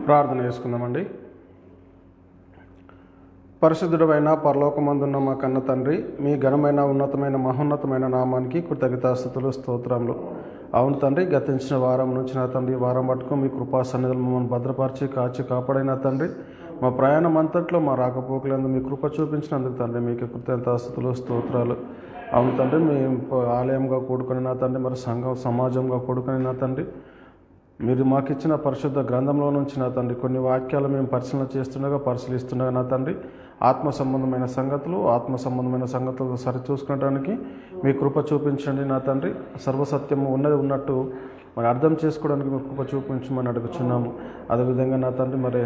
ప్రార్థన చేసుకుందామండి. పరిశుద్ధుడైన పరలోకమందున్న మా కన్న తండ్రి, మీ ఘనమైన ఉన్నతమైన మహోన్నతమైన నామానికి కృతజ్ఞతాస్తుతులు స్తోత్రములు. అవును తండ్రి, గతించిన వారం నుంచి నా తండ్రి వారం పట్టుకు మీ కృపా సన్నిధులు మమ్మల్ని భద్రపరిచి కాచి కాపాడిన తండ్రి, మా ప్రయాణం అంతట్లో మా రాకపోకలందు మీ కృప చూపించినందుకు తండ్రి మీకు కృతజ్ఞతాస్తుతులు స్తోత్రాలు. అవును తండ్రి, మీ ఆలయంగా కూడుకొని నా తండ్రి, మరి సంఘం సమాజంగా కూడుకొని నా తండ్రి, మీరు మాకు ఇచ్చిన పరిశుద్ధ గ్రంథంలో నుంచి నా తండ్రి కొన్ని వాక్యాలు మేము పరిశీలిస్తుండగా నా తండ్రి, ఆత్మ సంబంధమైన సంగతులు సరిచూసుకోవడానికి మీ కృప చూపించండి నా తండ్రి. సర్వసత్యము ఉన్నది ఉన్నట్టు మరి అర్థం చేసుకోవడానికి మీ కృప చూపించమని అడుగుచున్నాము. అదేవిధంగా నా తండ్రి, మరి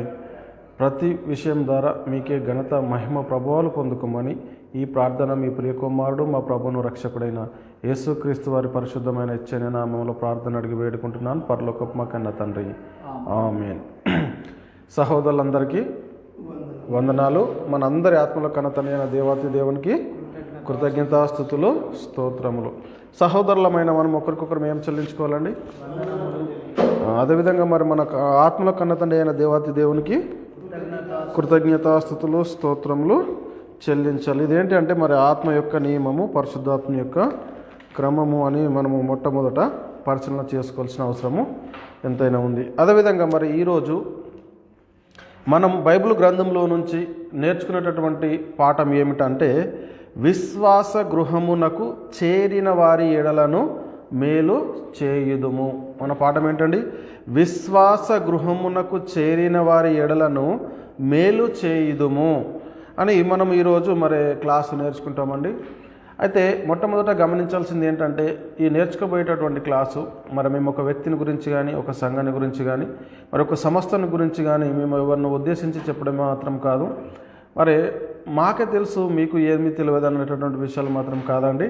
ప్రతి విషయం ద్వారా మీకే ఘనత మహిమ ప్రభావాలు పొందుకోమని ఈ ప్రార్థన మీ ప్రియకుమారుడు మా ప్రభువును రక్షకుడైన యేసుక్రీస్తు వారి పరిశుద్ధమైన ఇచ్చైన నామములో ప్రార్థన అడిగి వేడుకుంటున్నాను, పరలోకపు మా కన్న తండ్రి. ఆమేన్. సహోదరులందరికీ వందనాలు. మనందరి ఆత్మలో కన్నతండ్రి అయిన దేవాతి దేవునికి కృతజ్ఞతాస్తుతులు స్తోత్రములు. సహోదరులమైన మనం ఒకరికొకరు మేము చెల్లించుకోవాలండి. అదేవిధంగా మరి మన ఆత్మలో కన్నతండ్రి అయిన దేవాతి దేవునికి కృతజ్ఞతాస్తుతులు స్తోత్రములు చెల్లించాలి. ఇదేంటి అంటే మరి ఆత్మ యొక్క నియమము, పరిశుద్ధాత్మ యొక్క క్రమము అని మనము మొట్టమొదట పరిశీలన చేసుకోవాల్సిన అవసరము ఎంతైనా ఉంది. అదేవిధంగా మరి ఈరోజు మనం బైబిల్ గ్రంథంలో నుంచి నేర్చుకునేటటువంటి పాఠం ఏమిటంటే, విశ్వాస గృహమునకు చేరిన వారి ఎడలను మేలు చేయుదుము. మన పాఠం ఏంటండి? విశ్వాస గృహమునకు చేరిన వారి ఎడలను మేలు చేయుదుము అని మనం ఈరోజు మరి క్లాసు నేర్చుకుంటామండి. అయితే మొట్టమొదట గమనించాల్సింది ఏంటంటే, ఈ నేర్చుకోబోయేటటువంటి క్లాసు మరి మేము ఒక వ్యక్తిని గురించి కానీ, ఒక సంఘాన్ని గురించి కానీ, మరి ఒక సంస్థను గురించి కానీ మేము ఎవరిని ఉద్దేశించి చెప్పడం మాత్రం కాదు. మరి మాకే తెలుసు మీకు ఏమీ తెలియదు అనేటటువంటి విషయాలు మాత్రం కాదండి.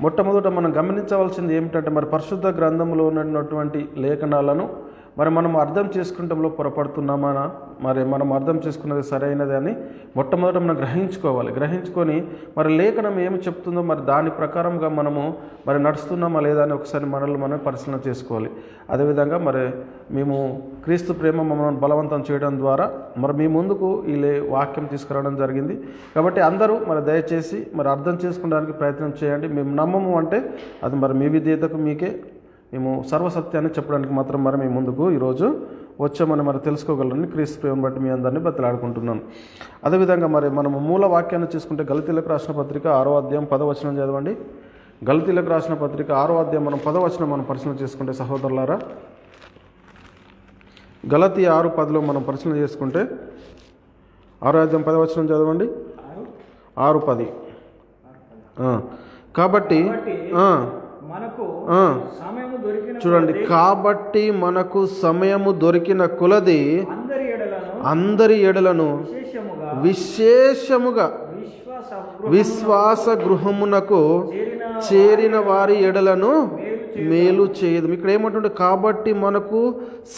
మొట్టమొదట మనం గమనించవలసింది ఏమిటంటే, మరి పరిశుద్ధ గ్రంథంలో ఉన్నటువంటి లేఖనాలను మరి మనం అర్థం చేసుకుంటంలో పొరపడుతున్నామా, మరి మనం అర్థం చేసుకున్నది సరైనది అని మొట్టమొదట మనం గ్రహించుకొని మరి లేఖనం ఏమి చెప్తుందో మరి దాని ప్రకారంగా మనము మరి నడుస్తున్నామా లేదా అని ఒకసారి మనల్ని మనం పరిశీలన చేసుకోవాలి. అదేవిధంగా మరి మేము క్రీస్తు ప్రేమ మమ్మల్ని బలవంతం చేయడం ద్వారా మరి మీ ముందుకు ఈ వాక్యం తీసుకురావడం జరిగింది. కాబట్టి అందరూ మరి దయచేసి మరి అర్థం చేసుకోవడానికి ప్రయత్నం చేయండి. మేము నమ్మము అంటే అది మరి మీ విధేయతకు మీకే మేము సర్వసత్యాన్ని చెప్పడానికి మాత్రం మరి మీ ముందుకు ఈరోజు వచ్చామని మరి తెలుసుకోగలరని క్రీస్తు ప్రేమను బట్టి మీ అందరినీ బతిలాడుకుంటున్నాను. అదేవిధంగా మరి మనము మూల వాక్యాన్ని చూసుకుంటే గలతీలకు రాసిన పత్రిక 6వ అధ్యాయం 10వ వచనం చదవండి. గలతీలకు రాసిన పత్రిక 6వ అధ్యాయం 10వ వచనం మనం పరిశీలన చేసుకుంటే సహోదరులారా, గలతీ 6:10 మనం పరిశీలన చేసుకుంటే 6వ అధ్యాయం 10వ వచనం చదవండి. 6:10 కాబట్టి చూడండి, కాబట్టి మనకు సమయము దొరికిన కొలది అందరి ఎడలను విశేషముగా విశ్వాస గృహమునకు చేరిన వారి ఎడలను మేలు చేయదు. ఇక్కడ ఏమంటుంటే, కాబట్టి మనకు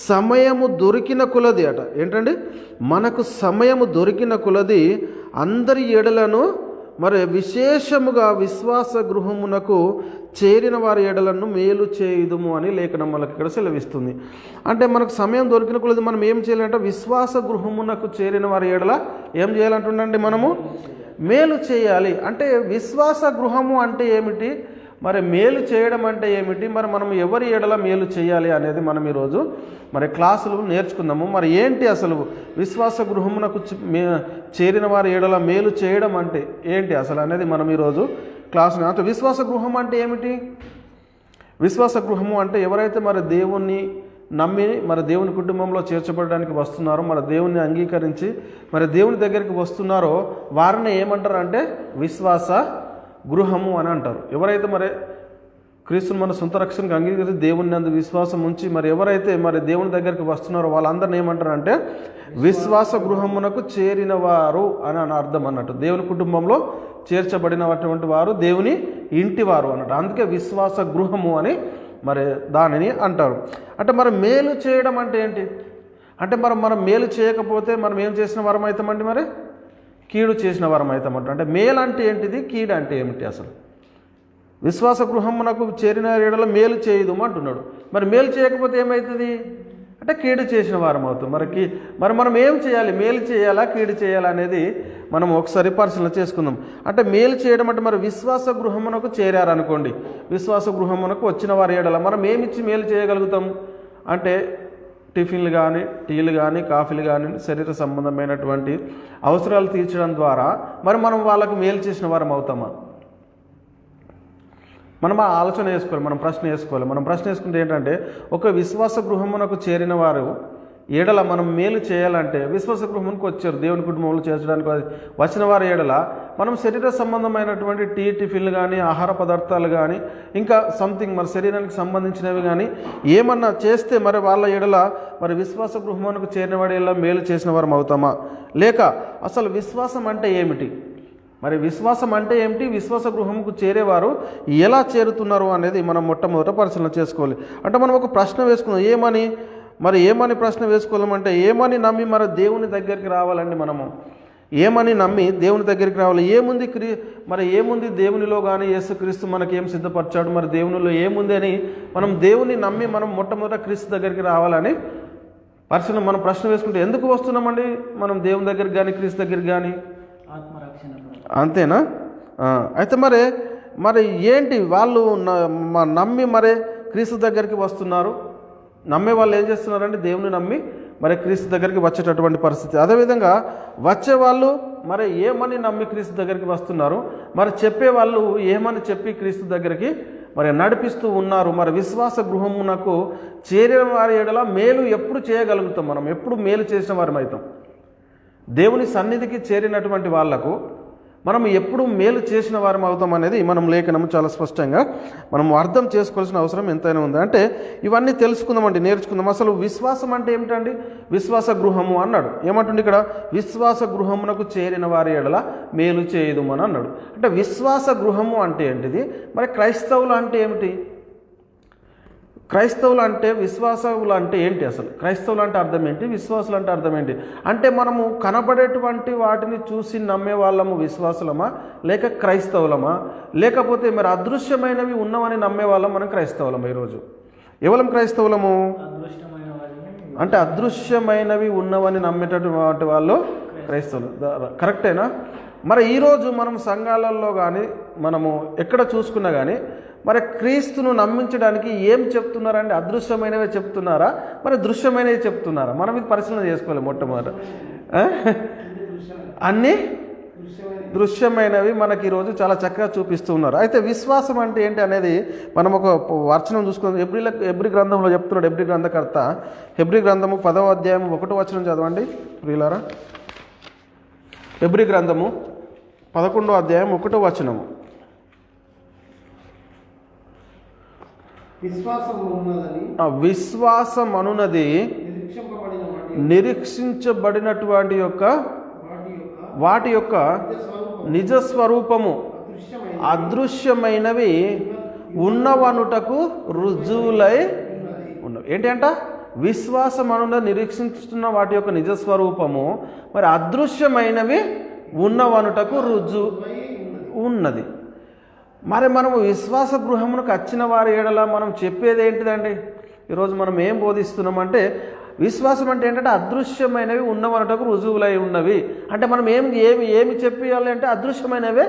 సమయము దొరికిన కొలది అట. ఏంటండి? మనకు సమయము దొరికిన కొలది అందరి ఎడలను మరి విశేషముగా విశ్వాస గృహమునకు చేరిన వారి ఎడలను మేలు చేయుదుము అని లేఖనం మనకి ఇక్కడ సెలవిస్తుంది. అంటే మనకు సమయం దొరికిన కొలది మనం ఏం చేయాలంటే, విశ్వాస గృహమునకు చేరిన వారి ఎడల ఏం చేయాలంటుండండి? మనము మేలు చేయాలి. అంటే విశ్వాస గృహము అంటే ఏమిటి, మరి మేలు చేయడం అంటే ఏమిటి, మరి మనం ఎవరి ఎడల మేలు చేయాలి అనేది మనం ఈరోజు మరి క్లాసులు నేర్చుకుందాము. మరి ఏంటి అసలు విశ్వాస గృహమునకు చేరిన వారి ఎడల మేలు చేయడం అంటే ఏంటి అసలు అనేది మనం ఈరోజు క్లాసు. అంటే విశ్వాస గృహం అంటే ఏమిటి? విశ్వాస గృహము అంటే ఎవరైతే మరి దేవుణ్ణి నమ్మి మరి దేవుని కుటుంబంలో చేర్చబడడానికి వస్తున్నారో, మరి దేవుణ్ణి అంగీకరించి మరి దేవుని దగ్గరికి వస్తున్నారో వారిని ఏమంటారు అంటే విశ్వాస గృహము అని అంటారు. ఎవరైతే మరి క్రీస్తుని మన సొంత రక్షణకు అంగీకరించి దేవుని నందు విశ్వాసం ఉంచి మరి ఎవరైతే మరి దేవుని దగ్గరికి వస్తున్నారో వాళ్ళందరినీ ఏమంటారు అంటే విశ్వాస గృహమునకు చేరిన వారు అని అర్థం అన్నట్టు. దేవుని కుటుంబంలో చేర్చబడినటువంటి వారు దేవుని ఇంటి వారు అన్నట్టు. అందుకే విశ్వాస గృహము అని మరి దానిని అంటారు. అంటే మరి మేలు చేయడం అంటే ఏంటి అంటే, మనం మేలు చేయకపోతే మనం ఏం చేసిన వారం అవుతామండి? మరి కీడు చేసిన వారం అవుతామంట. అంటే మేలు అంటే ఏంటిది, కీడు అంటే ఏమిటి? అసలు విశ్వాస గృహమునకు చేరిన ఎడల మేలు చేయదు అంటున్నాడు. మరి మేలు చేయకపోతే ఏమవుతుంది? అంటే కీడు చేసిన వారం అవుతాం. మరి మనం ఏం చేయాలి? మేలు చేయాలా కీడు చేయాలా అనేది మనం ఒకసారి పరిశీలన చేసుకుందాం. అంటే మేలు చేయడం అంటే మరి విశ్వాస గృహమునకు చేరారనుకోండి, విశ్వాస గృహమునకు వచ్చిన వారి ఏడల మనం ఏమిచ్చి మేలు చేయగలుగుతాం అంటే టిఫిన్లు కానీ, టీలు కానీ, కాఫీలు కానీ, శరీర సంబంధమైనటువంటి అవసరాలు తీర్చడం ద్వారా మరి మనం వాళ్ళకు మేలు చేసిన వారం అవుతామా? మనం ఆ ఆలోచన వేసుకోవాలి, మనం ప్రశ్న వేసుకోవాలి. మనం ప్రశ్న వేసుకుంటే ఏంటంటే, ఒక విశ్వాస గృహమునకు చేరిన వారు ఏడల మనం మేలు చేయాలంటే, విశ్వాస గృహమునకు వచ్చారు దేవుని కుటుంబంలో చేర్చడానికి వచ్చిన వారి ఏడల మనం శరీర సంబంధమైనటువంటి టిఫిన్లు కానీ, ఆహార పదార్థాలు కానీ, ఇంకా సంథింగ్ మరి శరీరానికి సంబంధించినవి కానీ ఏమన్నా చేస్తే మరి వాళ్ళ ఏడల మరి విశ్వాస గృహమునకు చేరిన వాడి ఏడల మేలు చేసిన వారం అవుతామా? లేక అసలు విశ్వాసం అంటే ఏమిటి? మరి విశ్వాసం అంటే ఏమిటి? విశ్వాస గృహంకు చేరేవారు ఎలా చేరుతున్నారు అనేది మనం మొట్టమొదట పరిశీలన చేసుకోవాలి. అంటే మనం ఒక ప్రశ్న వేసుకున్నాం, ఏమని ప్రశ్న వేసుకోవాలంటే, ఏమని నమ్మి మరి దేవుని దగ్గరికి రావాలండి? మనము ఏమని నమ్మి దేవుని దగ్గరికి రావాలి? ఏముంది దేవునిలో కానీ, యేసుక్రీస్తు మనకి ఏం సిద్ధపరిచాడు, మరి దేవునిలో ఏముంది అని మనం దేవుని నమ్మి మనం మొట్టమొదట క్రీస్తు దగ్గరికి రావాలని మనం ప్రశ్న వేసుకుంటే ఎందుకు వస్తున్నామండి మనం దేవుని దగ్గరికి కానీ, క్రీస్తు దగ్గరికి కానీ? అంతేనా? అయితే మరి ఏంటి వాళ్ళు నమ్మి మరి క్రీస్తు దగ్గరికి వస్తున్నారు. నమ్మే వాళ్ళు ఏం చేస్తున్నారంటే దేవుని నమ్మి మరి క్రీస్తు దగ్గరికి వచ్చేటటువంటి పరిస్థితి. అదేవిధంగా వచ్చేవాళ్ళు మరి ఏమని నమ్మి క్రీస్తు దగ్గరికి వస్తున్నారు, మరి చెప్పేవాళ్ళు ఏమని చెప్పి క్రీస్తు దగ్గరికి మరి నడిపిస్తూ ఉన్నారు. మరి విశ్వాస గృహమునకు చేరిన వారి ఎడల మేలు ఎప్పుడు చేయగలుగుతాం? మనం ఎప్పుడు మేలు చేసిన వారం అవుతాం? దేవుని సన్నిధికి చేరినటువంటి వాళ్లకు మనం ఎప్పుడు మేలు చేసిన వారం అవుతాం అనేది మనం లేఖనము చాలా స్పష్టంగా మనం అర్థం చేసుకోవాల్సిన అవసరం ఎంతైనా ఉంది. అంటే ఇవన్నీ తెలుసుకుందామండి, నేర్చుకుందాం. అసలు విశ్వాసం అంటే ఏమిటండి? విశ్వాస గృహము అన్నాడు. ఏమంటుంది ఇక్కడ? విశ్వాస గృహమునకు చేరిన వారి ఎడల మేలు చేయుదుమని అన్నాడు. అంటే విశ్వాస గృహము అంటే ఏంటిది? మరి క్రైస్తవులు అంటే ఏమిటి? క్రైస్తవులు అంటే, విశ్వాసులు అంటే ఏంటి? అసలు క్రైస్తవులు అంటే అర్థం ఏంటి? విశ్వాసులు అంటే అర్థం ఏంటి? అంటే మనము కనబడేటువంటి వాటిని చూసి నమ్మే వాళ్ళము విశ్వాసులమా, లేక క్రైస్తవులమా? లేకపోతే మరి అదృశ్యమైనవి ఉన్నవని నమ్మే వాళ్ళం మనం క్రైస్తవులమా? ఈరోజు ఎవరం క్రైస్తవులము అంటే అదృశ్యమైనవి ఉన్నవని నమ్మేటటువంటి వాళ్ళు క్రైస్తవులు. కరెక్టేనా? మరి ఈరోజు మనం సంఘాలలో కానీ, మనము ఎక్కడ చూసుకున్నా కానీ మరి క్రీస్తును నమ్మించడానికి ఏం చెప్తున్నారంటే, అదృశ్యమైనవే చెప్తున్నారా, మరి దృశ్యమైనవి చెప్తున్నారా? మనం ఇది పరిశీలన చేసుకోవాలి. మొట్టమొదట అన్నీ దృశ్యమైనవి మనకి ఈరోజు చాలా చక్కగా చూపిస్తూ ఉన్నారు. అయితే విశ్వాసం అంటే ఏంటి అనేది మనం ఒక వచనం చూసుకుందాం. హెబ్రీ గ్రంథంలో చెప్తున్నాడు హెబ్రీ గ్రంథకర్త. హెబ్రీ గ్రంథము 10వ అధ్యాయం 1వ వచనం చదవండి ప్రియులారా. హెబ్రీ గ్రంథము 11వ అధ్యాయం 1వ వచనము. విశ్వాసం అనున్నది నిరీక్షించబడినటువంటి వాటి యొక్క నిజ స్వరూపము, అదృశ్యమైనవి ఉన్నవనుటకు రుజువులై ఉన్నవి. ఏంటి అంట? విశ్వాసం అనున్నది నిరీక్షించుతున్న వాటి యొక్క నిజ స్వరూపము, మరి అదృశ్యమైనవి ఉన్నవనుటకు రుజువు ఉన్నది. మరి మనము విశ్వాస గృహమునకు వచ్చిన వారి ఏడల మనం చెప్పేది ఏంటిదండి? ఈరోజు మనం ఏం బోధిస్తున్నామంటే, విశ్వాసం అంటే ఏంటంటే అదృశ్యమైనవి ఉన్నవనటకు రుజువులై ఉన్నవి. అంటే మనం ఏమి చెప్పాలి అంటే అదృశ్యమైనవే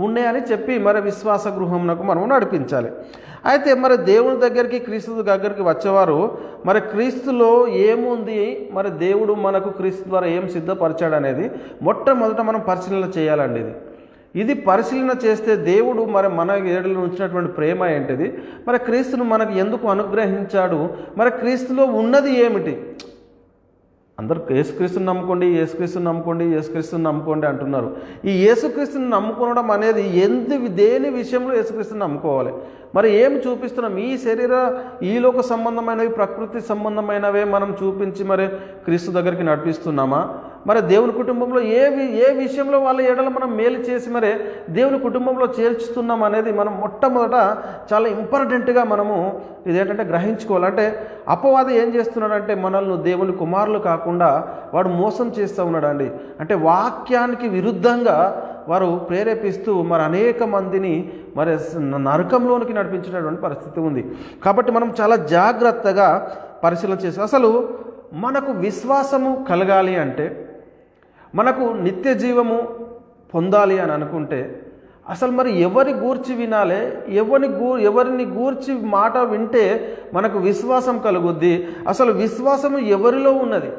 ఉన్నాయని చెప్పి మరి విశ్వాస గృహమునకు మనం నడిపించాలి. అయితే మరి దేవుని దగ్గరికి, క్రీస్తు దగ్గరికి వచ్చేవారు మరి క్రీస్తులో ఏముంది, మరి దేవుడు మనకు క్రీస్తు ద్వారా ఏం సిద్ధపరిచాడు అనేది మొట్టమొదట మనం పరిశీలన చేయాలండి. ఇది పరిశీలన చేస్తే దేవుడు మరి మన ఏడలో ఉంచినటువంటి ప్రేమ ఏంటిది, మరి క్రీస్తును మనకు ఎందుకు అనుగ్రహించాడు, మరి క్రీస్తులో ఉన్నది ఏమిటి? అందరూ యేసుక్రీస్తుని నమ్ముకోండి, యేసుక్రీస్తుని నమ్ముకోండి, యేసుక్రీస్తుని నమ్ముకోండి అంటున్నారు. ఈ యేసుక్రీస్తుని నమ్ముకోవడం అనేది దేని విషయంలో యేసుక్రీస్తుని నమ్ముకోవాలి? మరి ఏమి చూపిస్తున్నాం? ఈ లోక సంబంధమైనవి, ప్రకృతి సంబంధమైనవే మనం చూపించి మరి క్రీస్తు దగ్గరికి నడిపిస్తున్నామా? మరి దేవుని కుటుంబంలో ఏ విషయంలో వాళ్ళ ఎడల మనం మేలు చేసి మరి దేవుని కుటుంబంలో చేర్చుతున్నాం అనేది మనం మొట్టమొదట చాలా ఇంపార్టెంట్గా మనము ఇదేంటంటే గ్రహించుకోవాలంటే, అపవాది ఏం చేస్తున్నాడంటే మనల్ని దేవుని కుమారులు కాకుండా వాడు మోసం చేస్తూ ఉన్నాడండి. అంటే వాక్యానికి విరుద్ధంగా వారు ప్రేరేపిస్తూ మరి అనేక మందిని మరి నరకంలోనికి నడిపించినటువంటి పరిస్థితి ఉంది. కాబట్టి మనం చాలా జాగ్రత్తగా పరిశీలన చేసి అసలు మనకు విశ్వాసము కలగాలి అంటే, మనకు నిత్య జీవము పొందాలి అని అనుకుంటే అసలు మరి ఎవరి గూర్చి వినాలి, ఎవరిని గూర్చి మాట వింటే మనకు విశ్వాసం కలుగుద్ది? అసలు విశ్వాసము ఎవరిలో ఉన్నది?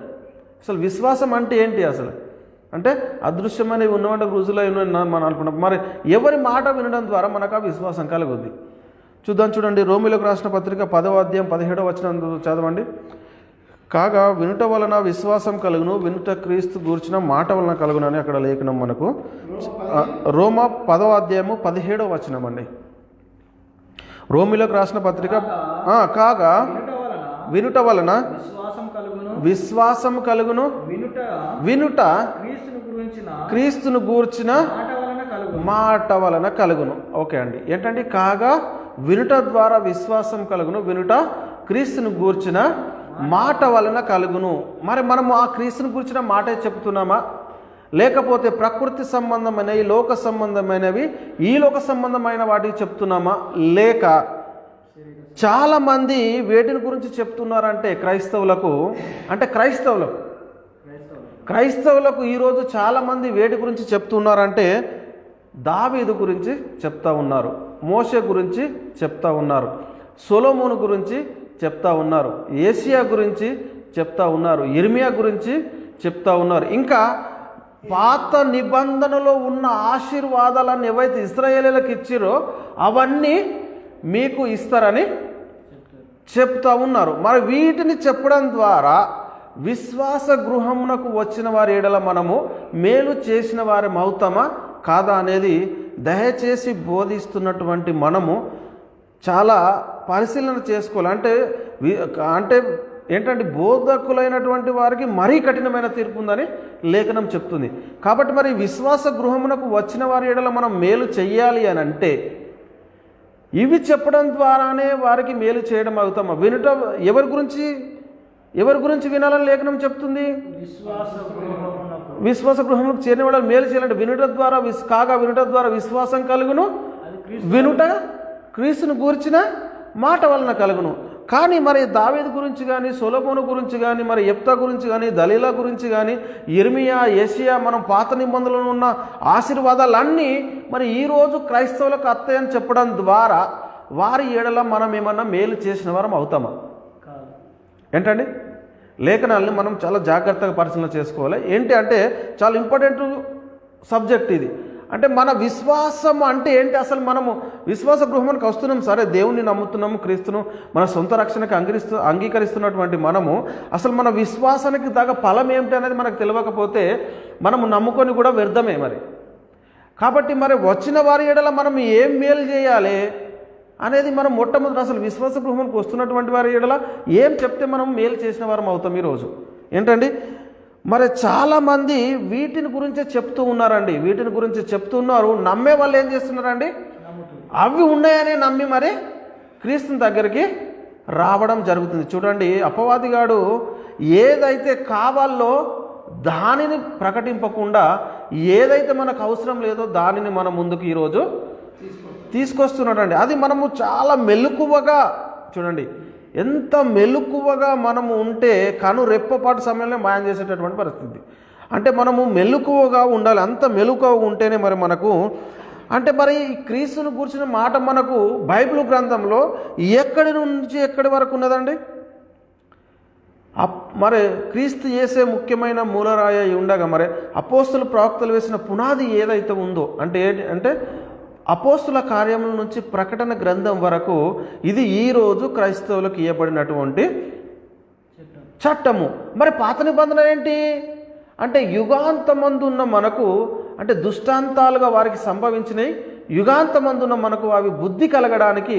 అసలు విశ్వాసం అంటే ఏంటి? అసలు అంటే అదృశ్యమనేవి ఉన్నవంటే రుజులై మనం అనుకున్నాం. మరి ఎవరి మాట వినడం ద్వారా మనకు ఆ విశ్వాసం కలుగుద్ది? చూడండి, రోమిలకు రాసిన పత్రిక 10వ అధ్యాయం 17వ వచనం చదవండి. కాగా వినుట వలన విశ్వాసం కలుగును, వినుట క్రీస్తు గూర్చిన మాట వలన కలుగును అని అక్కడ లేఖనం మనకు. రోమా 10వ అధ్యాయము 17వ వచనం అండి. రోమిలకు రాసిన పత్రిక కాగా వినుట వలన విశ్వాసం కలుగును, వినుట క్రీస్తును గూర్చిన మాట వలన కలుగును. ఓకే అండి, ఏంటండి? కాగా వినుట ద్వారా విశ్వాసం కలుగును, వినుట క్రీస్తును గూర్చిన మాట వలన కలుగును. మరి మనము ఆ క్రీస్తుని గురించిన మాటే చెప్తున్నామా, లేకపోతే ప్రకృతి సంబంధమైనవి, లోక సంబంధమైనవి, ఈ లోక సంబంధమైన వాటికి చెప్తున్నామా? లేక చాలామంది వేటిని గురించి చెప్తున్నారంటే క్రైస్తవులకు ఈరోజు చాలామంది వేటి గురించి చెప్తున్నారంటే దావీదు గురించి చెప్తా ఉన్నారు, మోషే గురించి చెప్తా ఉన్నారు, సొలొమోను గురించి చెప్తా ఉన్నారు, ఏసియా గురించి చెప్తా ఉన్నారు, ఇర్మియా గురించి చెప్తా ఉన్నారు. ఇంకా పాత నిబంధనలో ఉన్న ఆశీర్వాదాలను ఏవైతే ఇశ్రాయేలీయులకు ఇచ్చిరో అవన్నీ మీకు ఇస్తారని చెప్తా ఉన్నారు. మరి వీటిని చెప్పడం ద్వారా విశ్వాస గృహమునకు వచ్చిన వారి ఎడల మనము మేలు చేసిన వారి అవుతామా కాదా అనేది దయచేసి బోధిస్తున్నటువంటి మనము చాలా పరిశీలన చేసుకోవాలి. అంటే ఏంటంటే బోధకులైనటువంటి వారికి మరీ కఠినమైన తీర్పు ఉందని లేఖనం చెప్తుంది. కాబట్టి మరి విశ్వాస గృహమునకు వచ్చిన వారి ఎడల మనం మేలు చెయ్యాలి అని అంటే ఇవి చెప్పడం ద్వారానే వారికి మేలు చేయడం అవుతామా? వినుట ఎవరి గురించి వినాలని లేఖనం చెప్తుంది? విశ్వాస గృహములకు చేరిన వాళ్ళు మేలు చేయాలంటే వినుట ద్వారా విశ్వాసం కలుగును, వినుట క్రీస్తును గూర్చిన మాట వలన కలుగును. కానీ మరి దావీదు గురించి కానీ, సొలొమోను గురించి కానీ, మరి యెఫ్తా గురించి కానీ, దలీలా గురించి కానీ, ఇర్మియా, యేషయా, మనం పాత నిబంధనలో ఉన్న ఆశీర్వాదాలన్నీ మరి ఈరోజు క్రైస్తవులకు అత్తయని చెప్పడం ద్వారా వారి ఏడల మనం ఏమన్నా మేలు చేసిన వారం అవుతామా? ఏంటండి? లేఖనాలని మనం చాలా జాగ్రత్తగా పరిశీలన చేసుకోవాలి. ఏంటి అంటే చాలా ఇంపార్టెంట్ సబ్జెక్ట్ ఇది. అంటే మన విశ్వాసం అంటే ఏంటి? అసలు మనము విశ్వాస గృహానికి వస్తున్నాం, సరే దేవుణ్ణి నమ్ముతున్నాము, క్రీస్తును మన సొంత రక్షణకు అంగీకరిస్తున్నటువంటి మనము అసలు మన విశ్వాసానికి తగ్గ ఫలం ఏమిటి అనేది మనకు తెలియకపోతే మనము నమ్ముకొని కూడా వ్యర్థమే. మరి కాబట్టి మరి వచ్చిన వారి ఎడల మనం ఏం మేలు చేయాలి అనేది మనం మొట్టమొదటి అసలు విశ్వాస గృహానికి వస్తున్నటువంటి వారి ఎడల ఏం చెప్తే మనం మేలు చేసిన వారం అవుతాం ఈరోజు. ఏంటండి? మరి చాలామంది వీటిని గురించే చెప్తూ ఉన్నారండి, వీటిని గురించి చెప్తున్నారు. నమ్మే వాళ్ళు ఏం చేస్తున్నారండి? అవి ఉన్నాయనే నమ్మి మరి క్రీస్తుని దగ్గరికి రావడం జరుగుతుంది. చూడండి, అపవాదిగాడు ఏదైతే కావాలో దానిని ప్రకటింపకుండా ఏదైతే మనకు అవసరం లేదో దానిని మన ముందుకు ఈరోజు తీసుకొస్తున్నాడండి. అది మనము చాలా మెలకువగా చూడండి, ఎంత మెలకువగా మనము ఉంటే కను రెప్పపాటు సమయంలో మాయం చేసేటటువంటి పరిస్థితి. అంటే మనము మెలకువగా ఉండాలి. అంత మెలకువగా ఉంటేనే మరి మనకు అంటే మరి ఈ క్రీస్తును గురించిన మాట మనకు బైబిల్ గ్రంథంలో ఎక్కడి నుంచి ఎక్కడి వరకు ఉన్నదండి? మరి క్రీస్తు చేసే ముఖ్యమైన మూలరాయి ఉండగా మరి అపోస్తుల ప్రవక్తలు వేసిన పునాది ఏదైతే ఉందో అంటే అపోస్తుల కార్యముల నుంచి ప్రకటన గ్రంథం వరకు ఇది ఈరోజు క్రైస్తవులకు ఇవ్వబడినటువంటి చట్టము. మరి పాత నిబంధన ఏంటి అంటే యుగాంతమందున్న మనకు అంటే దుష్టాంతాలుగా వారికి సంభవించినాయి, యుగాంతమందున్న మనకు అవి బుద్ధి కలగడానికి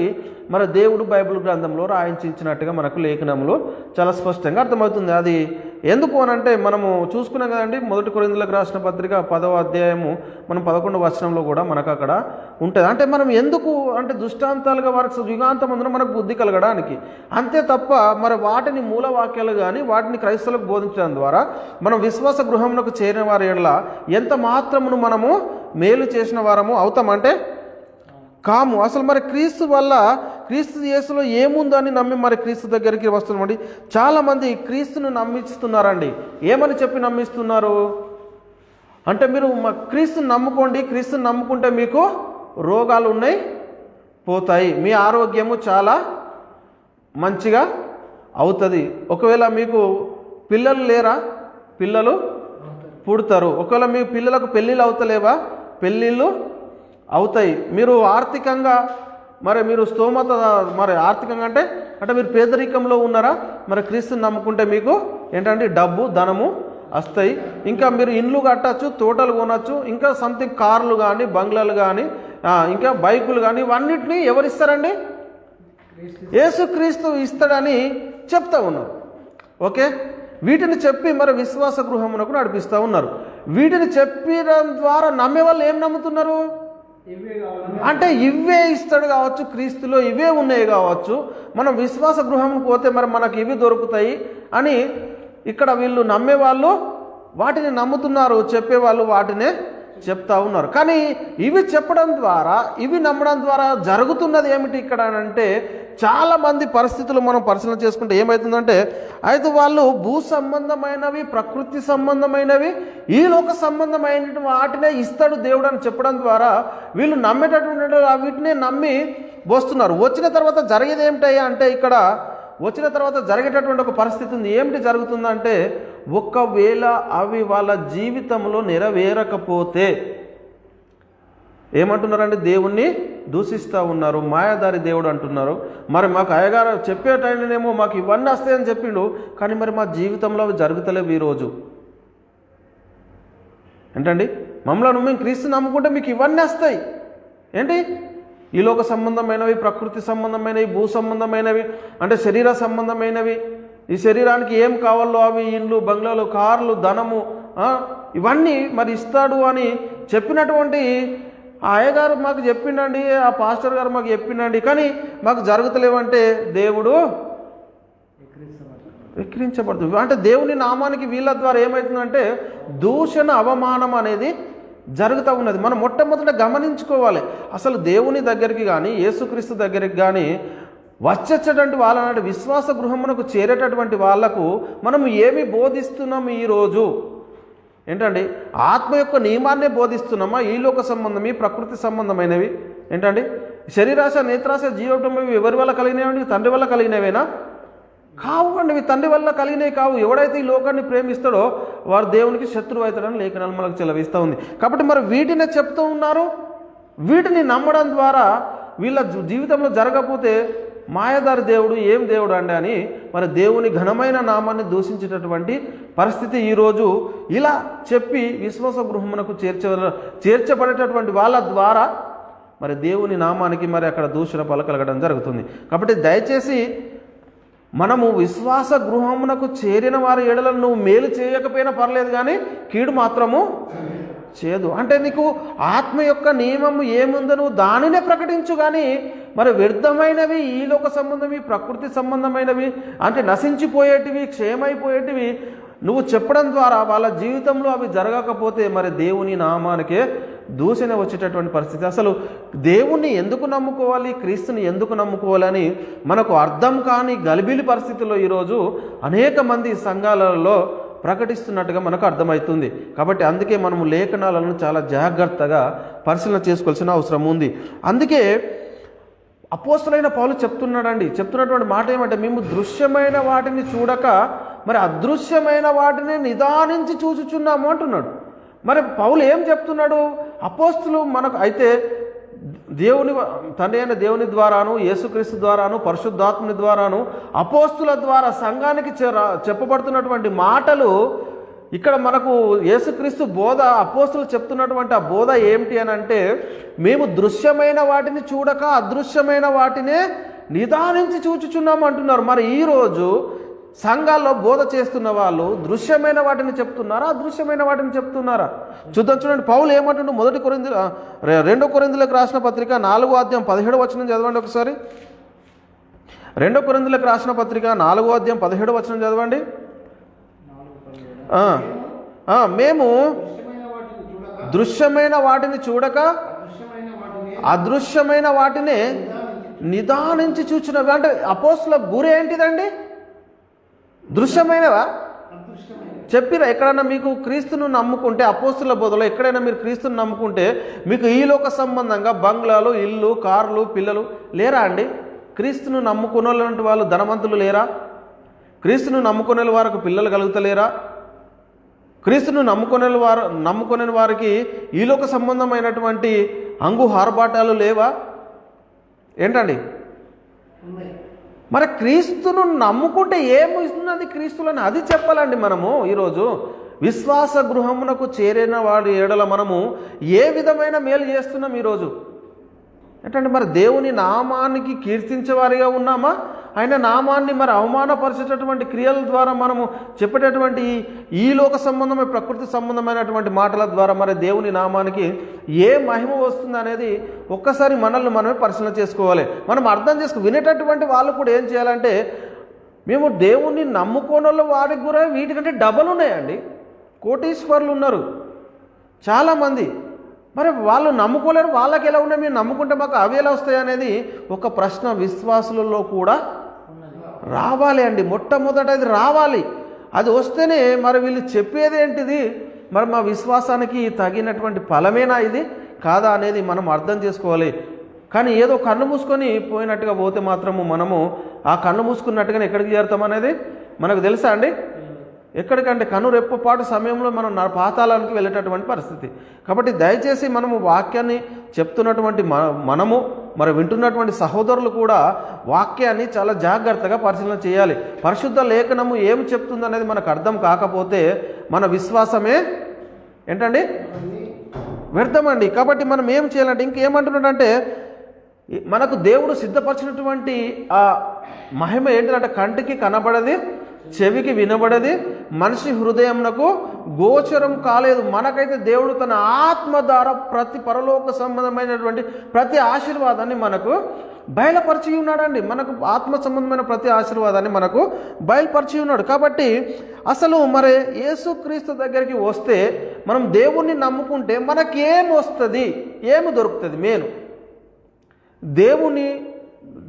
మన దేవుడు బైబిల్ గ్రంథంలో రాయించినట్టుగా మనకు లేఖనంలో చాలా స్పష్టంగా అర్థమవుతుంది. అది ఎందుకు అనంటే మనము చూసుకున్నాం కదండి, 1 కొరింథీయులకు రాసిన పత్రిక 10వ అధ్యాయము మనం 11వ వచనంలో కూడా మనకు అక్కడ ఉంటుంది. అంటే మనం ఎందుకు అంటే దుష్టాంతాలుగా వారికి యుగాంతమందున మనకు బుద్ధి కలగడానికి, అంతే తప్ప మరి వాటిని మూలవాక్యాలు కానీ వాటిని క్రైస్తవులకు బోధించడం ద్వారా మనం విశ్వాస గృహంలోకి చేరిన వారి ఎడల ఎంత మాత్రమును మనము మేలు చేసిన వారము అవుతామంటే కాము. అసలు మరి క్రీస్తు వల్ల క్రీస్తు యేసులో ఏముందని నమ్మి మరి క్రీస్తు దగ్గరికి వస్తున్నామండి. చాలామంది క్రీస్తును నమ్మిస్తున్నారండి. ఏమని చెప్పి నమ్మిస్తున్నారు అంటే, మీరు మా క్రీస్తుని నమ్ముకోండి, క్రీస్తుని నమ్ముకుంటే మీకు రోగాలు ఉన్నాయి పోతాయి, మీ ఆరోగ్యము చాలా మంచిగా అవుతుంది. ఒకవేళ మీకు పిల్లలు లేరా, పిల్లలు పుడతారు. ఒకవేళ మీ పిల్లలకు పెళ్ళిళ్ళు అవుతలేవా, పెళ్ళిళ్ళు అవుతాయి. మీరు ఆర్థికంగా మరి మీరు స్తోమత మరి ఆర్థికంగా అంటే మీరు పేదరికంలో ఉన్నారా, మరి క్రీస్తుని నమ్ముకుంటే మీకు ఏంటంటే డబ్బు ధనము వస్తాయి. ఇంకా మీరు ఇండ్లు కట్టచ్చు, తోటలు కొనచ్చు, ఇంకా సంథింగ్ కార్లు కానీ బంగ్లాలు కానీ ఇంకా బైకులు కానీ ఇవన్నిటినీ ఎవరిస్తారండి? యేసుక్రీస్తు ఇస్తాడని చెప్తా ఉన్నారు. ఓకే, వీటిని చెప్పి మరి విశ్వాస గృహమునకు నడిపిస్తూ ఉన్నారు. వీటిని చెప్పడం ద్వారా నమ్మే వాళ్ళు ఏం నమ్ముతున్నారు అంటే ఇవే ఇస్తాడు కావచ్చు, క్రీస్తులో ఇవే ఉన్నాయి కావచ్చు, మనం విశ్వాస గృహంకు పోతే మరి మనకు ఇవి దొరుకుతాయి అని ఇక్కడ వీళ్ళు నమ్మేవాళ్ళు వాటిని నమ్ముతున్నారు, చెప్పేవాళ్ళు వాటినే చెప్తా ఉన్నారు. కానీ ఇవి చెప్పడం ద్వారా, ఇవి నమ్మడం ద్వారా జరుగుతున్నది ఏమిటి ఇక్కడ అంటే, చాలామంది పరిస్థితులు మనం పరిశీలన చేసుకుంటే ఏమవుతుందంటే, అయితే వాళ్ళు భూ సంబంధమైనవి, ప్రకృతి సంబంధమైనవి, ఈ లోక సంబంధమైన వాటినే ఇస్తాడు దేవుడు అని చెప్పడం ద్వారా వీళ్ళు నమ్మేటటువంటి వీటినే నమ్మి వస్తున్నారు. వచ్చిన తర్వాత జరిగేది ఏమిటయ్యా అంటే, ఇక్కడ వచ్చిన తర్వాత జరిగేటటువంటి ఒక పరిస్థితి ఉంది. ఏమిటి జరుగుతుందంటే, ఒకవేళ అవి వాళ్ళ జీవితంలో నెరవేరకపోతే ఏమంటున్నారంటే, దేవుణ్ణి దూషిస్తూ ఉన్నారు, మాయాదారి దేవుడు అంటున్నారు. మరి మాకు అయ్యగారు చెప్పే టైంలోనేమో మాకు ఇవన్నీ వస్తాయని చెప్పిండు, కానీ మరి మా జీవితంలో అవి జరుగుతలేవు. ఈరోజు ఏంటండి, మమ్మల్ని మేము క్రీస్తు నమ్ముకుంటే మీకు ఇవన్నీ వస్తాయి ఏంటి, ఈ లోక సంబంధమైనవి, ప్రకృతి సంబంధమైనవి, భూ సంబంధమైనవి, అంటే శరీర సంబంధమైనవి, ఈ శరీరానికి ఏం కావాలో అవి ఇండ్లు, బంగ్లాలు, కార్లు, ధనము ఇవన్నీ మరి ఇస్తాడు అని చెప్పినటువంటి ఆ అయ్యగారు మాకు చెప్పిండండి, ఆ పాస్టర్ గారు మాకు చెప్పిండండి, కానీ మాకు జరుగుతలేవంటే దేవుడు విక్రించబడుతుంది. అంటే దేవుని నామానికి వీళ్ళ ద్వారా ఏమవుతుందంటే దూషణ, అవమానం అనేది జరుగుతూ ఉన్నది. మనం మొట్టమొదట గమనించుకోవాలి, అసలు దేవుని దగ్గరికి కానీ యేసుక్రీస్తు దగ్గరికి కానీ వచ్చేటటువంటి వాళ్ళ విశ్వాస గృహమునకు చేరేటటువంటి వాళ్లకు మనం ఏమి బోధిస్తున్నాం ఈరోజు ఏంటండి, ఆత్మ యొక్క నియమాన్నే బోధిస్తున్నామా, ఈ లోక సంబంధం, ఈ ప్రకృతి సంబంధమైనవి ఏంటండి, శరీరాశ, నేత్రాశ, జీవటం ఎవరి వల్ల కలిగినవి? తండ్రి వల్ల కలిగినవేనా? కావు అండి, ఇవి తండ్రి వల్ల కలిగినవి కావు. ఎవడైతే ఈ లోకాన్ని ప్రేమిస్తాడో వారు దేవునికి శత్రువు అవుతాడని లేఖనాలు మనకు చెలవిస్తూ ఉంది. కాబట్టి మరి వీటినే చెప్తూ ఉన్నారు. వీటిని నమ్మడం ద్వారా వీళ్ళ జీవితంలో జరగకపోతే మాయదారి దేవుడు ఏం దేవుడు అండి అని మరి దేవుని ఘనమైన నామాన్ని దూషించేటటువంటి పరిస్థితి ఈరోజు ఇలా చెప్పి విశ్వాస గృహమునకు చేర్చబడేటటువంటి వాళ్ళ ద్వారా మరి దేవుని నామానికి మరి అక్కడ దూషణ పలకలగడం జరుగుతుంది. కాబట్టి దయచేసి మనము విశ్వాస గృహమునకు చేరిన వారి ఎడలను నువ్వు మేలు చేయకపోయినా పర్లేదు, కానీ కీడు మాత్రము చేయదు. అంటే నీకు ఆత్మ యొక్క నియమము ఏముందో నువ్వు దానినే ప్రకటించు, కానీ మరి వ్యర్థమైనవి, ఈ లోక సంబంధవి, ప్రకృతి సంబంధమైనవి, అంటే నశించిపోయేటివి, క్షేమైపోయేటివి నువ్వు చెప్పడం ద్వారా వాళ్ళ జీవితంలో అవి జరగకపోతే మరి దేవుని నామానికే దూషణ వచ్చేటటువంటి పరిస్థితి. అసలు దేవుణ్ణి ఎందుకు నమ్ముకోవాలి, క్రీస్తుని ఎందుకు నమ్ముకోవాలని మనకు అర్థం కాని గలిబిలి పరిస్థితుల్లో ఈరోజు అనేక మంది సంఘాలలో ప్రకటిస్తున్నట్టుగా మనకు అర్థమవుతుంది. కాబట్టి అందుకే మనము లేఖనాలను చాలా జాగ్రత్తగా పరిశీలన చేసుకోవాల్సిన అవసరం ఉంది. అందుకే అపోస్తలుడైన పౌలు చెప్తున్నటువంటి మాట ఏమంటే, మేము దృశ్యమైన వాటిని చూడక మరి అదృశ్యమైన వాటిని నిదానించి చూచుచున్నాము అంటున్నాడు. మరి పౌలు ఏం చెప్తున్నాడు? అపోస్తలు మనకు అయితే దేవుని తండ్రి అయిన దేవుని ద్వారాను, యేసుక్రీస్తు ద్వారాను, పరిశుద్ధాత్ముని ద్వారాను, అపోస్తుల ద్వారా సంఘానికి చెప్పబడుతున్నటువంటి మాటలు ఇక్కడ మనకు యేసుక్రీస్తు బోధ, అపోస్తులు చెప్తున్నటువంటి ఆ బోధ ఏమిటి అని అంటే, మేము దృశ్యమైన వాటిని చూడక అదృశ్యమైన వాటినే నిదానించి చూచుచున్నాము అంటున్నారు. మరి ఈరోజు సంఘాల్లో బోధ చేస్తున్న వాళ్ళు దృశ్యమైన వాటిని చెప్తున్నారా, అదృశ్యమైన వాటిని చెప్తున్నారా? చూడండి పౌలు ఏమంటుండో, 2 కొరింథీయులకు రాసిన పత్రిక 4వ అధ్యాయం 17వ వచనం చదవండి ఒకసారి. 2 కొరింథీయులకు రాసిన పత్రిక 4వ అధ్యాయం 17వ వచనం చదవండి. మేము దృశ్యమైన వాటిని చూడక అదృశ్యమైన వాటినే నిదానించి చూచినవి. అంటే అపోస్తుల గురి ఏంటిదండి? దృశ్యమైనవా? చెప్పిరా ఎక్కడైనా మీకు క్రీస్తును నమ్ముకుంటే, అపోస్తుల బోధలో ఎక్కడైనా మీరు క్రీస్తును నమ్ముకుంటే మీకు ఈ లోక సంబంధంగా బంగ్లాలు, ఇల్లు, కార్లు, పిల్లలు లేరా అండి? క్రీస్తును నమ్ముకునే వాళ్ళు ధనవంతులు లేరా? క్రీస్తును నమ్ముకునే వారికి పిల్లలు కలుగుతలేరా? క్రీస్తును నమ్ముకునే వారికి ఈ లోక సంబంధమైనటువంటి అంగు ఆర్భాటాలు లేవా? ఏంటండి? మరి క్రీస్తును నమ్ముకుంటే ఏమున్నది క్రీస్తులని అది చెప్పాలండి. మనము ఈరోజు విశ్వాస గృహమునకు చేరిన వాడి ఏడల మనము ఏ విధమైన మేలు చేస్తున్నాం ఈరోజు? ఏంటంటే మరి దేవుని నామానికి కీర్తించేవారిగా ఉన్నామా? ఆయన నామాన్ని మరి అవమానపరిచేటటువంటి క్రియల ద్వారా మనము చెప్పేటటువంటి ఈ లోక సంబంధమైన, ప్రకృతి సంబంధమైనటువంటి మాటల ద్వారా మరి దేవుని నామానికి ఏ మహిమ వస్తుంది అనేది ఒక్కసారి మనల్ని మనమే పరిశీలన చేసుకోవాలి. మనం అర్థం వినేటటువంటి వాళ్ళు కూడా ఏం చేయాలంటే, మేము దేవుణ్ణి నమ్ముకోని వారికి కూడా వీటికంటే డబల్ ఉన్నాయండి. కోటీశ్వరులు ఉన్నారు చాలామంది. మరి వాళ్ళు నమ్ముకోలేరు, వాళ్ళకి ఎలా ఉన్నాయి, మేము నమ్ముకుంటే మాకు అవి ఎలా వస్తాయి అనేది ఒక ప్రశ్న విశ్వాసులలో కూడా రావాలి అండి. మొట్టమొదట అది రావాలి. అది వస్తేనే మరి వీళ్ళు చెప్పేది ఏంటిది, మరి మా విశ్వాసానికి తగినటువంటి ఫలమేనా ఇది కాదా అనేది మనం అర్థం చేసుకోవాలి. కానీ ఏదో కన్ను మూసుకొని పోయినట్టుగా పోతే మాత్రము మనము ఆ కన్ను మూసుకున్నట్టుగానే ఎక్కడికి చేరుతామనేది మనకు తెలుసా అండి? ఎక్కడికంటే కన్ను రెప్పపాటు సమయంలో మనం పాతాళానికి వెళ్ళేటటువంటి పరిస్థితి. కాబట్టి దయచేసి మనము వాక్యాన్ని చెప్తున్నటువంటి మనము మరి వింటున్నటువంటి సహోదరులు కూడా వాక్యాన్ని చాలా జాగ్రత్తగా పరిశీలన చేయాలి. పరిశుద్ధ లేఖనము ఏం చెప్తుంది అనేది మనకు అర్థం కాకపోతే మన విశ్వాసమే ఏంటండి వ్యర్థమండి. కాబట్టి మనం ఏం చేయాలంటే, ఇంకేమంటున్నాడంటే, మనకు దేవుడు సిద్ధపరిచినటువంటి ఆ మహిమ ఏంటంటే కంటికి కనబడది, చెవికి వినబడది, మనిషి హృదయంకు గోచరం కాలేదు. మనకైతే దేవుడు తన ఆత్మ ద్వారా ప్రతి పరలోక సంబంధమైనటువంటి ప్రతి ఆశీర్వాదాన్ని మనకు బయలుపరిచి ఉన్నాడండి. మనకు ఆత్మ సంబంధమైన ప్రతి ఆశీర్వాదాన్ని మనకు బయలుపరిచి ఉన్నాడు. కాబట్టి అసలు మరి యేసుక్రీస్తు దగ్గరికి వస్తే, మనం దేవుణ్ణి నమ్ముకుంటే మనకేం వస్తుంది, ఏమి దొరుకుతుంది? మెయిన్ దేవుని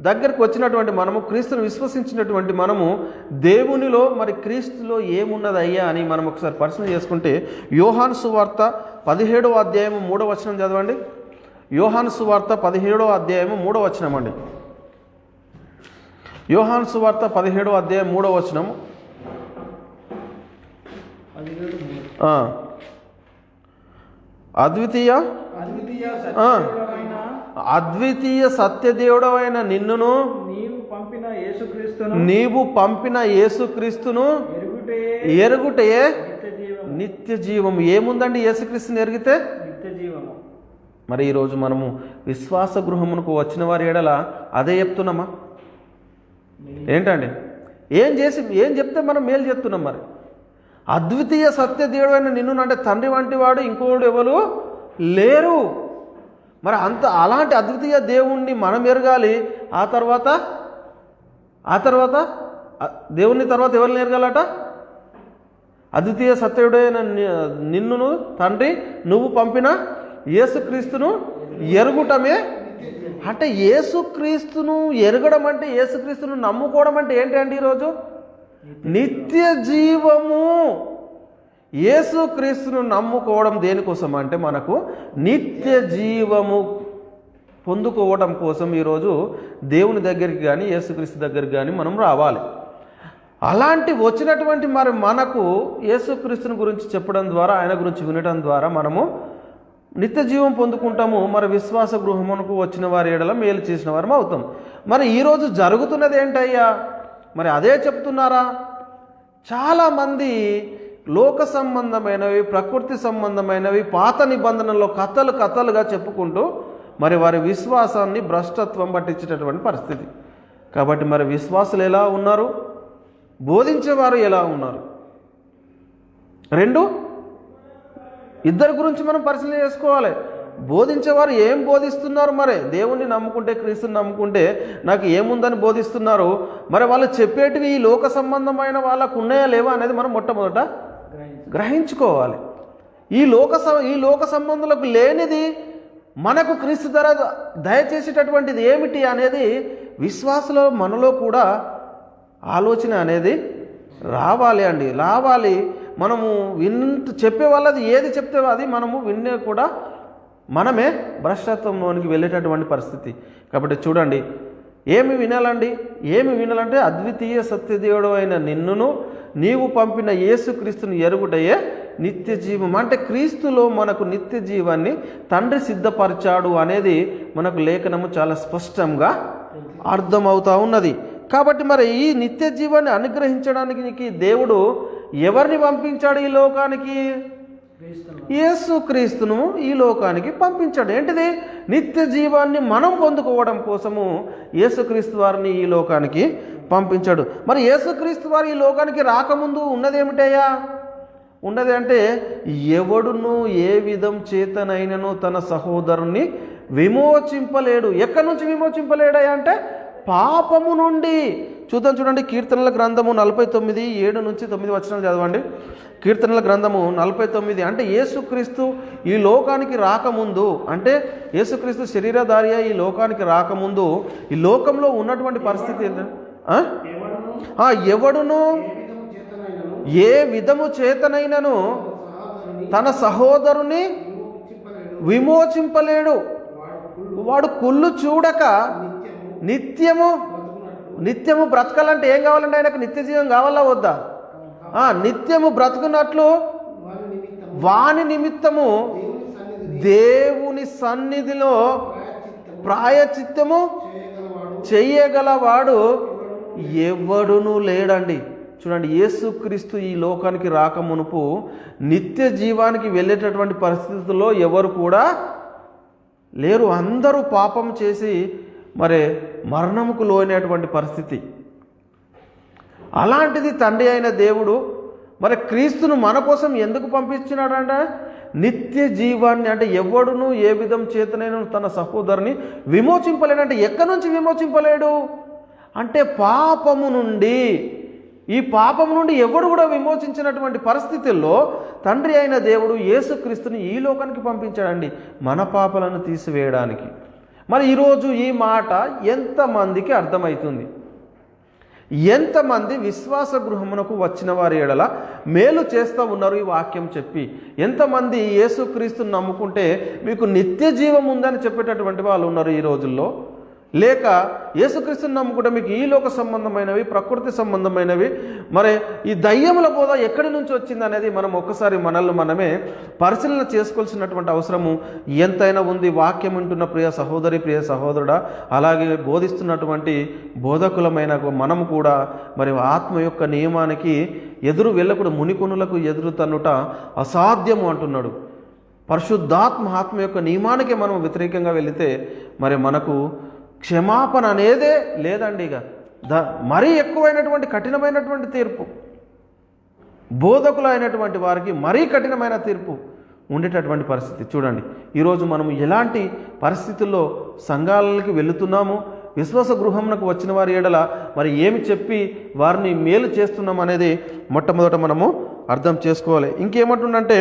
దగ్గరికి వచ్చినటువంటి మనము, క్రీస్తుని విశ్వసించినటువంటి మనము దేవునిలో మరి క్రీస్తులో ఏమున్నది అయ్యా అని మనం ఒకసారి పరిశీలన చేసుకుంటే, యోహాను సువార్త 17వ అధ్యాయము 3వ వచనం చదవండి. యోహాను సువార్త 17వ అధ్యాయము 3వ వచనం అండి. యోహాను సువార్త 17వ అధ్యాయం 3వ వచనము. అద్వితీయ సత్యదేవుడవైన నిన్నును నీవు పంపిన యేసుక్రీస్తును ఎరుగుటే నిత్య జీవము. ఏముందండి యేసుక్రీస్తుని ఎరిగితే? నిత్య జీవము. మరి ఈరోజు మనము విశ్వాస గృహమునకు వచ్చిన వారి ఎడల అదే చెప్తున్నామా? ఏంటండి? ఏం చెప్తే మనం మేలు చెప్తున్నాం? మరి అద్వితీయ సత్యదేవుడైన నిన్ను అంటే తండ్రి వంటి వాడు ఇంకోడు ఎవరు లేరు. మరి అలాంటి అద్వితీయ దేవుణ్ణి మనం ఎరగాలి. ఆ తర్వాత దేవుని తర్వాత ఎవరిని ఎరగాలట? అద్వితీయ సత్యుడైన నిన్నును తండ్రి నువ్వు పంపిన యేసుక్రీస్తును ఎరుగుటమే. అంటే యేసుక్రీస్తును ఎరగడం అంటే, యేసుక్రీస్తును నమ్ముకోవడం అంటే ఏంటండి? ఈరోజు నిత్య జీవము. యేసుక్రీస్తును నమ్ముకోవడం దేనికోసం అంటే, మనకు నిత్య జీవము పొందుకోవడం కోసం ఈరోజు దేవుని దగ్గరికి కానీ యేసుక్రీస్తు దగ్గరికి కానీ మనం రావాలి. అలాంటి వచ్చినటువంటి మరి మనకు యేసుక్రీస్తుని గురించి చెప్పడం ద్వారా, ఆయన గురించి వినడం ద్వారా మనము నిత్య జీవం పొందుకుంటాము. మరి విశ్వాస గృహమునకు వచ్చిన వారి ఎడల మేలు చేసిన వారం అవుతాం. మరి ఈరోజు జరుగుతున్నది ఏంటయ్యా? మరి అదే చెప్తున్నారా? చాలామంది లోక సంబంధమైనవి, ప్రకృతి సంబంధమైనవి, పాత నిబంధనల్లో కథలుగా చెప్పుకుంటూ మరి వారి విశ్వాసాన్ని భ్రష్టత్వం పట్టించేటటువంటి పరిస్థితి. కాబట్టి మరి విశ్వాసులు ఎలా ఉన్నారు, బోధించేవారు ఎలా ఉన్నారు? ఇద్దరి గురించి మనం పరిశీలన చేసుకోవాలి. బోధించేవారు ఏం బోధిస్తున్నారు? మరి దేవుణ్ణి నమ్ముకుంటే, క్రీస్తుని నమ్ముకుంటే నాకు ఏముందని బోధిస్తున్నారు? మరి వాళ్ళు చెప్పేటివి ఈ లోక సంబంధమైన వాళ్ళకు ఉన్నాయా లేవా అనేది మనం మొట్టమొదట గ్రహించుకోవాలి. ఈ లోక సంబంధులకు లేనిది మనకు క్రీస్తు ద్వారా దయచేసేటటువంటిది ఏమిటి అనేది విశ్వాసంలో మనలో కూడా ఆలోచన అనేది రావాలి అండి, రావాలి. మనము చెప్పే వాళ్ళది ఏది చెప్తే అది మనము విన్నే కూడా మనమే భ్రష్టత్వంలోనికి వెళ్ళేటటువంటి పరిస్థితి. కాబట్టి చూడండి, ఏమి వినాలండి? ఏమి వినాలంటే అద్వితీయ సత్యదేవుడు అయిన నిన్నును నీవు పంపిన యేసుక్రీస్తుని ఎరుగుటయే నిత్య జీవం. అంటే క్రీస్తులో మనకు నిత్య జీవాన్ని తండ్రి సిద్ధపరిచాడు అనేది మనకు లేఖనము చాలా స్పష్టంగా అర్థమవుతా ఉన్నది. కాబట్టి మరి ఈ నిత్య జీవాన్ని అనుగ్రహించడానికి దేవుడు ఎవరిని పంపించాడు ఈ లోకానికి? యేసుక్రీస్తును ఈ లోకానికి పంపించాడు. ఏంటిది? నిత్య జీవాన్ని మనం పొందుకోవడం కోసము యేసుక్రీస్తు వారిని ఈ లోకానికి పంపించాడు. మరి యేసుక్రీస్తు వారు ఈ లోకానికి రాకముందు ఉన్నదేమిటయ్యా? ఉన్నది అంటే, ఎవడును ఏ విధం చేతనైనను తన సహోదరుని విమోచింపలేడు. ఎక్కడి నుంచి విమోచింపలేడయ్యా అంటే పాపము నుండి. చూడండి, కీర్తనల గ్రంథము 49, 7 నుంచి 9 వచనాలు చదవండి. కీర్తనల గ్రంథము 49, అంటే యేసుక్రీస్తు ఈ లోకానికి రాకముందు, అంటే యేసుక్రీస్తు శరీరధారి ఈ లోకానికి రాకముందు ఈ లోకంలో ఉన్నటువంటి పరిస్థితి ఏంటంటే, ఎవడును ఏ విధము చేతనైనను తన సహోదరుని విమోచింపలేడు. వాడు కుళ్ళు చూడక నిత్యము బ్రతకాలంటే ఏం కావాలంటే ఆయనకు నిత్య జీవం కావాలా వద్దా? నిత్యము బ్రతుకున్నట్లు వాని నిమిత్తము దేవుని సన్నిధిలో ప్రాయచిత్తము చెయ్యగలవాడు ఎవడునూ లేడండి. చూడండి, యేసుక్రీస్తు ఈ లోకానికి రాకమునుపు నిత్య జీవానికి వెళ్ళేటటువంటి పరిస్థితుల్లో ఎవరు కూడా లేరు. అందరూ పాపం చేసి మరి మరణముకు లోనటువంటి పరిస్థితి. అలాంటిది తండ్రి అయిన దేవుడు మరి క్రీస్తును మన కోసం ఎందుకు పంపించినాడంటే నిత్య జీవాన్ని. అంటే ఎవడును ఏ విధం చేతనైనా తన సహోదరుని విమోచింపలేడంటే ఎక్కడి నుంచి విమోచింపలేడు అంటే పాపము నుండి. ఈ పాపము నుండి ఎవడు కూడా విమోచించినటువంటి పరిస్థితుల్లో తండ్రి అయిన దేవుడు యేసుక్రీస్తుని ఈ లోకానికి పంపించాడండి మన పాపాలను తీసివేయడానికి. మరి ఈరోజు ఈ మాట ఎంతమందికి అర్థమవుతుంది? ఎంతమంది విశ్వాస గృహమునకు వచ్చిన వారి ఎడల మేలు చేస్తూ ఉన్నారు ఈ వాక్యం చెప్పి? ఎంతమంది యేసుక్రీస్తుని నమ్ముకుంటే మీకు నిత్య జీవం ఉందని చెప్పేటటువంటి వాళ్ళు ఉన్నారు ఈ రోజుల్లో? లేక యేసుక్రీస్తుని నమ్ముకుంటే మీకు ఈ లోక సంబంధమైనవి, ప్రకృతి సంబంధమైనవి, మరి ఈ దయ్యముల బోధ ఎక్కడి నుంచి వచ్చింది అనేది మనం ఒక్కసారి మనల్ని మనమే పరిశీలన చేసుకోవాల్సినటువంటి అవసరము ఎంతైనా ఉంది. వాక్యం వింటున్న ప్రియ సహోదరి, ప్రియ సహోదరుడా, అలాగే బోధిస్తున్నటువంటి బోధకులమైన మనము కూడా మరి ఆత్మ యొక్క నియమానికి ఎదురు వెళ్ళకూడదు. మునికొనులకు ఎదురు తన్నుట అసాధ్యము అంటున్నాడు. పరిశుద్ధాత్మ ఆత్మ యొక్క నియమానికి మనం వ్యతిరేకంగా వెళితే మరి మనకు క్షమాపణ అనేదే లేదండి. ఇక మరీ ఎక్కువైనటువంటి కఠినమైనటువంటి తీర్పు, బోధకులైనటువంటి వారికి మరీ కఠినమైన తీర్పు ఉండేటటువంటి పరిస్థితి. చూడండి, ఈరోజు మనం ఎలాంటి పరిస్థితుల్లో సంఘాలకి వెళుతున్నాము, విశ్వాస గృహంకు వచ్చిన వారి ఏడల మరి ఏమి చెప్పి వారిని మేలు చేస్తున్నాం అనేది మొట్టమొదట మనము అర్థం చేసుకోవాలి. ఇంకేమంటుండంటే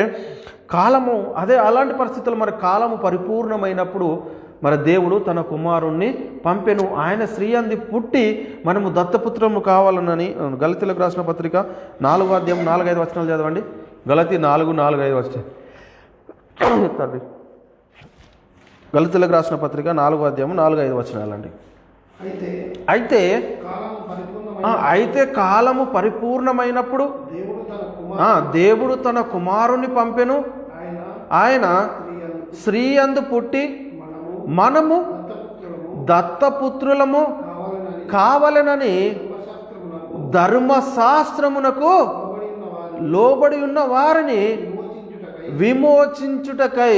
కాలము, అదే అలాంటి పరిస్థితుల్లో మరి కాలము పరిపూర్ణమైనప్పుడు మరి దేవుడు తన కుమారుణ్ణి పంపెను. ఆయన స్త్రీ అంది పుట్టి మనము దత్తపుత్రము కావాలనని. గలతీలకు రాసిన పత్రిక 4వ అధ్యాయం 4-5 వచనాలు చదవండి. గలతీ 4:4-5 వచనం. గలతీలకు రాసిన పత్రిక 4వ అధ్యాయం 4-5 వచనాలండి. అయితే కాలము పరిపూర్ణమైనప్పుడు దేవుడు తన కుమారుని పంపెను. ఆయన స్త్రీ అందు పుట్టి మనము దత్తపుత్రులము కావాలనని ధర్మశాస్త్రమునకు లోబడి ఉన్న వారిని విమోచించుటకై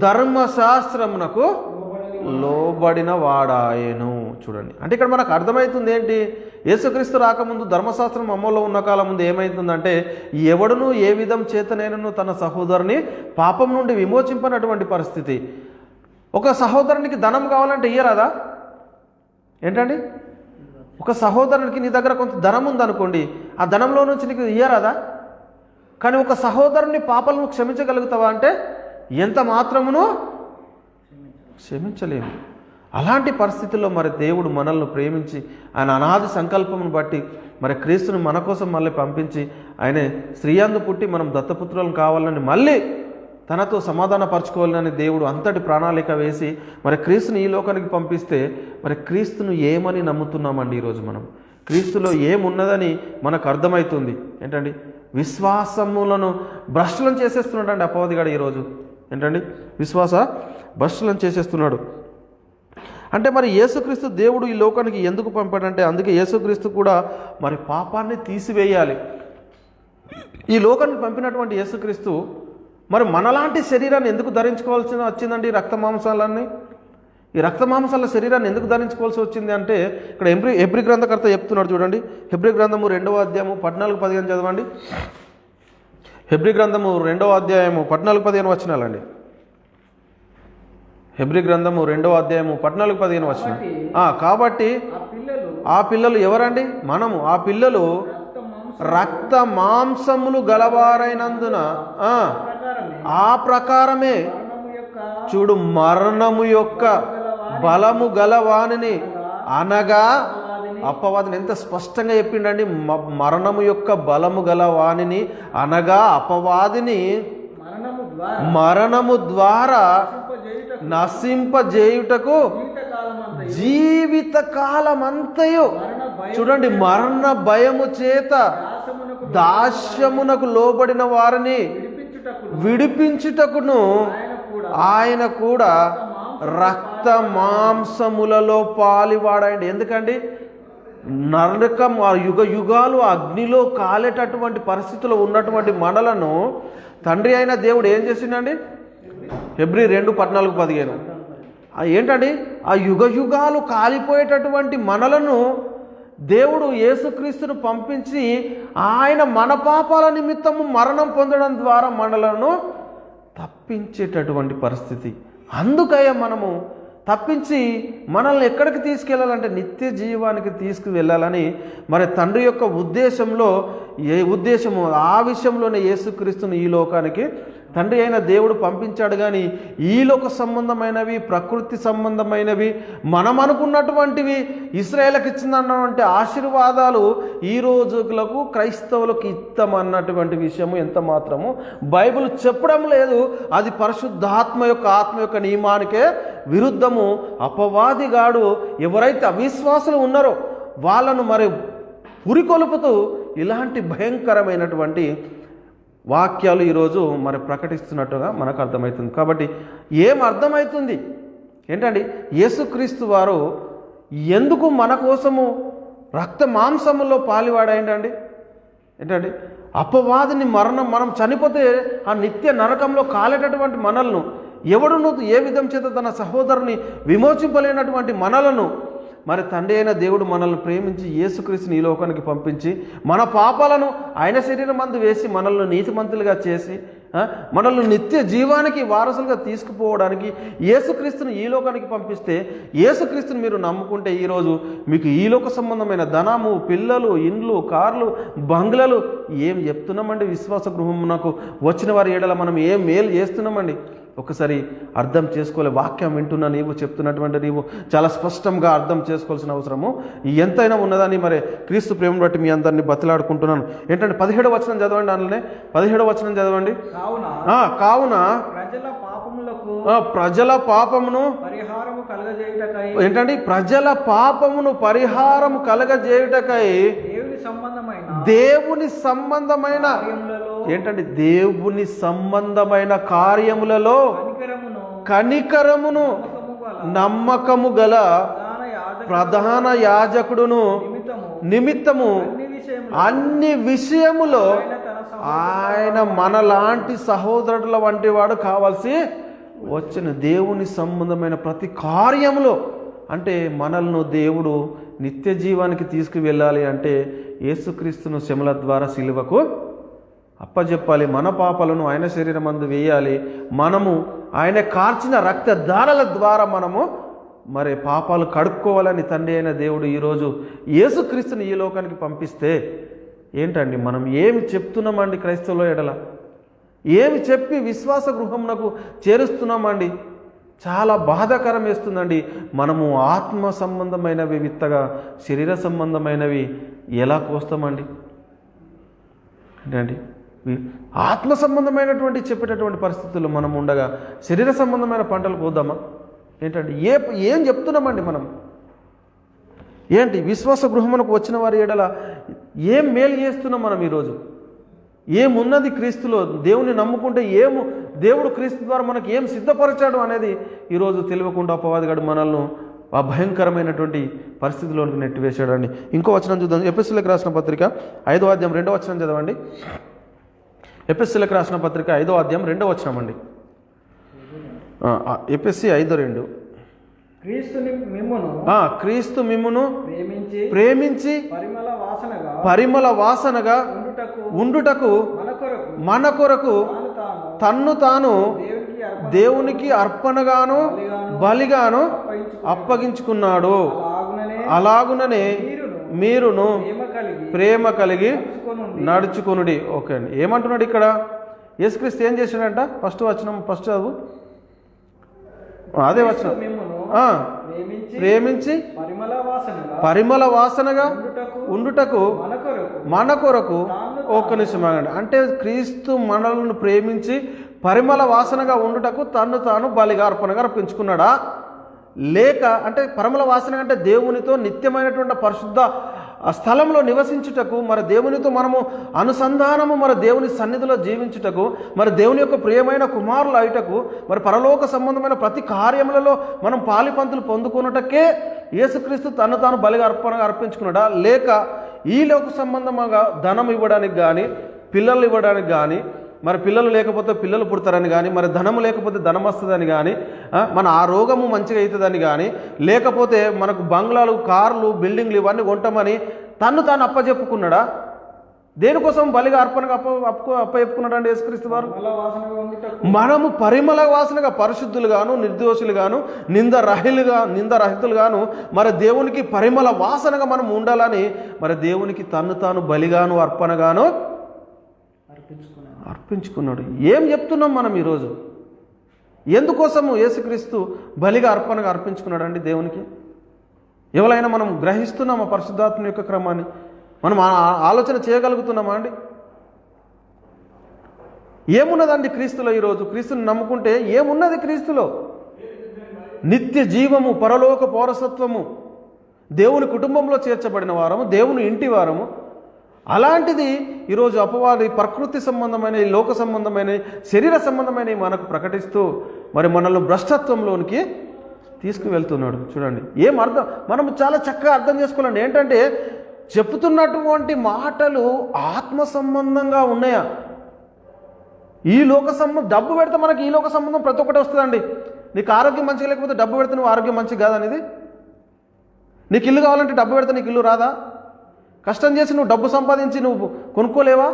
ధర్మశాస్త్రమునకు లోబడిన వాడాయను. చూడండి, అంటే ఇక్కడ మనకు అర్థమవుతుంది ఏంటి? యేసుక్రీస్తు రాకముందు ధర్మశాస్త్రం అమల్లో ఉన్న కాలం ముందు ఏమవుతుందంటే ఎవడును ఏ విధం చేతనైనను తన సహోదరుని పాపం నుండి విమోచింపనటువంటి పరిస్థితి. ఒక సహోదరునికి ధనం కావాలంటే ఇయ్యరాదా? ఏంటండి, ఒక సహోదరునికి నీ దగ్గర కొంత ధనం ఉందనుకోండి, ఆ ధనంలో నుంచి నీకు ఇయ్యరాదా? కానీ ఒక సహోదరుని పాపాలను క్షమించగలుగుతావా అంటే ఎంత మాత్రమును క్షమించలేము. అలాంటి పరిస్థితుల్లో మరి దేవుడు మనల్ని ప్రేమించి ఆయన అనాది సంకల్పమును బట్టి మరి క్రీస్తుని మన కోసం మళ్ళీ పంపించి ఆయన స్త్రీయందు పుట్టి మనం దత్తపుత్రులను కావాలని మళ్ళీ తనతో సమాధానపరచుకోవాలని దేవుడు అంతటి ప్రణాళిక వేసి మరి క్రీస్తుని ఈ లోకానికి పంపిస్తే మరి క్రీస్తును ఏమని నమ్ముతున్నామండి? ఈరోజు మనం క్రీస్తులో ఏమున్నదని మనకు అర్థమవుతుంది. ఏంటండి? విశ్వాసములను భ్రష్టులను చేసేస్తున్నాడు అండి అపవాదిగాడు ఈరోజు. ఏంటండి? విశ్వాస భ్రష్టులను చేసేస్తున్నాడు. అంటే మరి యేసుక్రీస్తు దేవుడు ఈ లోకానికి ఎందుకు పంపాడంటే అందుకే యేసుక్రీస్తు కూడా మరి పాపాన్ని తీసివేయాలి. ఈ లోకానికి పంపినటువంటి యేసుక్రీస్తు మరి మనలాంటి శరీరాన్ని ఎందుకు ధరించుకోవాల్సి వచ్చిందండి? రక్త మాంసాలన్నీ ఈ రక్త మాంసాల శరీరాన్ని ఎందుకు ధరించుకోవాల్సి వచ్చింది అంటే ఇక్కడ హెబ్రీ గ్రంథకర్త చెప్తున్నాడు చూడండి. హెబ్రీ గ్రంథము 2వ అధ్యాయము 14-15 చదవండి. హెబ్రీ గ్రంథము 2వ అధ్యాయము 14-15 వచనాలండి. హెబ్రీ గ్రంథము 2వ అధ్యాయము 14-15 వచనం. కాబట్టి ఆ పిల్లలు ఎవరండి? మనము. ఆ పిల్లలు రక్త మాంసములు గలవారైనందున ఆ ప్రకారమే చూడు మరణము యొక్క బలము గలవానిని అనగా అపవాదిని ఎంత స్పష్టంగా చెప్పిండండి. మరణము యొక్క బలము గలవానిని అనగా అపవాదిని మరణము ద్వారా నశింపజేయుటకు జీవిత కాలమంతయు చూడండి మరణ భయము చేత దాస్యమునకు లోబడిన వారిని విడిపించుటకును ఆయన కూడా రక్త మాంసములలో పాలివాడండి. ఎందుకండి? నరకం యుగ యుగాలు అగ్నిలో కాలేటటువంటి పరిస్థితుల్లో ఉన్నటువంటి మనలను తండ్రి అయిన దేవుడు ఏం చేసిండండి? హెబ్రీ 2:14-15 ఏంటండి? ఆ యుగ యుగాలు కాలిపోయేటటువంటి మనలను దేవుడు యేసుక్రీస్తును పంపించి ఆయన మన పాపాల నిమిత్తము మరణం పొందడం ద్వారా మనలను తప్పించేటటువంటి పరిస్థితి. అందుకయ్యా మనము తప్పించి మనల్ని ఎక్కడికి తీసుకెళ్ళాలంటే నిత్య జీవానికి తీసుకువెళ్ళాలని మరి తండ్రి యొక్క ఉద్దేశంలో ఏ ఉద్దేశము ఆ విషయంలోనే యేసుక్రీస్తును ఈ లోకానికి తండ్రి అయిన దేవుడు పంపించాడు. కానీ ఈ లోక సంబంధమైనవి ప్రకృతి సంబంధమైనవి మనం అనుకున్నటువంటివి ఇశ్రాయేలుకి ఇచ్చిందన్నటువంటి ఆశీర్వాదాలు ఈ రోజులకు క్రైస్తవులకు ఇస్తామన్నటువంటి విషయము ఎంత మాత్రము బైబిల్ చెప్పడం లేదు. అది పరిశుద్ధాత్మ యొక్క నియమానికే విరుద్ధము. అపవాదిగాడు ఎవరైతే అవిశ్వాసులు ఉన్నారో వాళ్ళను మరి ఉరికొలుపుతూ ఇలాంటి భయంకరమైనటువంటి వాక్యాలు ఈరోజు మరి ప్రకటిస్తున్నట్టుగా మనకు అర్థమవుతుంది. కాబట్టి ఏం అర్థమవుతుంది ఏంటండి? యేసుక్రీస్తు వారు ఎందుకు మన కోసము రక్త మాంసములో పాలివాడైండండి? ఏంటండి? అపవాదిని మనం చనిపోతే ఆ నిత్య నరకంలో కాలేటటువంటి మనలను ఎవడును ఏ విధం చేత తన సహోదరుని విమోచింపలేనటువంటి మనలను మరి తండ్రి అయిన దేవుడు మనల్ని ప్రేమించి యేసుక్రీస్తుని ఈ లోకానికి పంపించి మన పాపాలను ఆయన శరీరం మందు వేసి మనల్ని నీతిమంతులుగా చేసి మనల్ని నిత్య జీవానికి వారసులుగా తీసుకుపోవడానికి యేసుక్రీస్తుని ఈ లోకానికి పంపిస్తే యేసుక్రీస్తుని మీరు నమ్ముకుంటే ఈరోజు మీకు ఈ లోక సంబంధమైన ధనము, పిల్లలు, ఇండ్లు, కార్లు, బంగ్లాలు ఏం చెప్తున్నామండి? విశ్వాస గృహమునకు వచ్చిన వారి ఏడల మనం ఏం మేలు చేస్తున్నామండి? ఒకసారి అర్థం చేసుకోలే. వాక్యం వింటున్నా నీవు చెప్తున్నటువంటి నీవు చాలా స్పష్టంగా అర్థం చేసుకోవాల్సిన అవసరము ఎంతైనా ఉన్నదని మరి క్రీస్తు ప్రేమను బట్టి మీ అందరినీ బతిలాడుకుంటున్నాను. ఏంటంటే 17వ వచనం చదవండి. అందులోనే 17వ వచనం చదవండి. కావున ప్రజల పాపమును ఏంటండి? ప్రజల పాపమును పరిహారము కలగజేయుటకై దేవుని సంబంధమైన ఏంటండి? దేవుని సంబంధమైన కార్యములలో కనికరమును నమ్మకము గల ప్రధాన యాజకుడును నిమిత్తము అన్ని విషయములో ఆయన మనలాంటి సహోదరుల వంటి వాడు కావాల్సి వచ్చిన దేవుని సంబంధమైన ప్రతి కార్యములో అంటే మనల్ని దేవుడు నిత్య జీవానికి తీసుకువెళ్ళాలి అంటే యేసుక్రీస్తును శ్రమల ద్వారా సిలువకు అప్పజెప్పాలి. మన పాపాలను ఆయన శరీరమందు వేయాలి. మనము ఆయన కార్చిన రక్తధారల ద్వారా మనము మరి పాపాలు కడుక్కోవాలని తండ్రి అయిన దేవుడు ఈరోజు యేసుక్రీస్తుని ఈ లోకానికి పంపిస్తే ఏంటండి మనం ఏమి చెప్తున్నామండి? క్రైస్తవుల ఎడల ఏమి చెప్పి విశ్వాస గృహమునకు చేరుస్తున్నామండి? చాలా బాధాకరం వేస్తుందండి. మనము ఆత్మ సంబంధమైనవి విత్తగా శరీర సంబంధమైనవి ఎలా కోస్తామండి? ఏంటండి, ఆత్మ సంబంధమైనటువంటి చెప్పేటటువంటి పరిస్థితుల్లో మనం ఉండగా శరీర సంబంధమైన పంటలు కోద్దామా? ఏంటండి, ఏం చెప్తున్నామండి మనం? ఏంటి, విశ్వాస గృహమునకు వచ్చిన వారి ఎడల ఏం మేలు చేస్తున్నాం మనం ఈరోజు? ఏమున్నది క్రీస్తులో? దేవుని నమ్ముకుంటే దేవుడు క్రీస్తు ద్వారా మనకి ఏం సిద్ధపరచాడు అనేది ఈరోజు తెలియకుండా అపవాదిగాడు మనల్ని ఆ భయంకరమైనటువంటి పరిస్థితిలోనికి నెట్టివేశాడండి. ఇంకో వచనం చూద్దాం. ఎఫెసీయులకు రాసిన పత్రిక 5వ అధ్యాయం 2వ వచనం చదవండి. ఎఫెసీయులకు రాసిన పత్రిక 5వ అధ్యాయం 2వ వచనం అండి. ఎఫెసీ 5:2. క్రీస్తు మిమ్మును ప్రేమించి పరిమళ వాసనగా ఉండుటకు మన కొరకు తన్ను తాను దేవునికి అర్పణగాను బలిగాను అప్పగించుకున్నాడు. అలాగుననే మీరును ప్రేమ కలిగి నడుచుకొనుడి. ఓకే అండి, ఏమంటున్నాడు ఇక్కడ? యేసుక్రీస్తు ఏం చేశాడంట? ఫస్ట్ చదువు. అదే వచనం. ప్రేమించి పరిమళ వాసనగా ఉండుటకు మన కొరకు. ఒక్క నిమిషం ఆగండి. అంటే క్రీస్తు మనలను ప్రేమించి పరిమళ వాసనగా ఉండుటకు తన్ను తాను బలిగా అర్పణగా అర్పించుకున్నాడా? లేక అంటే పరిమళ వాసన అంటే దేవునితో నిత్యమైనటువంటి పరిశుద్ధ స్థలంలో నివసించుటకు, మరి దేవునితో మనము అనుసంధానము, మరి దేవుని సన్నిధిలో జీవించుటకు, మరి దేవుని యొక్క ప్రియమైన కుమారులు అయ్యుటకు, మరి పరలోక సంబంధమైన ప్రతి కార్యములలో మనం పాలిపంతులు పొందుకున్నటకే యేసుక్రీస్తు తను తాను బలిగా అర్పణగా అర్పించుకున్నాడా? లేక ఈ లోక సంబంధంగా ధనం ఇవ్వడానికి కానీ, పిల్లలు ఇవ్వడానికి కానీ, మరి పిల్లలు లేకపోతే పిల్లలు పుడతారని కానీ, మరి ధనము లేకపోతే ధనం వస్తుందని కానీ, మన ఆ రోగము మంచిగా అవుతుందని కానీ, లేకపోతే మనకు బంగ్లాలు, కార్లు, బిల్డింగ్లు ఇవన్నీ కొంటామని తను తాను అప్పచెప్పుకున్నాడా? దేనికోసం బలిగా అర్పణగా అప్పచెప్పుకున్నాడు అండి యేసుక్రీస్తు వారు? మనము పరిమళ వాసనగా పరిశుద్ధులుగాను, నిర్దోషులుగాను, నిందరహితులుగాను, మరి దేవునికి పరిమళ వాసనగా మనం ఉండాలని మరి దేవునికి తన్ను తాను బలిగాను అర్పణగాను అర్పించుకున్నాడు. ఏం చెప్తున్నాం మనం ఈరోజు? ఎందుకోసము యేసుక్రీస్తు బలిగా అర్పణగా అర్పించుకున్నాడు అండి దేవునికి? ఎవరైనా మనం గ్రహిస్తున్నామా పరిశుద్ధాత్మ యొక్క క్రమాన్ని? మనం ఆలోచన చేయగలుగుతున్నామా అండి? ఏమున్నదండి క్రీస్తులో? ఈరోజు క్రీస్తుని నమ్ముకుంటే ఏమున్నది క్రీస్తులో? నిత్య జీవము, పరలోక పౌరసత్వము, దేవుని కుటుంబంలో చేర్చబడిన వారము, దేవుని ఇంటి వారము. అలాంటిది ఈరోజు అపవాది ప్రకృతి సంబంధమైన, లోక సంబంధమైన, శరీర సంబంధమైన మనకు ప్రకటిస్తూ మరి మనల్ని భ్రష్టత్వంలోనికి తీసుకువెళ్తున్నాడు. చూడండి, ఏం అర్థం, మనం చాలా చక్కగా అర్థం చేసుకోవాలండి. ఏంటంటే చెప్తున్నటువంటి మాటలు ఆత్మ సంబంధంగా ఉన్నాయా? ఈ లోక సంబంధం, డబ్బు పెడితే మనకి ఈ లోక సంబంధం ప్రతి ఒక్కటి వస్తుందండి. నీకు ఆరోగ్యం మంచిగా లేకపోతే డబ్బు పెడితే నువ్వు ఆరోగ్యం మంచిగా కాదనేది. నీకు ఇల్లు కావాలంటే డబ్బు పెడితే నీకు ఇల్లు రాదా? కష్టం చేసి నువ్వు డబ్బు సంపాదించి నువ్వు కొనుక్కోలేవా?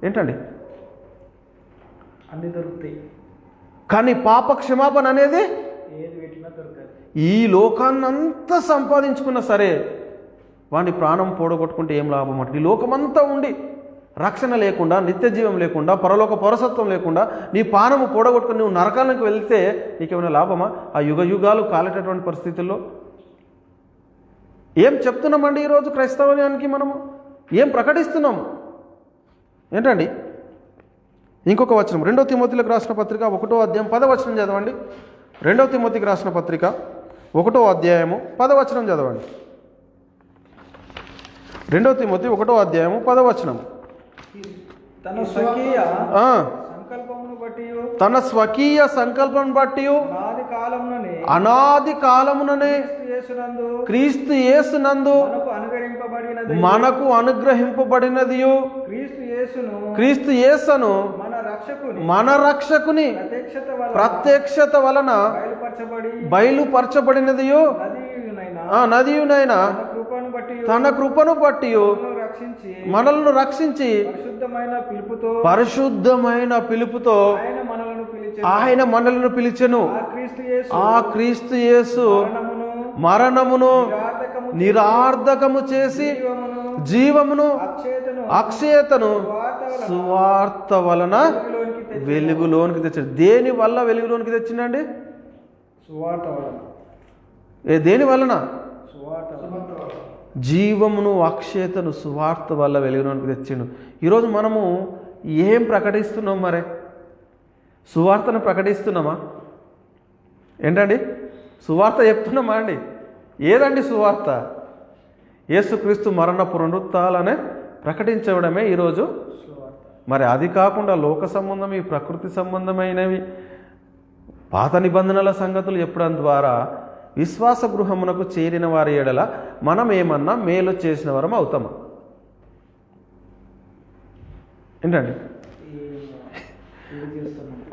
ఏంటండి, అన్ని దొరుకుతాయి, కానీ పాప క్షమాపణ అనేది ఈ లోకాన్నంతా సంపాదించుకున్నా సరే వాడిని ప్రాణం పోడగొట్టుకుంటే ఏం లాభం అంటే? ఈ లోకమంతా ఉండి రక్షణ లేకుండా, నిత్య జీవం లేకుండా, పరలోక పౌరసత్వం లేకుండా నీ ప్రాణము పోడగొట్టుకుని నువ్వు నరకానికి వెళ్తే నీకేమైనా లాభమా? ఆ యుగాలు కాలేటటువంటి పరిస్థితుల్లో ఏం చెప్తున్నామండి ఈరోజు క్రైస్తవానికి? మనము ఏం ప్రకటిస్తున్నాము? ఏంటండి, ఇంకొక వచనం 2 తిమోతిలకు రాసిన పత్రిక 1వ అధ్యాయం 10వ వచనం చదవండి. 2 తిమోతికి రాసిన పత్రిక 1వ అధ్యాయము 10వ వచనం చదవండి. 2 తిమోతి 1వ అధ్యాయము 10వ వచనం. తన స్వకీయ సంకల్పం బట్టి అనాది కాలముననే క్రీస్తు యేసునందు మనకు అనుగ్రహింపబడినది క్రీస్తు యేసును మన రక్షకుని ప్రత్యక్షత వలన బయలుపరచబడినది నదియునైనా తన కృపను బట్టి మనల్ని రక్షించి పరిశుద్ధమైన పిలుపుతో ఆయన మనలను పిలిచెను. ఆ క్రీస్తు యేసు మరణమును నిరార్థకము చేసి జీవమును అక్షయతను సువార్త వలన వెలుగులోనికి తెచ్చాడు. దేని వల్ల వెలుగులోనికి తెచ్చిండండి? సువార్త వలన. దేని వలన? సువార్త వలన. జీవమును అక్షయతను సువార్త వల్ల వెలుగులోనికి తెచ్చిండు. ఈరోజు మనము ఏం ప్రకటిస్తున్నాం? మరి సువార్తను ప్రకటిస్తున్నామా? ఏంటండి సువార్త చెప్తున్నామా అండి? ఏదండి సువార్త? యేసుక్రీస్తు మరణ పునరుత్థానాలనే ప్రకటించడమే ఈరోజు. మరి అది కాకుండా లోక సంబంధం, ఈ ప్రకృతి సంబంధమైనవి, పాత నిబంధనల సంగతులు చెప్పడం ద్వారా విశ్వాస గృహమునకు చేరిన వారి ఎడల మనం ఏమన్నా మేలు చేసిన వరం అవుతామా? ఏంటండి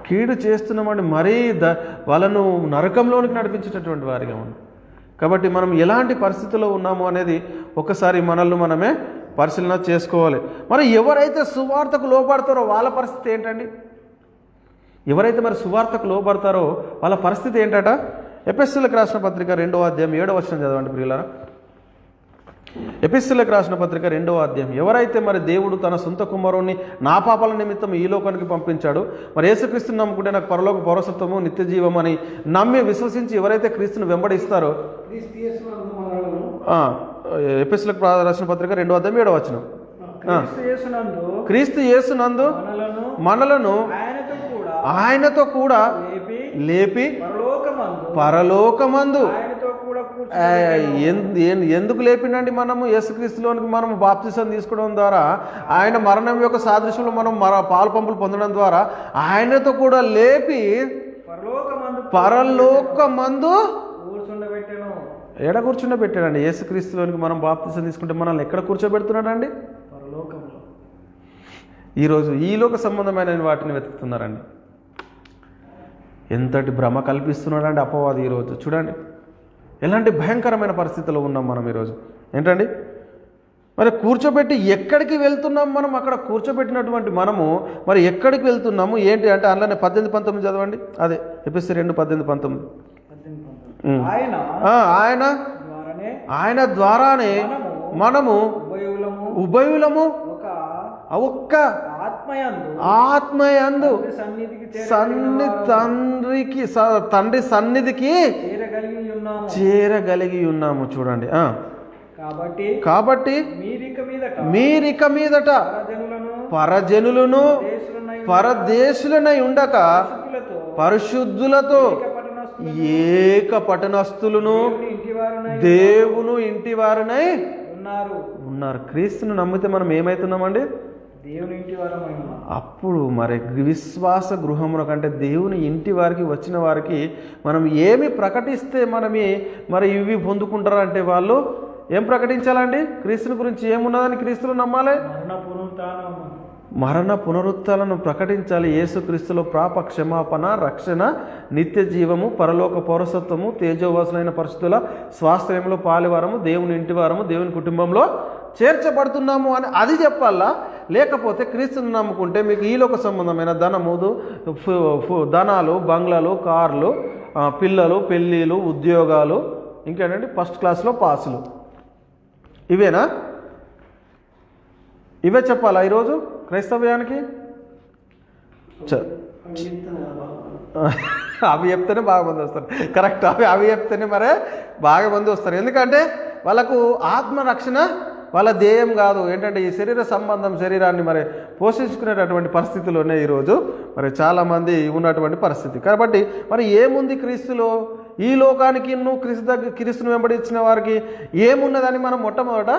కీడు చేస్తున్నామండి. మరీ వాళ్ళను నరకంలోనికి నడిపించేటటువంటి వారిగా ఉన్నాం. కాబట్టి మనం ఎలాంటి పరిస్థితుల్లో ఉన్నాము అనేది ఒకసారి మనల్ని మనమే పరిశీలన చేసుకోవాలి. మరి ఎవరైతే సువార్తకు లోబడతారో వాళ్ళ పరిస్థితి ఏంటండి? ఎవరైతే మరి సువార్తకు లోబడతారో వాళ్ళ పరిస్థితి ఏంటట? ఎఫెసీయులకు రాసిన పత్రిక 2వ అధ్యాయం 7వ వచనం చదవండి ప్రియులారా. ఎఫెసీయులకు రాసిన పత్రిక 2వ అధ్యాయం. ఎవరైతే మరి దేవుడు తన సొంత కుమారుణ్ణి నా పాపాల నిమిత్తం ఈ లోకానికి పంపించాడు, మరి యేసుక్రీస్తుని నమ్ముకుంటే నాకు పరలోక పౌరసత్వము నిత్య జీవం అని నమ్మి విశ్వసించి ఎవరైతే క్రీస్తుని వెంబడిస్తారో, ఎఫెసీయులకు రాసిన పత్రిక 2వ అధ్యాయం 7వ వచనం. క్రీస్తు యేసునందు మనలను ఆయనతో కూడా లేపి పరలోకమందు. ఎందుకు లేపిండండి? మనము యేసుక్రీస్తులోనికి మనము బాప్తిసం తీసుకోవడం ద్వారా, ఆయన మరణం యొక్క సాదృశ్యంలో మనం పాలు పంపులు పొందడం ద్వారా ఆయనతో కూడా లేపి పరలోకమందు ఎక్కడ కూర్చుండబెట్టాడండి? యేసుక్రీస్తులోనికి మనం బాప్తిసం తీసుకుంటే మనల్ని ఎక్కడ కూర్చోబెడుతున్నాడండి? పరలోకంలో. ఈరోజు ఈ లోక సంబంధమైన వాటిని వెతుకుతున్నారండి. ఎంతటి భ్రమ కల్పిస్తున్నాడండి అపవాది ఈరోజు. చూడండి ఎలాంటి భయంకరమైన పరిస్థితుల్లో ఉన్నాం మనం ఈరోజు. ఏంటండి మరి కూర్చోబెట్టి ఎక్కడికి వెళ్తున్నాం మనం? అక్కడ కూర్చోబెట్టినటువంటి మనము మరి ఎక్కడికి వెళ్తున్నాము ఏంటి అంటే అందులోనే 18-19 చదవండి. అదే ఎఫెసీ 2:18-19. ఆయన ద్వారానే మనము ఉభయులము ఒక్క ఆత్మయందు తండ్రి సన్నిధికి చేరగలిగి ఉన్నాము. చూడండి. కాబట్టి మీరిక మీదట పరజనులను పరదేశులనై ఉండక పరిశుద్ధులతో ఏక పట్టణస్థులను దేవుని ఇంటి వారినై ఉన్నారు. క్రీస్తును నమ్మితే మనం ఏమవుతున్నామండి? దేవుని ఇంటి వారమై ఉన్నాం. అప్పుడు మరి విశ్వాస గృహమున కంటే దేవుని ఇంటి వారికి వచ్చిన వారికి మనం ఏమి ప్రకటిస్తే మనమే మరి ఇవి పొందుకుంటారంటే వాళ్ళు ఏం ప్రకటించాలండి? క్రీస్తుని గురించి ఏమున్నదని క్రీస్తులు నమ్మాలి? మరణ పునరుత్థానాలను ప్రకటించాలి. యేసుక్రీస్తులో పాప క్షమాపణ, రక్షణ, నిత్య జీవము, పరలోక పౌరసత్వము, తేజోవాసులైన పరిస్థితుల స్వాస్థ్యంలో పాలివారము, దేవుని ఇంటి వారము, దేవుని కుటుంబంలో చేర్చబడుతున్నాము అని అది చెప్పాలా? లేకపోతే క్రీస్తుని నమ్ముకుంటే మీకు ఈలోక సంబంధమైన ధనాలు, బంగ్లాలు, కార్లు, పిల్లలు, పెళ్ళిళ్ళు, ఉద్యోగాలు, ఇంకేంటంటే ఫస్ట్ క్లాస్లో పాసులు, ఇవేనా? ఇవే చెప్పాలా ఈరోజు క్రైస్తవ్యానికి? అవి చెప్తేనే బాగా మంది వస్తారు. కరెక్ట్. అవి చెప్తేనే మరే బాగా మంది వస్తారు. ఎందుకంటే వాళ్ళకు ఆత్మరక్షణ వాళ్ళ ధ్యేయం కాదు. ఏంటంటే ఈ శరీర సంబంధం, శరీరాన్ని మరి పోషించుకునేటటువంటి పరిస్థితుల్లోనే ఈరోజు మరి చాలామంది ఉన్నటువంటి పరిస్థితి. కాబట్టి మరి ఏముంది క్రీస్తులో? ఈ లోకానికి క్రీస్తును వెంబడించిన వారికి ఏమున్నదని మనం మొట్టమొదట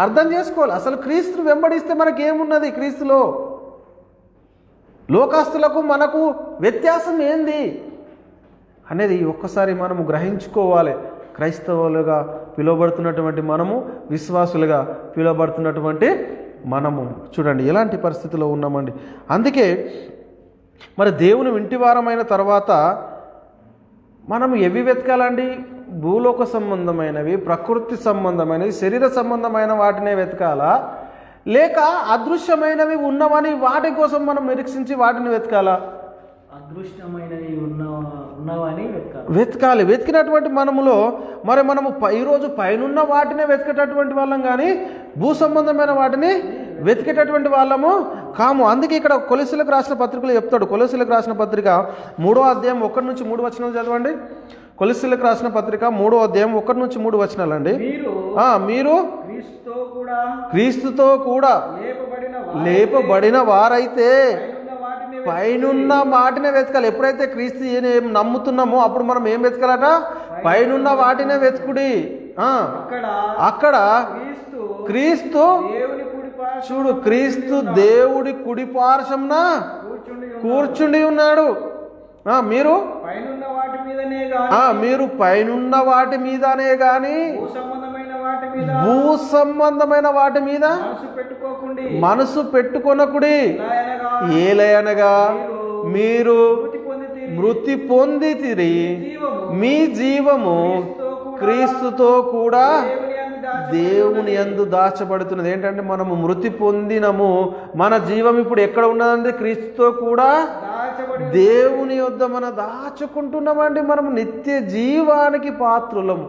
అర్థం చేసుకోవాలి. అసలు క్రీస్తును వెంబడిస్తే మనకి ఏమున్నది? క్రీస్తులో లోకాస్తులకు మనకు వ్యత్యాసం ఏంది అనేది ఒక్కసారి మనము గ్రహించుకోవాలి. క్రైస్తవులుగా పిలువబడుతున్నటువంటి మనము, విశ్వాసులుగా పిలువబడుతున్నటువంటి మనము చూడండి ఎలాంటి పరిస్థితిలో ఉన్నామండి. అందుకే మరి దేవుని ఇంటివారమైన తర్వాత మనం ఎవి వెతకాలండి? భూలోక సంబంధమైనవి, ప్రకృతి సంబంధమైనవి, శరీర సంబంధమైన వాటినే వెతకాలా? లేక అదృశ్యమైనవి ఉన్నవని వాటి కోసం మనం నిరీక్షించి వాటిని వెతకాలా? అదృష్టమైనవి ఉన్నవని వెతకాలి. వెతికినటువంటి మనములో మరి మనము ఈరోజు పైనున్న వాటినే వెతికేటటువంటి వాళ్ళం, కానీ భూ సంబంధమైన వాటిని వెతికేటటువంటి వాళ్ళము కాము. అందుకే ఇక్కడ కొలొస్సీయులకు రాసిన పత్రికలో చెప్తాడు. కొలొస్సీయులకు రాసిన పత్రిక 3వ అధ్యాయం 1 నుంచి 3 వచనాలు చదవండి. కొలొస్సీయులకు రాసిన పత్రిక 3వ అధ్యాయం 1 నుంచి 3 వచనాలండి. మీరు క్రీస్తుతో కూడా లేపబడిన వారైతే పైనున్న వాటినే వెతకాలి. ఎప్పుడైతే క్రీస్తు ఏం నమ్ముతున్నామో అప్పుడు మనం ఏం వెతకాలట? పైనున్న వాటినే వెతుకుడి. అక్కడ క్రీస్తు చూడు, క్రీస్తు దేవుడి కుడి పార్శ్వమున కూర్చుండి ఉన్నాడు. మీరు పైనున్న వాటి మీదనే గాని భూ సంబంధమైన వాటి మీద మనసు పెట్టుకొనకుడి. ఏలయనగా మీరు మృతి పొందితిరి, మీ జీవము క్రీస్తుతో కూడా దేవుని యందు దాచబడుతున్నది. ఏంటంటే మనము మృతి పొందినము, మన జీవం ఇప్పుడు ఎక్కడ ఉన్నదండి? క్రీస్తుతో కూడా దేవుని యొద్ద మనం దాచుకుంటున్నామండి. మనము నిత్య జీవానికి పాత్రులము.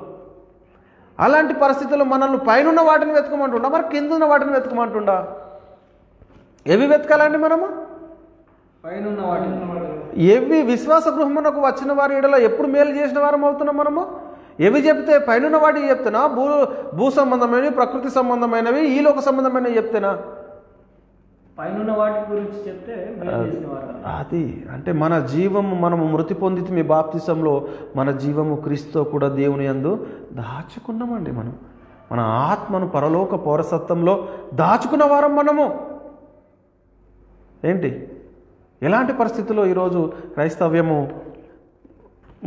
అలాంటి పరిస్థితుల్లో మనల్ని పైన వాటిని వెతకమంటుండా, మరి కింద ఉన్న వాటిని వెతకమంటుండా? ఏవి వెతకాలండి మనము? పైనున్న వాటిని. ఏవి విశ్వాస గృహమునకు వచ్చిన వారి ఎడల ఎప్పుడు మేలు చేసిన వారం అవుతున్నాం మనము? ఏవి చెప్తే? పైన వాటికి చెప్తేనా? భూ సంబంధమైనవి, ప్రకృతి సంబంధమైనవి, ఈ లోక సంబంధమైనవి చెప్తేనా? పైనున్న వాటి గురించి చెప్తే అది అంటే మన జీవము, మనము మృతి పొందితే మీ బాప్తిసంలో మన జీవము క్రీస్తుతో కూడా దేవుని యందు దాచుకున్నామండి. మన ఆత్మను పరలోక పౌరసత్వంలో దాచుకున్న వారం మనము. ఏంటి ఎలాంటి పరిస్థితుల్లో ఈరోజు క్రైస్తవ్యము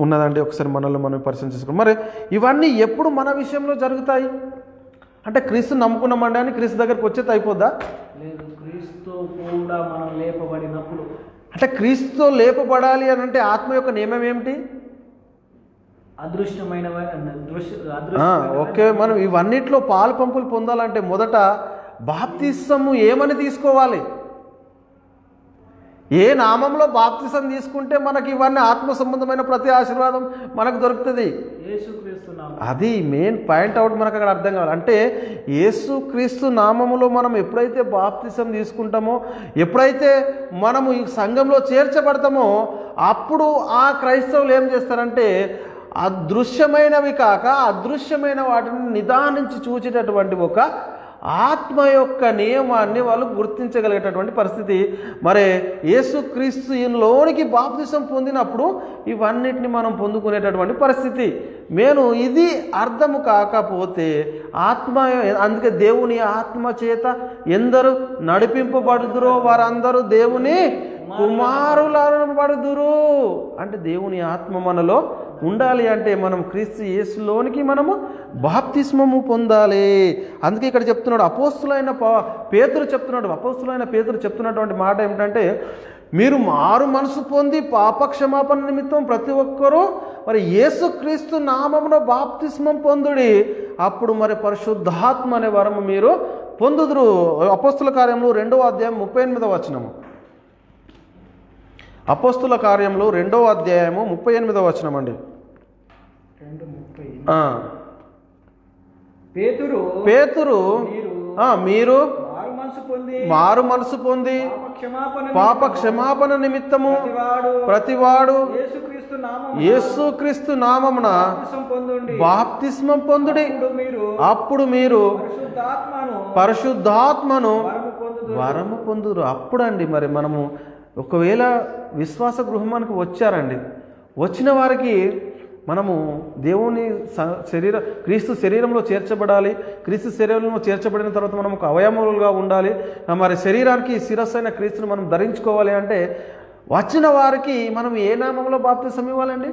ఉన్నదండి? ఒకసారి మనల్ని మనం పరిశీలన చేసుకున్నాం. మరి ఇవన్నీ ఎప్పుడు మన విషయంలో జరుగుతాయి అంటే క్రీస్తు నమ్ముకున్నామండి అని క్రీస్తు దగ్గరికి వచ్చేది అయిపోద్దా? లేదు, క్రీస్తు కూడా మనం లేపబడినప్పుడు. అంటే క్రీస్తుతో లేపబడాలి అని అంటే ఆత్మ యొక్క నియమం ఏమిటి? ఓకే, మనం ఇవన్నిట్లో పాలు పంపులు పొందాలంటే మొదట బాప్తిసము ఏమని తీసుకోవాలి? ఏ నామంలో బాప్తిసం తీసుకుంటే మనకి ఇవన్నీ ఆత్మ సంబంధమైన ప్రతి ఆశీర్వాదం మనకు దొరుకుతుంది? యేసుక్రీస్తు నామం. అది మెయిన్ పాయింట్ అవుట్ మనకు అక్కడ అర్థం కావాలి. అంటే యేసుక్రీస్తు నామములో మనం ఎప్పుడైతే బాప్తిసం తీసుకుంటామో, ఎప్పుడైతే మనము ఈ సంఘంలో చేర్చబడతామో, అప్పుడు ఆ క్రైస్తవులు ఏం చేస్తారంటే అదృశ్యమైనవి కాక అదృశ్యమైన వాటిని నిదానించి చూచేటటువంటి ఒక ఆత్మ యొక్క నియమాన్ని వాళ్ళు గుర్తించగలిగేటటువంటి పరిస్థితి. మరి యేసుక్రీస్తులోనికి బాప్తిసం పొందినప్పుడు ఇవన్నిటిని మనం పొందుకునేటటువంటి పరిస్థితి. ఇది అర్థము కాకపోతే ఆత్మ, అందుకే దేవుని ఆత్మ చేత ఎందరు నడిపింపబడుదురో వారందరూ దేవుని కుమారులనబడుదురు. అంటే దేవుని ఆత్మ మనలో ఉండాలి అంటే మనం క్రీస్తు యేసులోనికి మనము బాప్తిస్మము పొందాలి. అందుకే ఇక్కడ చెప్తున్నాడు అపోస్తులైన పేతురు చెప్తున్నటువంటి మాట ఏమిటంటే, మీరు మారు మనసు పొంది పాపక్షమాపణ నిమిత్తం ప్రతి ఒక్కరూ మరి యేసుక్రీస్తు నామమున బాప్తిస్మం పొందుడి, అప్పుడు మరి పరిశుద్ధాత్మ అనే వరము మీరు పొందుదురు. అపోస్తుల కార్యములు 2వ అధ్యాయం 38వ వచనము. అపోస్తుల కార్యములు 2వ అధ్యాయము 38వ వచనం అండి. పేతురు మీరు మారు మనసు పొంది పాప క్షమాపణ నిమిత్తము ప్రతివాడు యేసుక్రీస్తు నామమున బాప్తిస్మం పొందుడి, అప్పుడు మీరు పరిశుద్ధాత్మను వరము పొందుదురు. అప్పుడండి మరి మనము ఒకవేళ విశ్వాస గృహానికి వచ్చారండి, వచ్చిన వారికి మనము దేవుని క్రీస్తు శరీరంలో చేర్చబడాలి. క్రీస్తు శరీరంలో చేర్చబడిన తర్వాత మనం ఒక అవయములుగా ఉండాలి. మరి శరీరానికి శిరస్సు అయిన క్రీస్తుని మనం ధరించుకోవాలి అంటే వచ్చిన వారికి మనం ఏ నామంలో బాప్తిసం ఇవ్వాలండి?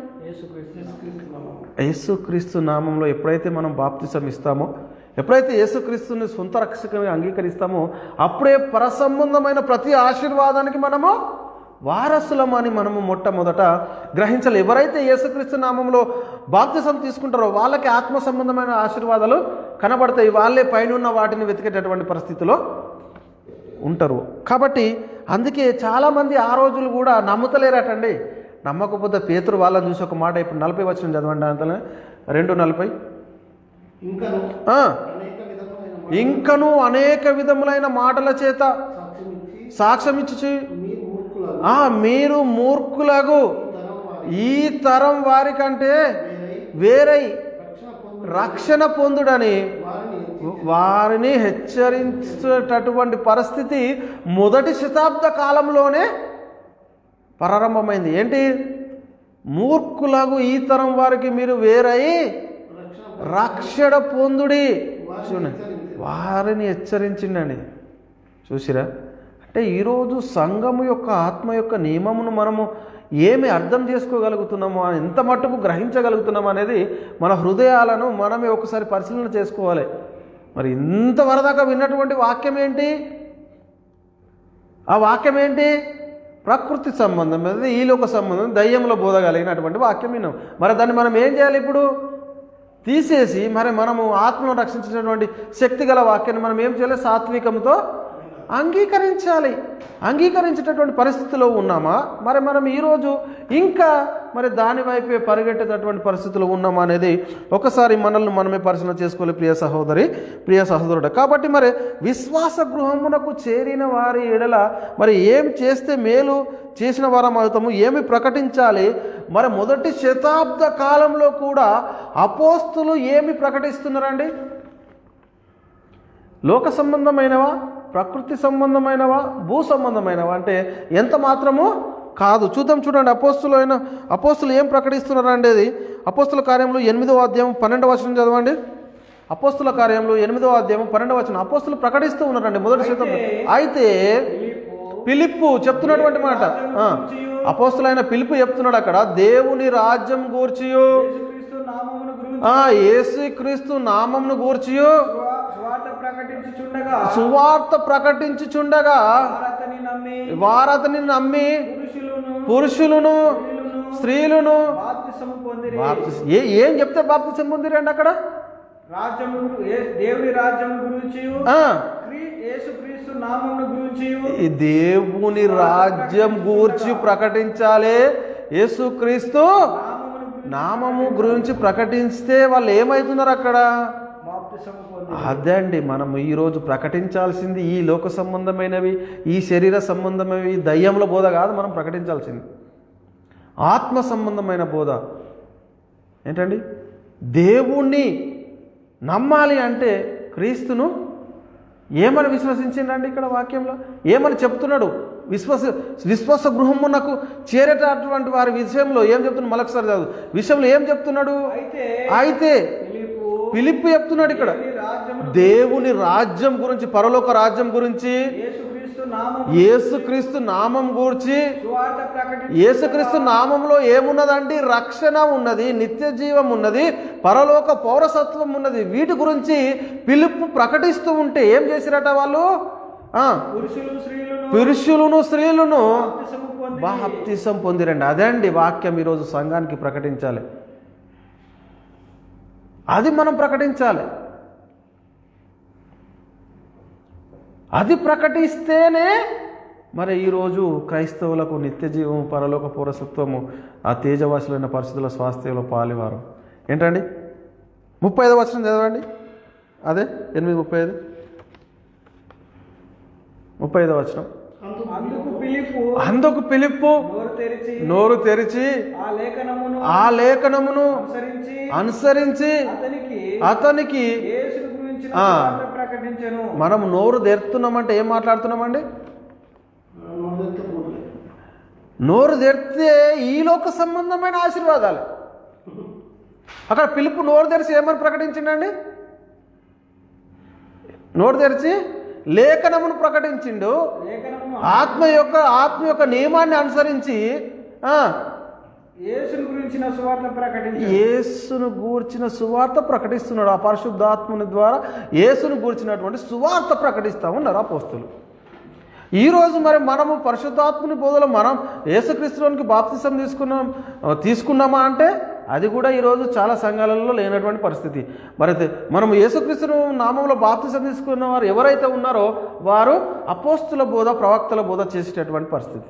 యేసుక్రీస్తు నామంలో ఎప్పుడైతే మనం బాప్తిసం ఇస్తామో, ఎప్పుడైతే యేసుక్రీస్తుని సొంత రక్షకునిగా అంగీకరిస్తామో, అప్పుడే పరసంబంధమైన ప్రతి ఆశీర్వాదానికి మనము వారసులమని మనము మొట్టమొదట గ్రహించాలి. ఎవరైతే యేసుక్రీస్తు నామంలో బాప్తిసం తీసుకుంటారో వాళ్ళకి ఆత్మ సంబంధమైన ఆశీర్వాదాలు కనబడతాయి. వాళ్ళే పైన వాటిని వెతికేటటువంటి పరిస్థితిలో ఉంటారు. కాబట్టి అందుకే చాలామంది ఆ రోజులు కూడా నమ్ముతలేరటండి. నమ్మకపోతే పేతురు వాళ్ళని చూసి ఒక మాట, ఇప్పుడు 40 వచనం చదవండి. అంతలో 2:40 ఇంకను అనేక విధములైన మాటల చేత సాక్ష్యం ఇచ్చుచు మీరు మూర్ఖులకు మీరు మూర్ఖులకు ఈ తరం ఈ తరం వారి వారికంటే వేరై వేరై రక్షణ రక్షణ పొందు పొందుడని వారిని వారిని హెచ్చరించేటటువంటి పరిస్థితి మొదటి శతాబ్ద కాలంలోనే ప్రారంభమైంది. ఏంటి? మూర్ఖులకు ఈ తరం వారికి మీరు వేరై రక్షణ పొందుడి. చూడండి, వారిని హెచ్చరించిండండి. చూసిరా? అంటే ఈరోజు సంఘము యొక్క ఆత్మ యొక్క నియమమును మనము ఏమి అర్థం చేసుకోగలుగుతున్నామో, ఎంత మట్టుకు గ్రహించగలుగుతున్నామో అనేది మన హృదయాలను మనమే ఒకసారి పరిశీలన చేసుకోవాలి. మరి ఇంతవరదాకా విన్నటువంటి వాక్యం ఏంటి? ఆ వాక్యం ఏంటి? ప్రకృతి సంబంధం మీద, ఈలోక సంబంధం, దయ్యముల బోధ కలిగినటువంటి వాక్యం విన్నాం. మరి దాన్ని మనం ఏం చేయాలి? ఇప్పుడు తీసేసి మరి మనము ఆత్మను రక్షించినటువంటి శక్తి గల వాక్యాన్ని మనం ఏం చేయాలి? సాత్వికంతో అంగీకరించాలి. అంగీకరించేటటువంటి పరిస్థితిలో ఉన్నామా? మరి మనం ఈరోజు ఇంకా మరి దాని వైపే పరిగెట్టేటటువంటి పరిస్థితిలో ఉన్నామా అనేది ఒకసారి మనల్ని మనమే పరిశీలన చేసుకోవాలి ప్రియ సహోదరి, ప్రియ సహోదరుడు. కాబట్టి మరి విశ్వాస గృహమునకు చేరిన వారి ఎడల మరి ఏం చేస్తే మేలు చేసిన వారం అవుతాము, ఏమి ప్రకటించాలి? మరి మొదటి శతాబ్ద కాలంలో కూడా అపోస్తులు ఏమి ప్రకటిస్తున్నారండి? లోక సంబంధమైనవా, ప్రకృతి సంబంధమైనవా, భూ సంబంధమైనవా అంటే ఎంత మాత్రము కాదు. చూడండి, అపోస్తులు ఏం ప్రకటిస్తున్నారు అనేది అపోస్తుల కార్యంలో 8వ అధ్యాయం 12వ వచనం చదవండి. అపోస్తుల కార్యంలో 8వ అధ్యాయం 12వ వచనం అపోస్తులు ప్రకటిస్తూ ఉన్నారండి మొదటి శతాబ్దం. అయితే ఫిలిప్పు చెప్తున్నటువంటి మాట, అపోస్తులైన ఫిలిప్పు చెప్తున్నాడు అక్కడ, దేవుని రాజ్యం గూర్చియు యేసుక్రీస్తు నామమును గూర్చియు సువార్త ప్రకటించుచుండగా వారతని నమ్మి పురుషులను స్త్రీలను ఏం చెప్తే బాప్తిసం పొందిరండి అక్కడ? దేవుని రాజ్యం గురించి, యేసుక్రీస్తు నామమును గురించి, దేవుని రాజ్యం గూర్చి ప్రకటించాలి. యేసుక్రీస్తు నామము గురించి ప్రకటిస్తే వాళ్ళు ఏమవుతున్నారు అక్కడ? అదే అండి మనం ఈరోజు ప్రకటించాల్సింది. ఈ లోక సంబంధమైనవి, ఈ శరీర సంబంధమైనవి, దయ్యముల బోధ కాదు మనం ప్రకటించాల్సింది. ఆత్మ సంబంధమైన బోధ ఏంటండి? దేవుణ్ణి నమ్మాలి అంటే క్రీస్తును ఏమని విశ్వసించిండండి? ఇక్కడ వాక్యంలో ఏమని చెప్తున్నాడు? విశ్వాస గృహమునకు చేరేటటువంటి వారి విషయంలో ఏం చెప్తున్నాడు? మరొకసారి చదువు. విషయంలో ఏం చెప్తున్నాడు? అయితే ఫిలిప్పు చెప్తున్నాడు ఇక్కడ దేవుని రాజ్యం గురించి, పరలోక రాజ్యం గురించి, యేసుక్రీస్తు నామం గురించి. యేసుక్రీస్తు నామంలో ఏమున్నదండి? రక్షణ ఉన్నది, నిత్య జీవం ఉన్నది, పరలోక పౌరసత్వం ఉన్నది. వీటి గురించి ఫిలిప్పు ప్రకటిస్తూ ఉంటే ఏం చేసిరట వాళ్ళు? పురుషులను స్త్రీలను బాప్తిసం పొందిరండి. అదే అండి వాక్యం ఈరోజు సంఘానికి ప్రకటించాలి. అది మనం ప్రకటించాలి. అది ప్రకటిస్తేనే మరి ఈరోజు క్రైస్తవులకు నిత్య జీవం, పరలోక పౌరసత్వము, ఆ తేజవాసులైన పరిస్థితుల స్వాస్థ్యంలో పాలివారు. ఏంటండి? 35వ వచనం చదవండి. అదే 8:35, 35వ వచనం. అందుకు ఫిలిప్పు నోరు తెరిచి ఆ లేఖనమును అనుసరించి అతనికి మనం నోరు తెరుతున్నామంటే ఏం మాట్లాడుతున్నామండి? నోరు తెరిస్తే ఈ లోక సంబంధమైన ఆశీర్వాదాలు. అక్కడ ఫిలిప్పు నోరు తెరిచి ఏమని ప్రకటించిండండి? నోరు తెరిచి లేఖనమును ప్రకటించిండు. ఆత్మ యొక్క నియమాన్ని అనుసరించి యేసును గూర్చిన సువార్త ప్రకటిస్తున్నాడు. ఆ పరిశుద్ధాత్మని ద్వారా యేసును గూర్చినటువంటి సువార్త ప్రకటిస్తూ ఉన్నారు అపోస్తులు. ఈరోజు మరి మనము పరిశుద్ధాత్మని బోధలో మనం యేసుక్రీస్తులోనికి బాప్తిసం తీసుకున్నామా అంటే అది కూడా ఈరోజు చాలా సంఘాలలో లేనటువంటి పరిస్థితి. మరి మనం యేసుక్రీస్తు నామంలో బాప్తిసం తీసుకున్న వారు ఎవరైతే ఉన్నారో వారు అపోస్తుల బోధ, ప్రవక్తల బోధ చేసేటటువంటి పరిస్థితి.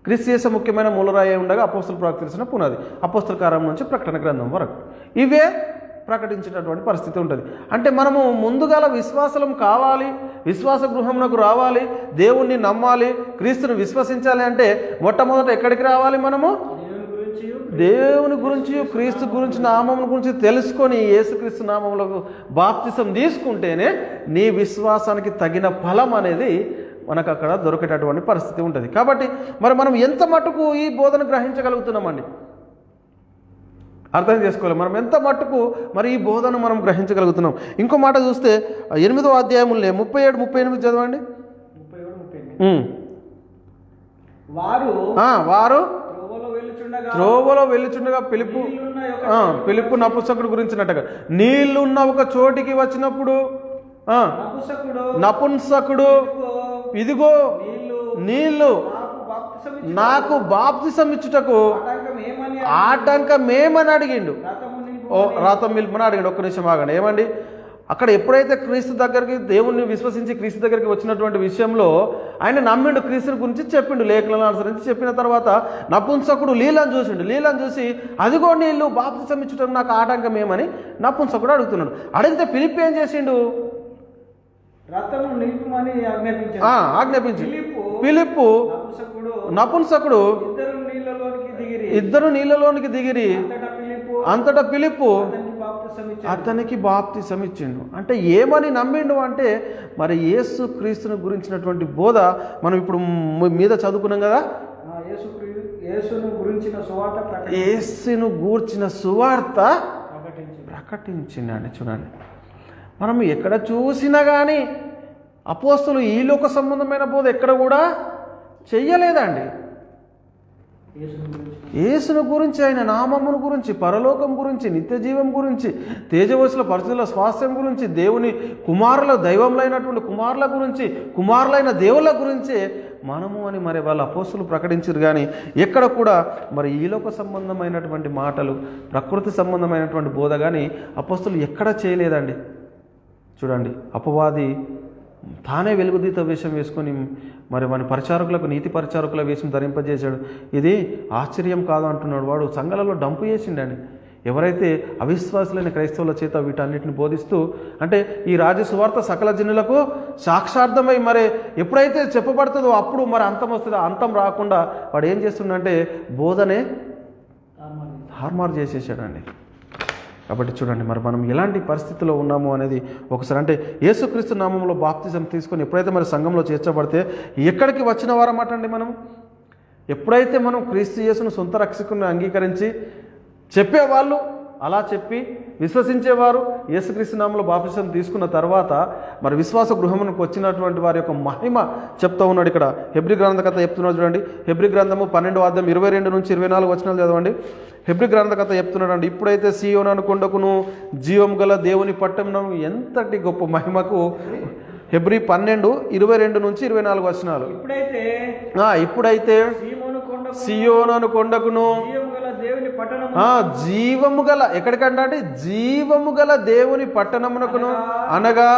క్రీస్తు యేసు ముఖ్యమైన మూలరాయి ఉండగా అపోస్తుల ప్రవక్త తెలిసిన పునాది, అపోస్తుల కార్యం నుంచి ప్రకటన గ్రంథం వరకు ఇవే ప్రకటించేటటువంటి పరిస్థితి ఉంటుంది. అంటే మనము ముందుగాల విశ్వాసం కావాలి, విశ్వాస గృహమునకు రావాలి, దేవుణ్ణి నమ్మాలి, క్రీస్తుని విశ్వసించాలి అంటే మొట్టమొదట ఎక్కడికి రావాలి? మనము దేవుని గురించి, క్రీస్తు గురించి, నామం గురించి తెలుసుకొని యేసుక్రీస్తు నామంలో బాప్తిసం తీసుకుంటేనే నీ విశ్వాసానికి తగిన ఫలం అనేది మనకు అక్కడ దొరికేటటువంటి పరిస్థితి ఉంటుంది. కాబట్టి మరి మనం ఎంత మటుకు ఈ బోధన గ్రహించగలుగుతున్నామండి? అర్థం చేసుకోవాలి. మనం ఎంత మట్టుకు మరి ఈ బోధన మనం గ్రహించగలుగుతున్నాం. ఇంకో మాట చూస్తే 8వ అధ్యాయములే 37, 38 చదవండి. 37, 38 వారు త్రోవలో వెళ్ళుచుండగా పిలుపు నపుంసకుడు గురించినట్టుగా నీళ్లున్న ఒక చోటికి వచ్చినప్పుడు నపుంసకుడు ఇదిగో నీళ్లు నాకు బాప్తిసం ఇచ్చుటకు ఆటంకమేమని అడిగిండు. రథం నిలుపమని అడిగిండు. ఒక్క నిమిషం ఆగండి. ఏమండి, అక్కడ ఎప్పుడైతే క్రీస్తు దగ్గరికి, దేవుణ్ణి విశ్వసించి క్రీస్తు దగ్గరికి వచ్చినటువంటి విషయంలో ఆయన నమ్మిండు, క్రీస్తుని గురించి చెప్పిండు, లేఖలను అనుసరించి చెప్పిన తర్వాత నపుంసకుడు నీళ్ళని చూసిండు. నీళ్ళని చూసి అదిగో నీళ్ళు బాప్తిసం ఇచ్చటం నాకు ఆటంకం ఏమని నపుంసకుడు అడుగుతున్నాడు. అడిగితే ఫిలిప్ ఏం చేసిండు? ఆజ్ఞాపించి ఫిలిప్పు నపుంసకుడు ఇద్దరు నీళ్ళలోనికి దిగిరి అంతటా ఫిలిప్పు అతనికి బాప్తిసం ఇచ్చిండు. అంటే ఏమని నమ్మిండు అంటే మరి యేసు క్రీస్తుని గురించినటువంటి బోధ మనం ఇప్పుడు మీద చదువుకున్నాం కదా, యేసును గూర్చిన సువార్త ప్రకటించిందండి. చూడండి, మనం ఎక్కడ చూసినా కానీ అపోస్తలు ఈ లోక సంబంధమైన బోధ ఎక్కడ కూడా చెయ్యలేదండి. యేసును గురించి, ఆయన నామమును గురించి, పరలోకం గురించి, నిత్య జీవం గురించి, తేజవశుల పరిస్థితుల స్వాస్థ్యం గురించి, దేవుని కుమారుల దైవంలైనటువంటి కుమారుల గురించి, కుమారులైన దేవుళ్ళ గురించే మనము అని మరి వాళ్ళ అపోస్తలు ప్రకటించారు. కానీ ఎక్కడ కూడా మరి ఈలోక సంబంధమైనటువంటి మాటలు, ప్రకృతి సంబంధమైనటువంటి బోధ కానీ అపోస్తలు ఎక్కడ చేయలేదండి. చూడండి, అపవాది తానే వెలుగుదీత వేషం వేసుకొని మరి మన పరిచారకులకు, నీతి పరిచారకుల వేషం ధరింపజేశాడు. ఇది ఆశ్చర్యం కాదు అంటున్నాడు. వాడు సంఘాలలో డంపు చేసిండని. ఎవరైతే అవిశ్వాసులైన క్రైస్తవుల చేత వీటన్నిటిని బోధిస్తూ, అంటే ఈ రాజ్య సువార్త సకల జనులకు సాక్షార్థమై మరి ఎప్పుడైతే చెప్పబడుతుందో అప్పుడు మరి అంతం వస్తుందో, అంతం రాకుండా వాడు ఏం చేస్తుండంటే బోధనే హార్మార్ చేసేసాడండి. కాబట్టి చూడండి, మరి మనం ఎలాంటి పరిస్థితిలో ఉన్నాము అనేది ఒకసారి, అంటే యేసుక్రీస్తు నామంలో బాప్తిజం తీసుకొని ఎప్పుడైతే మరి సంఘంలో చేర్చబడితే ఎక్కడికి వచ్చిన వారమాట అండి మనం. ఎప్పుడైతే మనం క్రీస్తు యేసును సొంత రక్షకుని అంగీకరించి చెప్పేవాళ్ళు, అలా చెప్పి విశ్వసించేవారు, యేసుక్రీస్తు నామంలో బాప్తిజం తీసుకున్న తర్వాత మరి విశ్వాస గృహమునకు వచ్చినటువంటి వారి యొక్క మహిమ చెప్తా ఉన్నాడు. ఇక్కడ హెబ్రీ గ్రంథకర్త చెప్తున్నాడు. చూడండి, హెబ్రీ గ్రంథము 12వ అధ్యాయం 22 నుంచి 24 వచనాలు చదవండి. హెబ్రీ గ్రంథకర్త చెప్తున్నాడు అండి, ఇప్పుడైతే సీయోను కొండకును జీవం గల దేవుని పట్టణం ఎంతటి గొప్ప మహిమకు. హెబ్రీ 12:22 నుంచి 24 వచనాలు. ఇప్పుడైతే సీయోను కొండకును జీవము గల, ఎక్కడికంటే జీవము గల దేవుని పట్టణమునకును, అనగా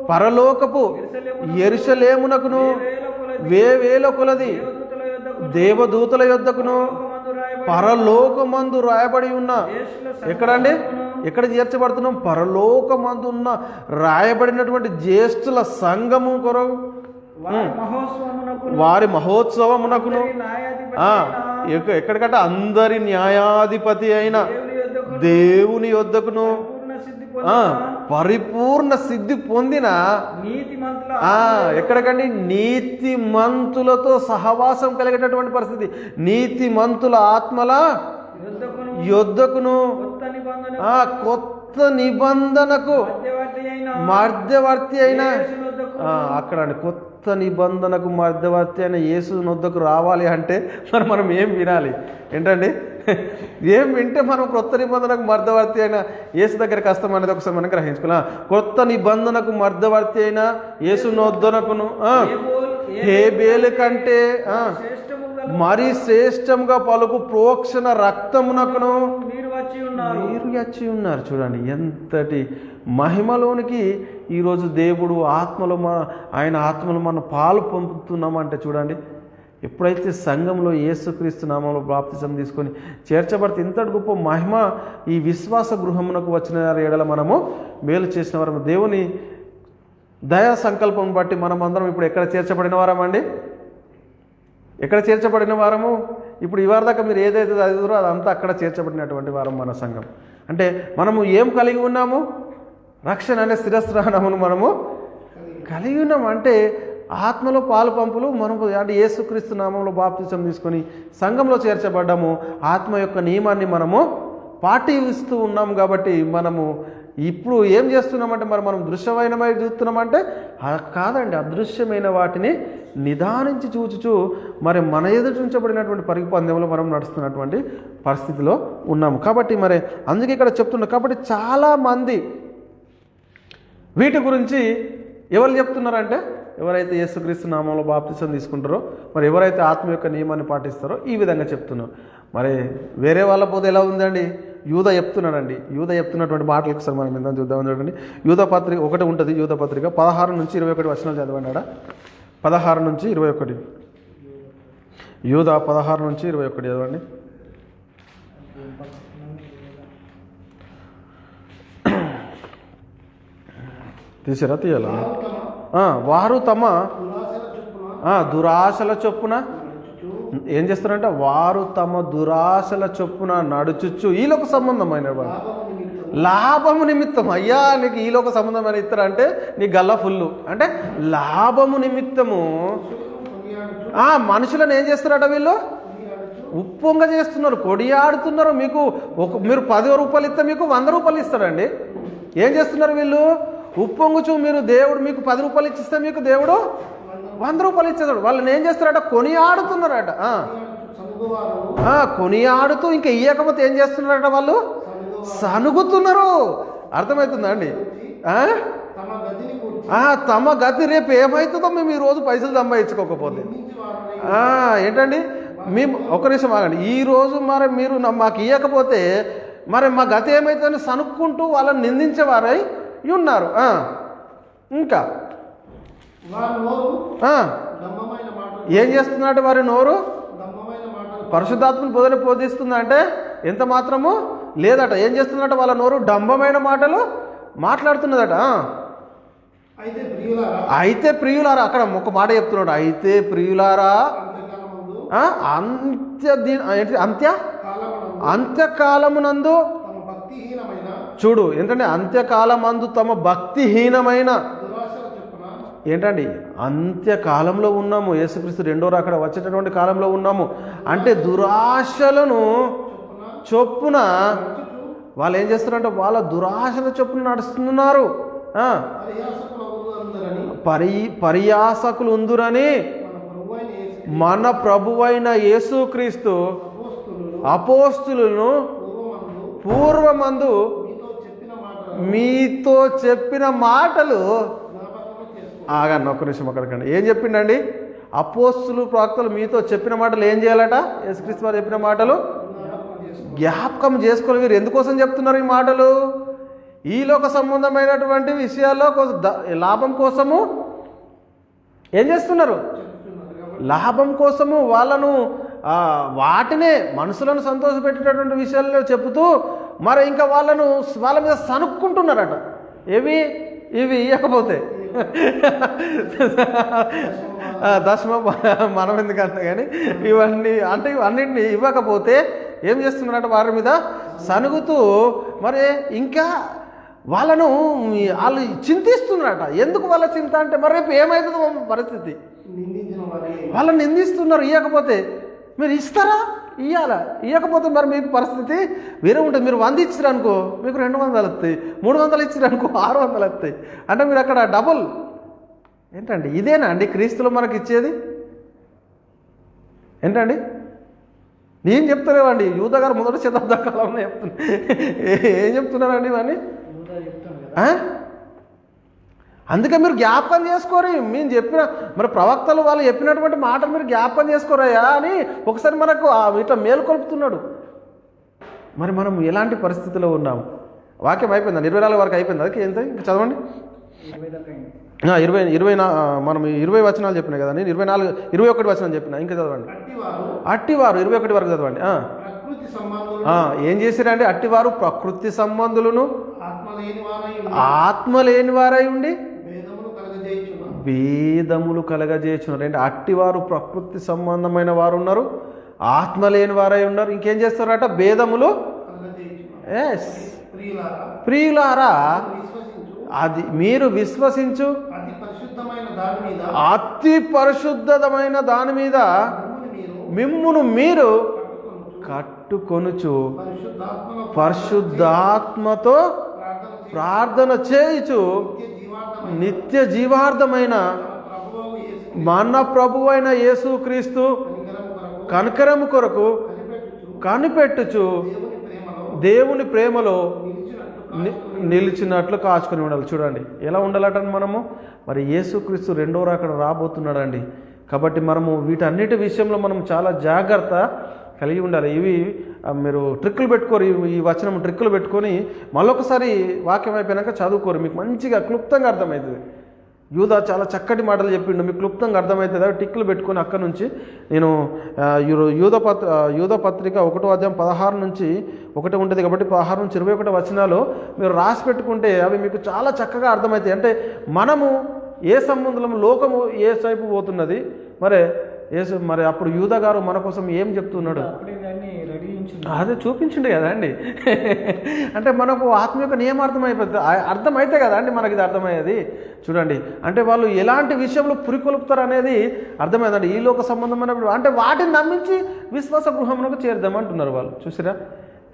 పరలోకపు యెరూషలేమునకును వేవేల కొలది దేవదూతల యొద్దకును పరలోకమందు రాయబడి ఉన్న, ఎక్కడండి, ఎక్కడ చేర్చబడుతున్నాం? పరలోకమందు ఉన్న రాయబడినటువంటి జ్యేష్ఠుల సంఘము కొరకు, వారి మహోత్సవమునకును, ఎక్కడికంటే అందరి న్యాయాధిపతి అయిన దేవుని యొద్దకును పరిపూర్ణ సిద్ధి పొందిన ఎక్కడికండి నీతిమంతులతో సహవాసం కలిగేటటువంటి పరిస్థితి, నీతిమంతుల ఆత్మల యొద్దకును కొత్త నిబంధనకు మధ్యవర్తి అయిన, అక్కడ కొత్త నిబంధనకు మధ్యవర్తి అయిన యేసు వద్దకు రావాలి అంటే మరి మనం ఏం వినాలి ఏంటండి? ఏం వింటే మనం కొత్త నిబంధనకు మధ్యవర్తి అయిన యేసు దగ్గరికి వస్తాం అనేది ఒకసారి మనం గ్రహించుకున్నాం. కొత్త నిబంధనకు మధ్యవర్తి అయిన యేసు నొద్దనకును హేబేలు కంటే మరి శ్రేష్టంగా పలుకు ప్రోక్షణ రక్తమునకును మీరు వచ్చి ఉన్నారు. చూడండి, ఎంతటి మహిమలోనికి ఈరోజు దేవుడు ఆత్మలో ఆయన ఆత్మలో మనం పాలు పొందుతున్నామంటే చూడండి ఎప్పుడైతే సంఘంలో యేసుక్రీస్తు నామంలో బాప్తిసం తీసుకొని చేర్చబడితే ఇంతటి గొప్ప మహిమ ఈ విశ్వాస గృహమునకు వచ్చిన ఎడల మనము మేలు చేసిన వారము. దేవుని దయా సంకల్పం బట్టి మనం అందరం ఇప్పుడు ఎక్కడ చేర్చబడిన వారమండి? ఎక్కడ చేర్చబడిన వారము? ఇప్పుడు ఈ వారి దాకా మీరు ఏదైతే చదివారో అదంతా అక్కడ చేర్చబడినటువంటి వారం మన సంఘం. అంటే మనము ఏం కలిగి ఉన్నాము? రక్షణ అనే స్థిరస్థానమును మనము కలిగి ఉన్నాము. అంటే ఆత్మలో పాలు పంపులు మనము అంటే యేసుక్రీస్తు నామంలో బాప్తిసం తీసుకొని సంఘంలో చేర్చబడ్డాము. ఆత్మ యొక్క నియమాన్ని మనము పాటిస్తూ ఉన్నాము. కాబట్టి మనము ఇప్పుడు ఏం చేస్తున్నామంటే మనం దృశ్యమైనమై చూస్తున్నామంటే కాదండి, అదృశ్యమైన వాటిని నిదానించి చూచుచు మరి మన ఎదుట ఉంచబడినటువంటి పరుగు పందెంలో మనం నడుస్తున్నటువంటి పరిస్థితిలో ఉన్నాము. కాబట్టి మరి అందుకే ఇక్కడ చెప్తున్నా. కాబట్టి చాలామంది వీటి గురించి ఎవరు చెప్తున్నారంటే ఎవరైతే యేసుక్రీస్తు నామంలో బాప్తిసం తీసుకుంటారో మరి ఎవరైతే ఆత్మ యొక్క నియమాన్ని పాటిస్తారో ఈ విధంగా చెప్తున్నారు. మరి వేరే వాళ్ళ పోతే ఎలా ఉందండి? యూదా చెప్తున్నాడండి. యూదా చెప్తున్నటువంటి మాటలు ఒకసారి మనం ఎంత చూద్దామని చూడండి. యూదా పత్రిక ఒకటి ఉంటుంది. యూదా పత్రిక 16 నుంచి 21 వచనాలు చదవండి. 16 నుంచి 21. యూదా 16 నుంచి 21 చదవండి. తీసారా? తీయాలా? వారు తమ దురాశల చొప్పున ఏం చేస్తారంటే వారు తమ దురాశల చొప్పున నడుచుచ్చు ఈలోక సంబంధమైన లాభము నిమిత్తం. అయ్యా నీకు ఈలోక సంబంధమైన ఇస్తారంటే నీ గల్ల ఫుల్లు అంటే లాభము నిమిత్తము మనుషులను ఏం చేస్తారట వీళ్ళు? ఉప్పొంగ చేస్తున్నారు, కొడియాడుతున్నారు. మీరు 10 రూపాయలు ఇస్తే మీకు 100 రూపాయలు ఇస్తాడండి. ఏం చేస్తున్నారు వీళ్ళు? ఉప్పొంగుచు మీరు దేవుడు మీకు 10 రూపాయలు ఇచ్చిస్తే మీకు దేవుడు 100 రూపాయలు ఇచ్చేస్తాడు. వాళ్ళని ఏం చేస్తారట? కొనియాడుతున్నారట. కొనియాడుతూ ఇంకా ఇయ్యకపోతే ఏం చేస్తున్నారట? వాళ్ళు సనుగుతున్నారు. అర్థమవుతుందా అండి? తమ గతి రేపు ఏమవుతుందో మేము ఈరోజు పైసలు సంపాదించుకోకపోతే ఏంటండి? మేము ఒక నిమిషం ఆగండి. ఈరోజు మరి మీరు మాకు ఇవ్వకపోతే మరి మా గతి ఏమవుతుందని సనుక్కుంటూ వాళ్ళని నిందించేవారై ఉన్నారు. ఇంకా ఏం చేస్తున్నాడు? వారి నోరు పరిశుద్ధాత్మని బోధిస్తుందా అంటే ఎంత మాత్రము లేదట. ఏం చేస్తున్నట? వాళ్ళ నోరు డంబమైన మాటలు మాట్లాడుతున్నదట. అయితే ప్రియులారా, అక్కడ ఒక మాట చెప్తున్నాడు. అయితే ప్రియులారా అంత్యకాలమునందు చూడు ఏంటంటే అంత్యకాలమందు తమ భక్తిహీనమైన ఏంటండి అంత్యకాలంలో ఉన్నాము. యేసుక్రీస్తు రెండో రాకడ వచ్చేటటువంటి కాలంలో ఉన్నాము. అంటే దురాశలను చొప్పున వాళ్ళు ఏం చేస్తారంటే వాళ్ళ దురాశల చొప్పున నడుస్తున్నారు. పర్యాసకులు ఉందురని మన ప్రభువైన యేసుక్రీస్తు అపోస్తులను పూర్వమందు మీతో చెప్పిన మాటలు ఆగండి ఒక్క నిమిషం అక్కడికండి. ఏం చెప్పిండండి? అపోస్తులు ప్రవక్తలు మీతో చెప్పిన మాటలు ఏం చేయాలట? యేసుక్రీస్తు వారు చెప్పిన మాటలు జ్ఞాపకం చేసుకోవాలి. మీరు ఎందుకోసం చెప్తున్నారు ఈ మాటలు? ఈలోక సంబంధమైనటువంటి విషయాల్లో లాభం కోసము ఏం చేస్తున్నారు? లాభం కోసము వాళ్ళను వాటినే మనుషులను సంతోషపెట్టేటటువంటి విషయాల్లో చెబుతూ మరి ఇంకా వాళ్ళ మీద సనుక్కుంటున్నారట. ఇవి ఇవ్వకపోతే దశమ మనం ఎందుకంటే కానీ ఇవన్నిటిని ఇవ్వకపోతే ఏం చేస్తున్నారట? వారి మీద సనుగుతూ మరి ఇంకా వాళ్ళు చింతిస్తున్నారట. ఎందుకు వాళ్ళ చింత అంటే మరి రేపు ఏమవుతుందో పరిస్థితి. వాళ్ళని నిందిస్తున్నారు. ఇవ్వకపోతే మీరు ఇస్తారా? ఇవ్వాలా? ఇవ్వకపోతే మరి మీకు పరిస్థితి వేరే ఉంటుంది. మీరు 100 ఇచ్చిరనుకో మీకు 200 వస్తాయి, 300 ఇచ్చిరనుకో 600 వస్తాయి. అంటే మీరు అక్కడ డబుల్ ఏంటండి? ఇదేనా అండి క్రీస్తులో మనకి ఇచ్చేది? ఏంటండి? నేను చెప్తలేవండి. యూదా గారు మొదటి శతాబ్ద కాలంలో చెప్తున్నా. ఏం చెప్తున్నారండి ఇవన్నీ? అందుకే మీరు జ్ఞాపకం చేసుకోరు. మేము చెప్పిన మరి ప్రవక్తలు వాళ్ళు చెప్పినటువంటి మాటలు మీరు జ్ఞాపకం చేసుకోరయ్యా అని ఒకసారి మనకు ఇట్లా మేలుకొల్పుతున్నాడు. మరి మనం ఎలాంటి పరిస్థితిలో ఉన్నాము? వాక్యం అయిపోయిందా? 24 వరకు అయిపోయింది. అందుకే ఎంత ఇంకా చదవండి. మనం 20 వచనాలు చెప్పినా కదా, నేను 21 వచనం చెప్పిన. ఇంకా చదవండి. అట్టివారు 21 వరకు చదవండి. ప్రకృతి సంబంధులు ఏం చేశారంటే అట్టివారు ప్రకృతి సంబంధులను ఆత్మ లేని వారై ఆత్మ లేని వారై ఉండి భేదములు కలగజేయుచున్నారు. అంటే అట్టివారు ప్రకృతి సంబంధమైన వారు ఉన్నారు, ఆత్మ లేని వారై ఉన్నారు. ఇంకేం చేస్తారట? భేదములు. ఎస్ ప్రియులారా, అది మీరు విశ్వసించు అతి పరిశుద్ధమైన దాని మీద మిమ్మును మీరు కట్టుకొనుచు పరిశుద్ధాత్మతో ప్రార్థన చేయుచు నిత్య జీవార్థమైన మన ప్రభువైన యేసుక్రీస్తు కనికరము కొరకు కనిపెట్టుచు దేవుని ప్రేమలో నిలిచినట్లు కాచుకొని ఉండాలి. చూడండి ఎలా ఉండాలట మనము. మరి యేసుక్రీస్తు రెండో రాకడ రాబోతున్నాడండి. కాబట్టి మనము వీటన్నిటి విషయంలో మనం చాలా జాగ్రత్త కలిగి ఉండాలి. ఇవి మీరు ట్రిక్కులు పెట్టుకోరు, ఈ వచనం ట్రిక్కులు పెట్టుకొని మళ్ళొకసారి వాక్యం అయిపోయాక చదువుకోరు, మీకు మంచిగా క్లుప్తంగా అర్థమవుతుంది. యూదా చాలా చక్కటి మాటలు చెప్పిండు, మీకు క్లుప్తంగా అర్థమవుతుంది. టిక్కులు పెట్టుకొని అక్కడ నుంచి నేను యూద పత్రిక 1వ అధ్యాయం 16 నుంచి 1 ఉంటుంది కాబట్టి 16 నుంచి 21 వచనాలు మీరు రాసి పెట్టుకుంటే అవి మీకు చాలా చక్కగా అర్థమవుతాయి. అంటే మనము ఏ సంబంధం, లోకము ఏ వైపు పోతున్నది, మరి అప్పుడు యూదా గారు మన కోసం ఏం చెప్తున్నాడు అదే చూపించిండు కదా అండి. అంటే మనకు ఆత్మ యొక్క నియమం అర్థమైతే కదా అండి మనకి ఇది అర్థమయ్యేది. చూడండి, అంటే వాళ్ళు ఎలాంటి విషయంలో పురికొలుపుతారు అనేది అర్థమైందండి. ఈ లోక సంబంధమైనప్పుడు అంటే వాటిని నమ్మించి విశ్వాస గృహంలోకి చేరుదామంటున్నారు వాళ్ళు. చూసిరా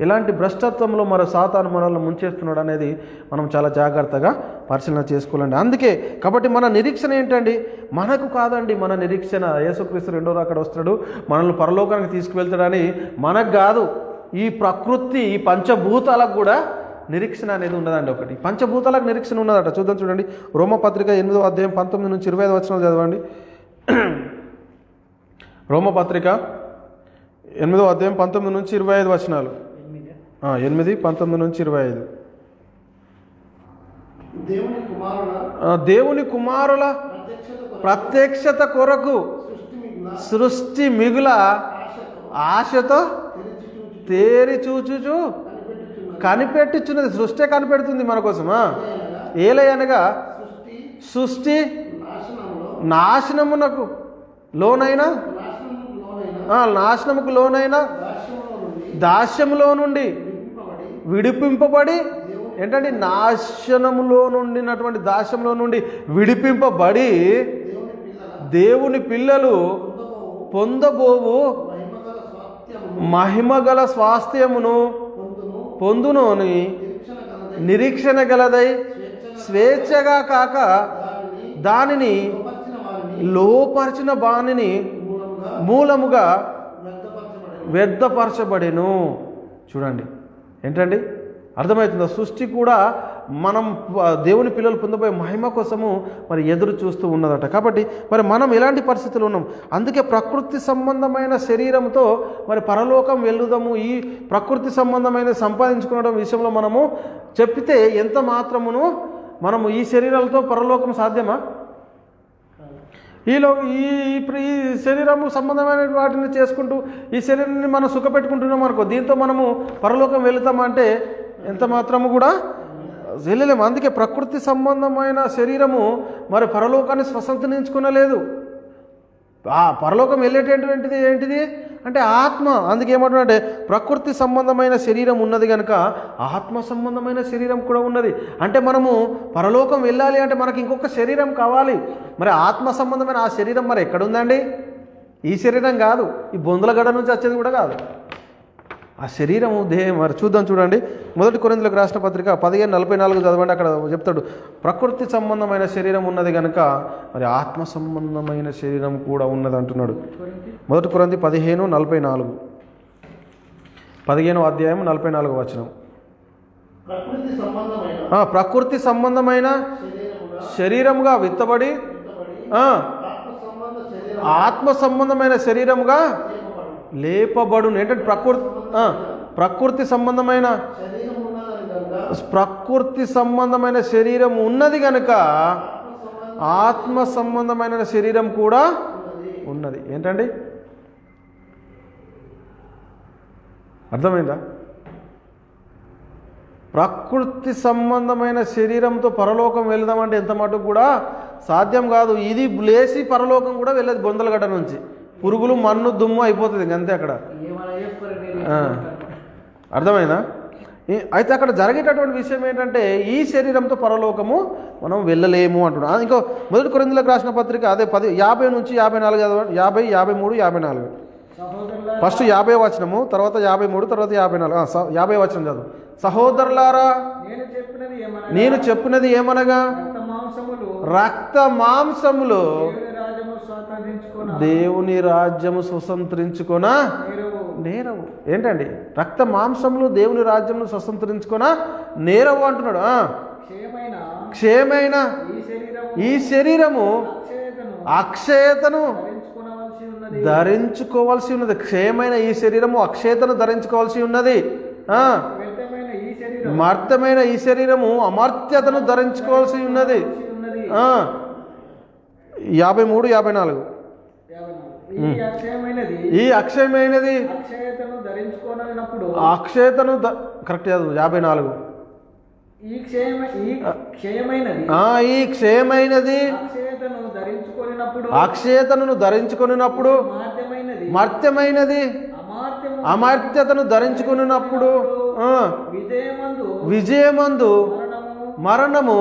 ఎలాంటి భ్రష్టత్వంలో మరో సాతాను మనల్ని ముంచేస్తున్నాడు అనేది మనం చాలా జాగ్రత్తగా పరిశీలన చేసుకోవాలండి. అందుకే కాబట్టి మన నిరీక్షణ ఏంటండి? మనకు కాదండి, మన నిరీక్షణ యేసుక్రీస్తు రెండో రాకడ వస్తాడు, మనల్ని పరలోకానికి తీసుకువెళ్తాడని మనకు కాదు. ఈ ప్రకృతి, ఈ పంచభూతాలకు కూడా నిరీక్షణ అనేది ఉన్నదండి. ఒకటి పంచభూతాలకు నిరీక్షణ ఉన్నదట. చూడండి రోమపత్రిక 8వ అధ్యాయం 19 నుంచి 25 వచనాలు చదవండి. రోమపత్రిక 8వ అధ్యాయం 19 నుంచి 25 వచనాలు. 8, 19 నుంచి 25. దేవుని కుమారుల ప్రత్యక్షత కొరకు సృష్టి మిగుల ఆశతో తేరి చూచుచు కనిపెట్టుచున్నది. సృష్టి కనిపెడుతుంది మన కోసమా? ఏలయనగా సృష్టి నాశనమునకు లోనైనా నాశనముకు లోనైనా దాస్యములో నుండి విడిపింపబడి, ఏంటంటే నాశనములో నుండినటువంటి దాస్యంలో నుండి విడిపింపబడి దేవుని పిల్లలు పొందబోవు మహిమగల స్వాస్థ్యమును పొందునోని నిరీక్షణ గలదై స్వేచ్ఛగా కాక దానిని లోపరిచిన బాణిని మూలముగా వ్యర్థపరచబడెను. చూడండి ఏంటండి అర్థమవుతుందో? సృష్టి కూడా మనం దేవుని పిల్లలు పొందబోయే మహిమ కోసము మరి ఎదురు చూస్తూ ఉన్నదట. కాబట్టి మరి మనం ఎలాంటి పరిస్థితులు ఉన్నాం? అందుకే ప్రకృతి సంబంధమైన శరీరంతో మరి పరలోకం వెళ్దాము, ఈ ప్రకృతి సంబంధమైన సంపాదించుకోవడం విషయంలో మనము చెప్పితే ఎంత మాత్రమును మనము ఈ శరీరాలతో పరలోకం సాధ్యమా? ఈ శరీరము సంబంధమైన వాటిని చేసుకుంటూ ఈ శరీరాన్ని మనం సుఖపెట్టుకుంటున్నాం అనుకో, దీంతో మనము పరలోకం వెళుతామంటే ఎంత మాత్రము కూడా వెళ్ళలేము. అందుకే ప్రకృతి సంబంధమైన శరీరము మరి పరలోకాన్ని స్వతంత్రించుకునలేదు. ఆ పరలోకం వెళ్ళేటటువంటిది ఏంటిది అంటే ఆత్మ. అందుకే ఏమంటున్నాడంటే ప్రకృతి సంబంధమైన శరీరం ఉన్నది కనుక ఆత్మ సంబంధమైన శరీరం కూడా ఉన్నది. అంటే మనము పరలోకం వెళ్ళాలి అంటే మనకి ఇంకొక శరీరం కావాలి. మరి ఆత్మ సంబంధమైన ఆ శరీరం మరి ఎక్కడుందండి? ఈ శరీరం కాదు, ఈ బొందులగడ నుంచి వచ్చేది కూడా కాదు. ఆ శరీరము దేహం మరి చూడండి 1 కొరింథీయులకు రాసిన పత్రిక 15:44 చదవండి. అక్కడ చెప్తాడు ప్రకృతి సంబంధమైన శరీరం ఉన్నది కనుక మరి ఆత్మ సంబంధమైన శరీరం కూడా ఉన్నది అంటున్నాడు. 1 కొరింథీ 15:44, 15వ అధ్యాయం 44వ వచనం. ప్రకృతి సంబంధమైన శరీరముగా విత్తబడి ఆత్మ సంబంధమైన శరీరముగా లేపబడును. ఏంటంటే ప్రకృతి సంబంధమైన శరీరం ఉన్నది కనుక ఆత్మ సంబంధమైన శరీరం కూడా ఉన్నది. ఏంటండి? అర్థమైందా? ప్రకృతి సంబంధమైన శరీరంతో పరలోకం వెళ్దామంటే ఎంత మటుకు కూడా సాధ్యం కాదు. ఇది లేచి పరలోకం కూడా వెళ్ళదు. బొందలగడ్డ నుంచి పురుగులు మన్ను దుమ్ము అయిపోతుంది అంతే అక్కడ. అర్థమైందా? అయితే అక్కడ జరిగేటటువంటి విషయం ఏంటంటే ఈ శరీరంతో పరలోకము మనం వెళ్ళలేము అంటున్నాం. ఇంకో మొదటి కొరింథీయులకు రాసిన పత్రిక అదే 50 నుంచి 54 చదవండి. 50, 53, 54. ఫస్ట్ 50 వచనము, తర్వాత 53, తర్వాత 54. 50 వచనం చదువు. సహోదరులారా, నేను చెప్పినది ఏమనగా రక్త మాంసములు దేవుని రాజ్యము స్వతంత్రించుకొన నేరవు. ఏంటండి? రక్త మాంసములు దేవుని రాజ్యమును స్వతంత్రించుకొన నేరవు అంటున్నాడు. క్షేమైన ఈ శరీరము అక్షయతను ధరించుకోవాల్సి ఉన్నది. క్షేమైన ఈ శరీరము అక్షయతను ధరించుకోవాల్సి ఉన్నది. మర్త్యమైన ఈ శరీరము అమర్త్యతను ధరించుకోవాల్సి ఉన్నది. 53, 54. ఈ అక్షయమైనది అక్షయతను కరెక్ట్ చదువు. 54. ఈ క్షయమైనది అక్షయతను ధరించుకొనినప్పుడు మర్త్యమైనది అమర్త్యతను ధరించుకున్నప్పుడు విజయమందు మరణము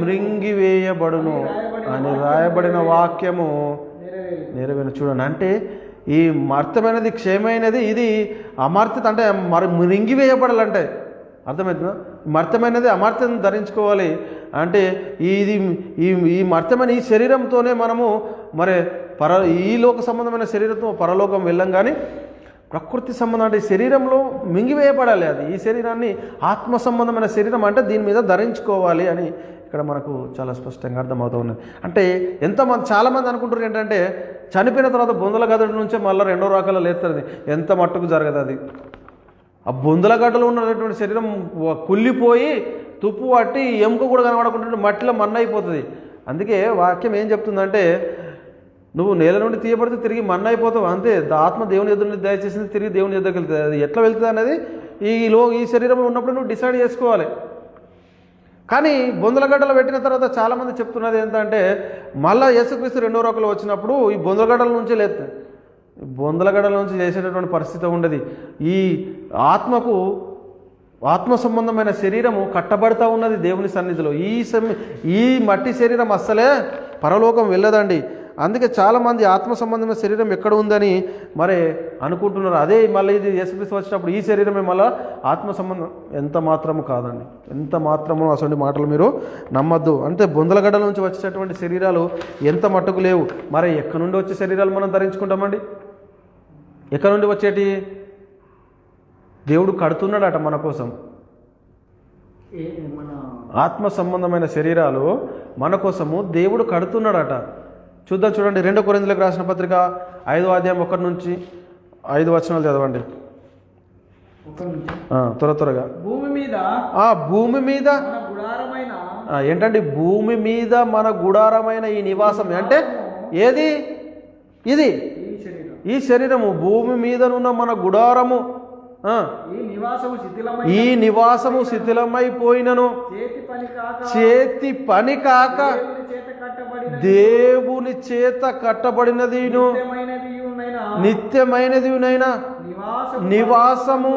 మృంగివేయబడును అని రాయబడిన వాక్యము నెరవేరు. చూడండి, అంటే ఈ మర్త్యమైనది క్షయమైనది, ఇది అమర్త్యత అంటే మృంగివేయబడాలంటే అర్థమవుతుందా? మర్త్యమైనది అమర్త్యతను ధరించుకోవాలి అంటే ఇది ఈ మర్త్యమైన ఈ శరీరంతోనే మనము మరి ఈ లోక సంబంధమైన శరీరంతో పరలోకం వెళ్ళం. కానీ ప్రకృతి సంబంధం అంటే శరీరంలో మింగివేయబడాలి. అది ఈ శరీరాన్ని ఆత్మ సంబంధమైన శరీరం అంటే దీని మీద ధరించుకోవాలి అని ఇక్కడ మనకు చాలా స్పష్టంగా అర్థమవుతూ ఉన్నది. అంటే ఎంతమంది చాలామంది అనుకుంటారు ఏంటంటే చనిపోయిన తర్వాత బొందల గదడి నుంచే మళ్ళీ 2వ రకాల లేస్తుంది. ఎంత మట్టుకు జరగదు అది. ఆ బొందల గడ్డలో ఉన్నటువంటి శరీరం కుళ్ళిపోయి తుప్పు పట్టి ఎముక కూడా కనబడకుండా మట్టిలో మన్నైపోతుంది. అందుకే వాక్యం ఏం చెప్తుందంటే నువ్వు నేల నుండి తీయబడితే తిరిగి మన్న అయిపోతావు అంతే. ఆత్మ దేవుని ఎదురు దయచేసింది తిరిగి దేవుని ఎదురుకి వెళ్తుంది. అది ఎట్లా వెళ్తుంది అనేది ఈ శరీరంలో ఉన్నప్పుడు నువ్వు డిసైడ్ చేసుకోవాలి. కానీ బొందలగడ్డలు పెట్టిన తర్వాత చాలామంది చెప్తున్నది ఏంటంటే మళ్ళీ యేసుక్రీస్తు 2వ రాకడలో వచ్చినప్పుడు ఈ బొందలగడ్డల నుంచే లేదు. బొందలగడ్డల నుంచి చేసేటటువంటి పరిస్థితి ఉండదు. ఈ ఆత్మ సంబంధమైన శరీరము కట్టబడతా ఉన్నది దేవుని సన్నిధిలో. ఈ మట్టి శరీరం అస్సలే పరలోకం వెళ్ళదండి. అందుకే చాలామంది ఆత్మ సంబంధమైన శరీరం ఎక్కడ ఉందని మరి అనుకుంటున్నారు. అదే మళ్ళీ ఇది యేసుక్రీస్తు వచ్చినప్పుడు ఈ శరీరమే మళ్ళీ ఆత్మ సంబంధం. ఎంత మాత్రము కాదండి, ఎంత మాత్రము అసలు మాటలు మీరు నమ్మద్దు. అంటే బొందలగడ్డల నుంచి వచ్చేటటువంటి శరీరాలు ఎంత మట్టుకు లేవు. మరి ఎక్కడి నుండి వచ్చే శరీరాలు మనం ధరించుకుంటామండి? ఎక్కడి నుండి వచ్చేటి? దేవుడు కడుతున్నాడట మన కోసం. ఆత్మ సంబంధమైన శరీరాలు మన కోసము దేవుడు కడుతున్నాడట. చూడండి 2 కొరింథీయులకు రాసిన పత్రిక 5వ అధ్యాయం 1 నుంచి 5 వచనాలు చదవండి త్వరగా. భూమి మీద ఏంటండి? భూమి మీద మన గుడారమైన ఈ నివాసం అంటే ఏది? ఇది ఈ శరీరము. భూమి మీదనున్న మన గుడారము ఈ నివాసము శిథిలమైపోయినను చేతి పని కాక దేవుని చేత కట్టబడినదిను నిత్యమైనదినైనా నివాసము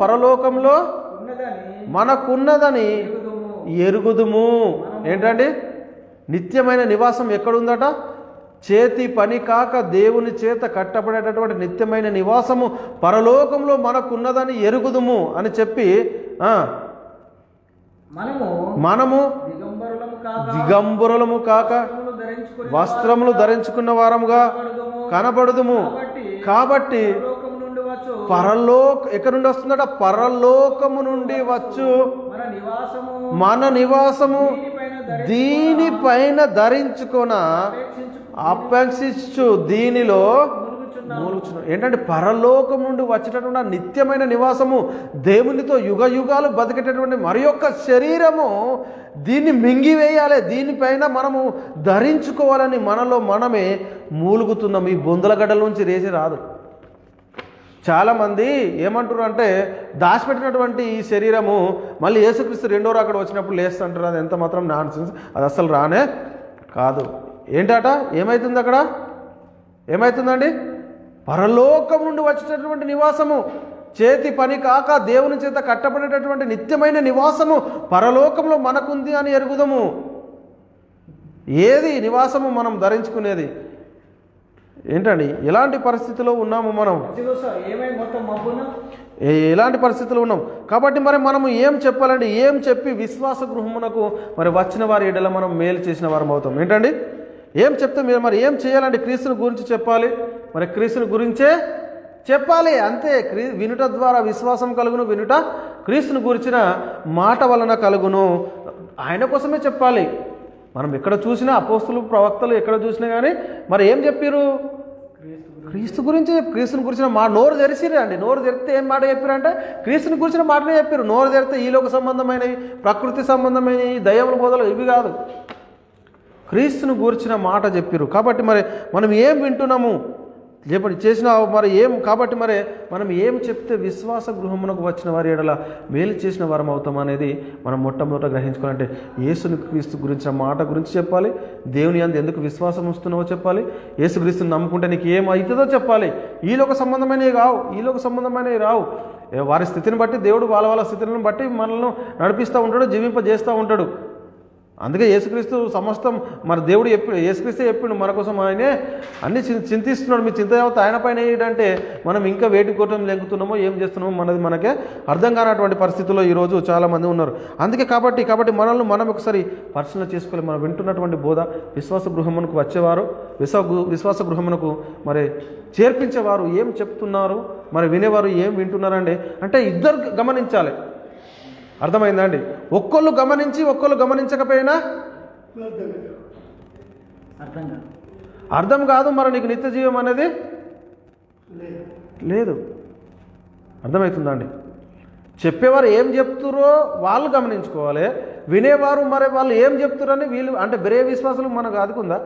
పరలోకంలో మనకున్నదని ఎరుగుదుము. ఏంటండి? నిత్యమైన నివాసం ఎక్కడుందట? చేతి పని కాక దేవుని చేత కట్టబడేటటువంటి నిత్యమైన నివాసము పరలోకంలో మనకున్నదని ఎరుగుదుము అని చెప్పి మనము దిగంబరులము కాక వస్త్రములు ధరించుకున్న వారముగా కనబడుదుము. కాబట్టి ఎక్కడి నుండి వస్తుందట? పరలోకము నుండి వచ్చు మన నివాసము దీనిపైన ధరించుకొన అపేక్షించు దీనిలో మూలుగుచున్నావు. ఏంటంటే పరలోకం నుండి వచ్చేటటువంటి ఆ నిత్యమైన నివాసము, దేవునితో యుగ యుగాలు బతికేటటువంటి మరి యొక్క శరీరము, దీన్ని మింగివేయాలి, దీనిపైన మనము ధరించుకోవాలని మనలో మనమే మూలుగుతున్నాం. ఈ బొందల గడ్డల నుంచి రేసి రాదు. చాలామంది ఏమంటారు అంటే దాచిపెట్టినటువంటి ఈ శరీరము మళ్ళీ యేసుక్రీస్తు రెండో రాకడ వచ్చినప్పుడు లేస్తుంటారు. అది ఎంత మాత్రం నాన్సెన్స్, అది అసలు రానే కాదు. ఏంటట ఏమవుతుంది అక్కడ? ఏమవుతుందండి? పరలోకం నుండి వచ్చేటటువంటి నివాసము, చేతి పని కాక దేవుని చేత కట్టబడేటటువంటి నిత్యమైన నివాసము పరలోకంలో మనకుంది అని ఎరుగుదము. ఏది నివాసము మనం ధరించుకునేది? ఏంటండి ఎలాంటి పరిస్థితిలో ఉన్నాము మనం? ఏమైంది మొత్తం మబ్బున? ఎలాంటి పరిస్థితులు ఉన్నాం? కాబట్టి మరి మనము ఏం చెప్పాలండి? ఏం చెప్పి విశ్వాస గృహమునకు మరి వచ్చిన వారి ఎడల మనం మేలు చేసిన వారం అవుతాం? ఏంటండి ఏం చెప్తే మీరు మరి ఏం చేయాలండి? క్రీస్తుని గురించి చెప్పాలి, మరి క్రీస్తుని గురించే చెప్పాలి అంతే. వినుట ద్వారా విశ్వాసం కలుగును, వినుట క్రీస్తుని గురించిన మాట వలన కలుగును. ఆయన కోసమే చెప్పాలి. మనం ఎక్కడ చూసినా అపోస్తులు ప్రవక్తలు ఎక్కడ చూసినా కానీ మరి ఏం చెప్పారు? క్రీస్తు గురించి, క్రీస్తుని గురించిన నోరు తెరిసిరే అండి. నోరు తెరిస్తే ఏం మాట చెప్పారంటే క్రీస్తుని గురించిన మాటనే చెప్పారు. నోరు తెరిస్తే ఈలోక సంబంధమైనవి, ప్రకృతి సంబంధమైనవి, దయ్యముల బోధలు ఇవి కాదు, క్రీస్తుని గురించిన మాట చెప్పారు. కాబట్టి మరి మనం ఏం వింటున్నాము చెప్పండి చేసిన మరి ఏం? కాబట్టి మరి మనం ఏం చెప్తే విశ్వాస గృహమునకు వచ్చిన వారి ఎడల మేలు చేసిన వారం అవుతాం అనేది మనం మొట్టమొదట గ్రహించుకోవాలంటే యేసుని క్రీస్తు గురించిన మాట గురించి చెప్పాలి. దేవుని యందు ఎందుకు విశ్వాసం ఉంచుతున్నావో చెప్పాలి. యేసుక్రీస్తుని నమ్ముకుంటే నీకు ఏం అవుతుందో చెప్పాలి. ఈలోక సంబంధమైనవి కావు, ఈలోక సంబంధమైనవి రావు. వారి స్థితిని బట్టి దేవుడు వాళ్ళ వాళ్ళ స్థితిని బట్టి మనల్ని నడిపిస్తూ ఉంటాడు, జీవింపజేస్తూ ఉంటాడు. అందుకే యేసుక్రీస్తు సమస్తం మరి దేవుడు యేసుక్రీస్తే చెప్పిండు మన కోసం. ఆయనే అన్ని చింతిస్తున్నాడు. మీ చింత యావత్తు ఆయన పైన ఏంటంటే మనం ఇంకా వేటి కోటం లెంగుతున్నామో ఏం చేస్తున్నామో మనది మనకే అర్థం కానటువంటి పరిస్థితుల్లో ఈరోజు చాలామంది ఉన్నారు. అందుకే కాబట్టి మనల్ని మనం ఒకసారి పరిశీలన చేసుకోవాలి. మనం వింటున్నటువంటి బోధ విశ్వాస గృహమునకు వచ్చేవారు, విశ్వాస గృహమునకు మరి చేర్పించేవారు ఏం చెప్తున్నారు, మరి వినేవారు ఏం వింటున్నారండి అంటే ఇద్దరు గమనించాలి. అర్థమైందా అండి? ఒక్కళ్ళు గమనించి ఒక్కళ్ళు గమనించకపోయినా అర్థం కాదు. మరి నీకు నిత్య జీవం అనేది లేదు. అర్థమవుతుందా అండి? చెప్పేవారు ఏం చెప్తురో వాళ్ళు గమనించుకోవాలి, వినేవారు మరి వాళ్ళు ఏం చెప్తురని వీళ్ళు అంటే బెరే విశ్వాసులు మనకు అదుకుందా?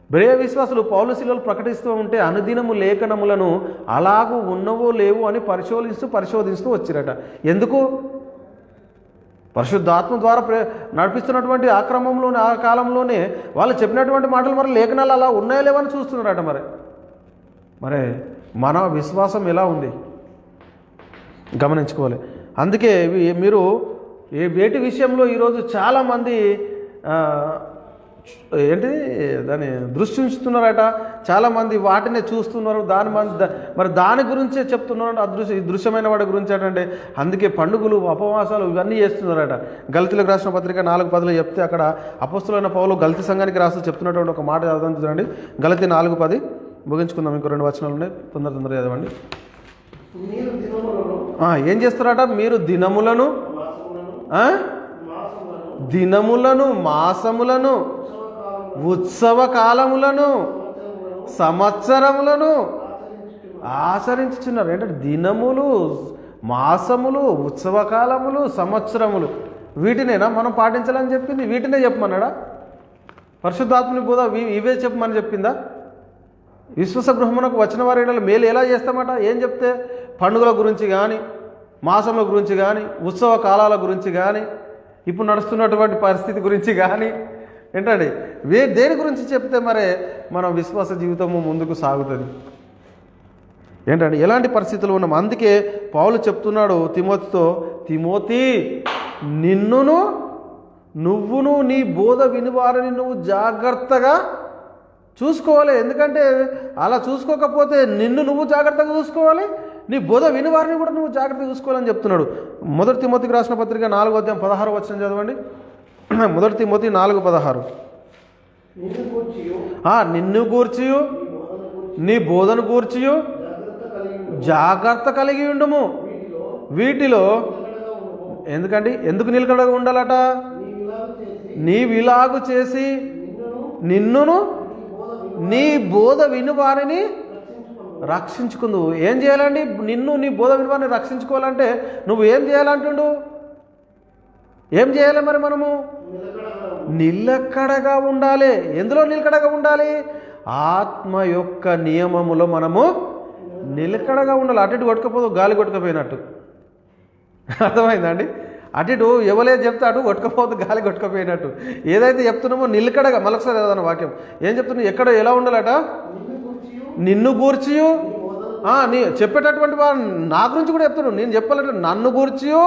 బెరే విశ్వాసులు పౌలు శిలలు ప్రకటిస్తూ ఉంటే అనుదినము లేఖనములను అలాగూ ఉన్నవో లేవు అని పరిశోధిస్తూ వచ్చిరట. ఎందుకు? పరిశుద్ధాత్మ ద్వారా నడిపిస్తున్నటువంటి ఆ క్రమంలోనే ఆ కాలంలోనే వాళ్ళు చెప్పినటువంటి మాటలు మరి లేఖనాలు అలా ఉన్నాయో లేవని చూస్తున్నారట. మరి మన విశ్వాసం ఎలా ఉంది గమనించుకోవాలి. అందుకే మీరు వేటి విషయంలో ఈరోజు చాలామంది ఏంటి దాన్ని దృష్టి ఉంచుతున్నారట. చాలామంది వాటినే చూస్తున్నారు, మరి దాని గురించే చెప్తున్నారు. ఈ దృశ్యమైన వాటి గురించి అంటే అందుకే పండుగలు ఉపవాసాలు ఇవన్నీ చేస్తున్నారట. గల్తీలకు రాసిన పత్రిక 4:10 చెప్తే అక్కడ అపోస్తులైన పౌలు గల్తీ సంఘానికి రాస్తూ చెప్తున్నటువంటి ఒక మాట చదవడం చూడండి. గల్తీ 4:10 ముగించుకుందాం. ఇంకో 2 వచనాలు ఉన్నాయి, తొందరగా చదవండి. ఏం చేస్తారట? మీరు దినములను మాసములను ఉత్సవ కాలములను సంవత్సరములను ఆచరించుచున్నారు. ఏంటంటే దినములు, మాసములు, ఉత్సవ కాలములు, సంవత్సరములు వీటినేనా మనం పాటించాలని చెప్పింది? వీటినే చెప్పమన్నాడా? పరిశుద్ధాత్మని బోధ ఇవే చెప్పమని చెప్పిందా? విశ్వాస గృహమునకు వచ్చిన వారి ఎడల మేలు ఎలా చేస్తామట? ఏం చెప్తే? పండుగల గురించి కానీ, మాసముల గురించి కానీ, ఉత్సవ కాలాల గురించి కానీ, ఇప్పుడు నడుస్తున్నటువంటి పరిస్థితి గురించి కానీ ఏంటండి దేని గురించి చెప్తే మరి మన విశ్వాస జీవితము ముందుకు సాగుతుంది? ఏంటండి ఎలాంటి పరిస్థితులు ఉన్నాం? అందుకే పౌలు చెప్తున్నాడు తిమోతితో, తిమోతి నువ్వును నీ బోధ వినివారిని నువ్వు జాగ్రత్తగా చూసుకోవాలి. ఎందుకంటే అలా చూసుకోకపోతే నువ్వు జాగ్రత్తగా చూసుకోవాలి, నీ బోధ వినివారిని కూడా నువ్వు జాగ్రత్తగా చూసుకోవాలని చెప్తున్నాడు. 1 తిమోతికి రాసిన పత్రిక 4:16 వచనం చదవండి. 1 తిమోతి 4:16 నిన్ను గూర్చియు నీ బోధను గూర్చియు జాగ్రత్త కలిగి ఉండుము. వీటిలో ఎందుకు నిలకడగా ఉండాలట? నీవిలాగు చేసి నిన్నును నీ బోధ విను వారిని రక్షించుకుందువు. ఏం చేయాలండి? నిన్ను నీ బోధ వినవాన్ని రక్షించుకోవాలంటే నువ్వు ఏం చేయాలంటుండు? ఏం చేయాలి మరి మనము? నిలకడగా ఉండాలి. ఎందులో నిలకడగా ఉండాలి? ఆత్మ యొక్క నియమములో మనము నిలకడగా ఉండాలి. అటు ఇటు కొట్టుకపోదు, గాలి కొట్టుకపోయినట్టు. అర్థమైందండి? అటు ఇటు ఎవరే చెప్తే అటు కొట్టుకపోదు, గాలి కొట్టుకపోయినట్టు. ఏదైతే చెప్తున్నామో నిలకడగా, మళ్ళొకసారి ఏదైనా వాక్యం ఏం చెప్తున్నా, ఎక్కడ ఎలా ఉండాలట? నిన్ను గూర్చియు, నీ చెప్పేటటువంటి వారు నా గురించి కూడా చెప్తున్నాడు. నేను చెప్పాలంటే నన్ను గూర్చియు,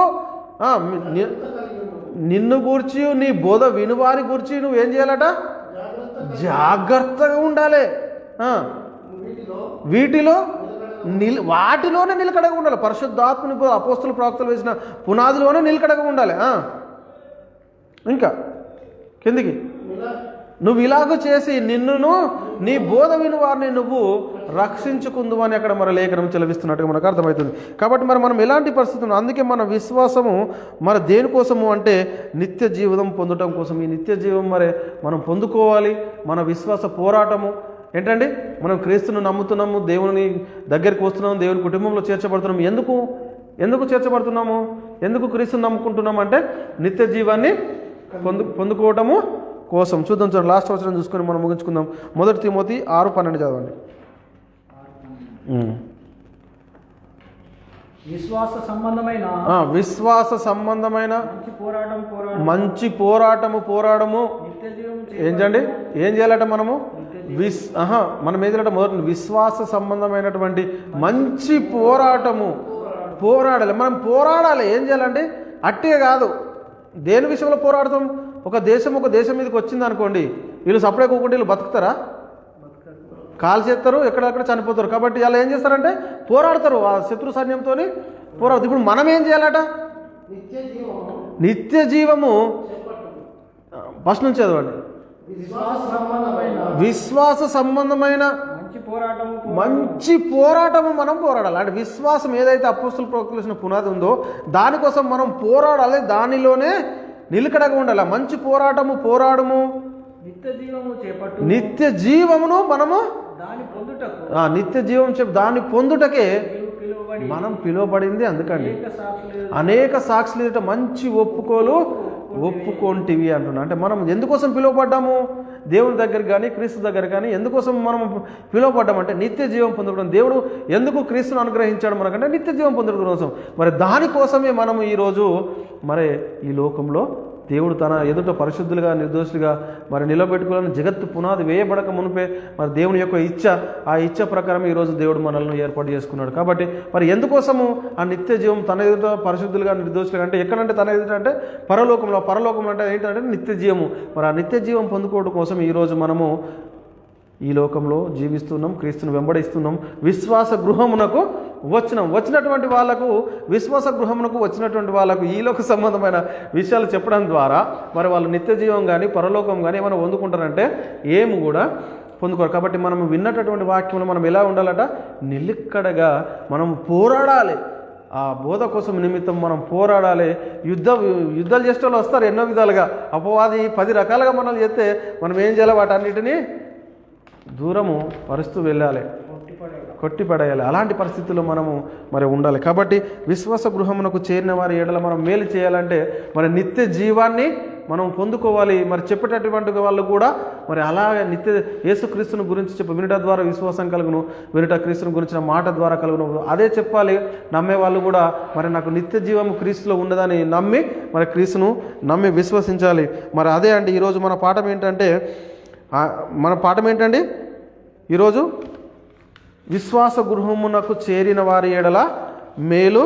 నిన్ను గూర్చి, నీ బోధ వినువారి గూర్చి నువ్వేం చేయాలట? జాగ్రత్తగా ఉండాలి. వీటిలో వాటిలోనే నిలకడగా ఉండాలి. పరిశుద్ధాత్మని అపోస్తుల ప్రవక్తలు వేసిన పునాదిలోనే నిలకడగా ఉండాలి. ఇంకా కిందికి, నువ్వు ఇలాగ చేసి నిన్నును నీ బోధ విను వారిని నువ్వు రక్షించుకుందు అని అక్కడ మరి లేఖనం చెలవిస్తున్నట్టుగా మనకు అర్థమవుతుంది. కాబట్టి మరి మనం ఎలాంటి పరిస్థితులు, అందుకే మన విశ్వాసము మరి దేనికోసము అంటే నిత్య జీవితం పొందటం కోసం. ఈ నిత్య జీవం మరి మనం పొందుకోవాలి. మన విశ్వాస పోరాటము ఏంటండి? మనం క్రీస్తును నమ్ముతున్నాము, దేవుని దగ్గరికి వస్తున్నాము, దేవుని కుటుంబంలో చేర్చబడుతున్నాము. ఎందుకు చేర్చబడుతున్నాము? ఎందుకు క్రీస్తుని నమ్ముకుంటున్నాము అంటే నిత్య జీవాన్ని పొందుకోవటము కోసం. చూద్దాం చూడండి, లాస్ట్ వచనం చూసుకొని మనం ముగించుకుందాం. 1 తిమోతి 6:12 చదవండి. విశ్వాస సంబంధమైన మంచి పోరాటము ఏంటండి? ఏం చేయాలట మనము? మనం ఏం చేయాలట? మొదటి విశ్వాస సంబంధమైనటువంటి మంచి పోరాడాలి. మనం పోరాడాలి. ఏం చేయాలంటే అట్టే కాదు. దేని విషయంలో పోరాడతాం? ఒక దేశం మీదకి వచ్చింది అనుకోండి, వీళ్ళు సపరేట్ పోకుండా వీళ్ళు బతుకుతారా? కాల్ చేస్తారు, ఎక్కడెక్కడ చనిపోతారు. కాబట్టి వాళ్ళు ఏం చేస్తారంటే పోరాడతారు, ఆ శత్రు సైన్యంతో పోరాడతారు. ఇప్పుడు మనం ఏం చేయాలట? నిత్య జీవము ఫస్ట్ నుంచి చదవండి. విశ్వాస సంబంధమైన మంచి పోరాటము మనం పోరాడాలి. అంటే విశ్వాసం ఏదైతే అపోస్తుల ప్రవక్తలు పునాది ఉందో దానికోసం మనం పోరాడాలి. దానిలోనే నిలకడగా ఉండాలి. మంచి పోరాడము, నిత్య జీవమును మనము నిత్య జీవం దాన్ని పొందుటకే మనం పిలువబడింది. అందుకండి అనేక సాక్షులు మంచి ఒప్పుకోంటివి అంటున్నా. అంటే మనం ఎందుకోసం పిలువబడ్డాము? దేవుని దగ్గర కానీ క్రీస్తు దగ్గర కానీ ఎందుకోసం మనం పిలువబడ్డామంటే నిత్య జీవం పొందడం. దేవుడు ఎందుకు క్రీస్తును అనుగ్రహించాడు మనకంటే నిత్య జీవం పొందడం కోసం. మరి దానికోసమే మనము ఈరోజు మరి ఈ లోకంలో దేవుడు తన ఎదుట పరిశుద్ధులుగా నిర్దోషులుగా మరి నిలబెట్టుకోవాలని జగత్తు పునాది వేయబడక మునిపే మరి దేవుని యొక్క ఆ ఇచ్చ ప్రకారం ఈరోజు దేవుడు మనల్ని ఏర్పాటు చేసుకున్నాడు. కాబట్టి మరి ఎందుకోసము ఆ నిత్య జీవం తన ఎదుట పరిశుద్ధులుగా నిర్దోషులుగా అంటే ఎక్కడంటే తన ఎదుట అంటే పరలోకంలో అంటే ఏంటంటే నిత్య జీవము. మరి ఆ నిత్య జీవం పొందుకోవడం కోసం ఈరోజు మనము ఈ లోకంలో జీవిస్తున్నాం, క్రీస్తును వెంబడిస్తున్నాం. విశ్వాస గృహమునకు వచ్చినటువంటి వాళ్ళకు వచ్చినటువంటి వాళ్ళకు ఈ లోక సంబంధమైన విషయాలు చెప్పడం ద్వారా మరి వాళ్ళు నిత్య జీవం కానీ పరలోకం కానీ ఏమైనా పొందుకుంటారంటే ఏమి కూడా పొందుకోరు. కాబట్టి మనం విన్నటువంటి వాక్యంలో మనం ఎలా ఉండాలట? నిలకడగా మనం పోరాడాలి. ఆ బోధ కోసం నిమిత్తం మనం పోరాడాలి. యుద్ధాలు చేసే వాళ్ళు వస్తారు ఎన్నో విధాలుగా. అపవాది 10 రకాలుగా మనల్ని చేస్తే మనం ఏం చేయాలి? వాటన్నిటినీ దూరము పరుస్తూ వెళ్ళాలి, కొట్టిపడేయాలి. అలాంటి పరిస్థితుల్లో మనము మరి ఉండాలి. కాబట్టి విశ్వాస గృహమునకు చేరిన వారి ఎడల మనం మేలు చేయాలంటే మరి నిత్య జీవాన్ని మనం పొందుకోవాలి. మరి చెప్పేటటువంటి వాళ్ళు కూడా మరి అలాగే నిత్య యేసుక్రీస్తుని గురించి వినుట ద్వారా విశ్వాసం కలుగును, వినుట క్రీస్తుని గురించిన మాట ద్వారా కలుగును. అదే చెప్పాలి. నమ్మే వాళ్ళు కూడా మరి నాకు నిత్య జీవము క్రీస్తులో ఉన్నదని నమ్మి మరి క్రీస్తును నమ్మి విశ్వసించాలి. మరి అదే అండి ఈరోజు మన పాఠం ఏంటండి? ఈరోజు విశ్వాస గృహమునకు చేరిన వారి ఎడల మేలు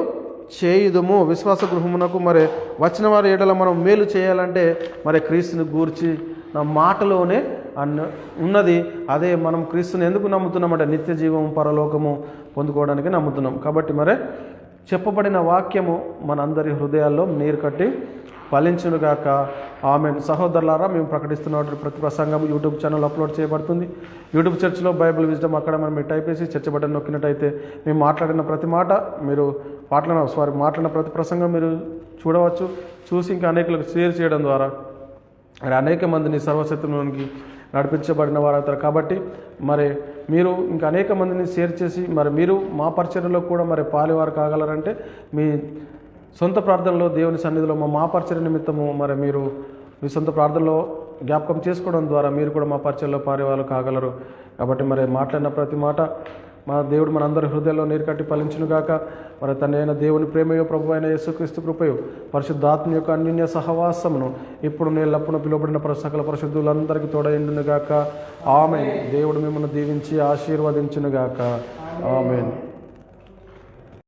చేయుదుము. విశ్వాస గృహమునకు మరి వచ్చిన వారి ఎడల మనం మేలు చేయాలంటే మరి క్రీస్తుని గూర్చి నా మాటలోనే ఉన్నది. అదే మనం క్రీస్తుని ఎందుకు నమ్ముతున్నామంటే నిత్య జీవము పరలోకము పొందుకోవడానికి నమ్ముతున్నాం. కాబట్టి మరి చెప్పబడిన వాక్యము మనందరి హృదయాల్లో నీరు కట్టి ఫలించునుగాక. ఆమేన్. సహోదరులారా, మేము ప్రకటిస్తున్న ప్రతి ప్రసంగం యూట్యూబ్ ఛానల్ అప్లోడ్ చేయబడుతుంది. యూట్యూబ్ చర్చ్లో బైబిల్ విజ్డమ్ అక్కడ మనం టైప్ చేసి చర్చ బటన్ నొక్కినట్టయితే మేము మాట్లాడిన ప్రతి మాట మీరు మాట్లాడిన ప్రతి ప్రసంగం మీరు చూడవచ్చు. చూసి ఇంకా అనేకులకు షేర్ చేయడం ద్వారా అనేక మందిని సర్వశక్తులోనికి నడిపించబడిన వారు అవుతారు. కాబట్టి మరి మీరు ఇంకా అనేక మందిని షేర్ చేసి మరి మీరు మా పరిచర్యలో కూడా మరి పాలివారు కాగలరంటే మీ సొంత ప్రార్థనలో దేవుని సన్నిధిలో మా పరిచర్య నిమిత్తము మరి మీరు మీ సొంత ప్రార్థనలో జ్ఞాపకం చేసుకోవడం ద్వారా మీరు కూడా మా పరిచర్యలో పారేవాళ్ళు కాగలరు. కాబట్టి మరి మాట్లాడిన ప్రతి మాట మా దేవుడు మనందరి హృదయంలో నీరుకట్టి ఫలించునుగాక. మరి తన అయిన దేవుని ప్రేమయో ప్రభు అయిన యేసుక్రీస్తు కృపయో పరిశుద్ధాత్మ యొక్క అన్యోన్య సహవాసమును ఇప్పుడు నేలప్పున పిలువబడిన సకల పరిశుద్ధులందరికీ తోడైండునుగాక. ఆమేన్. దేవుడు మిమ్మల్ని దీవించి ఆశీర్వదించునుగాక. ఆమేన్.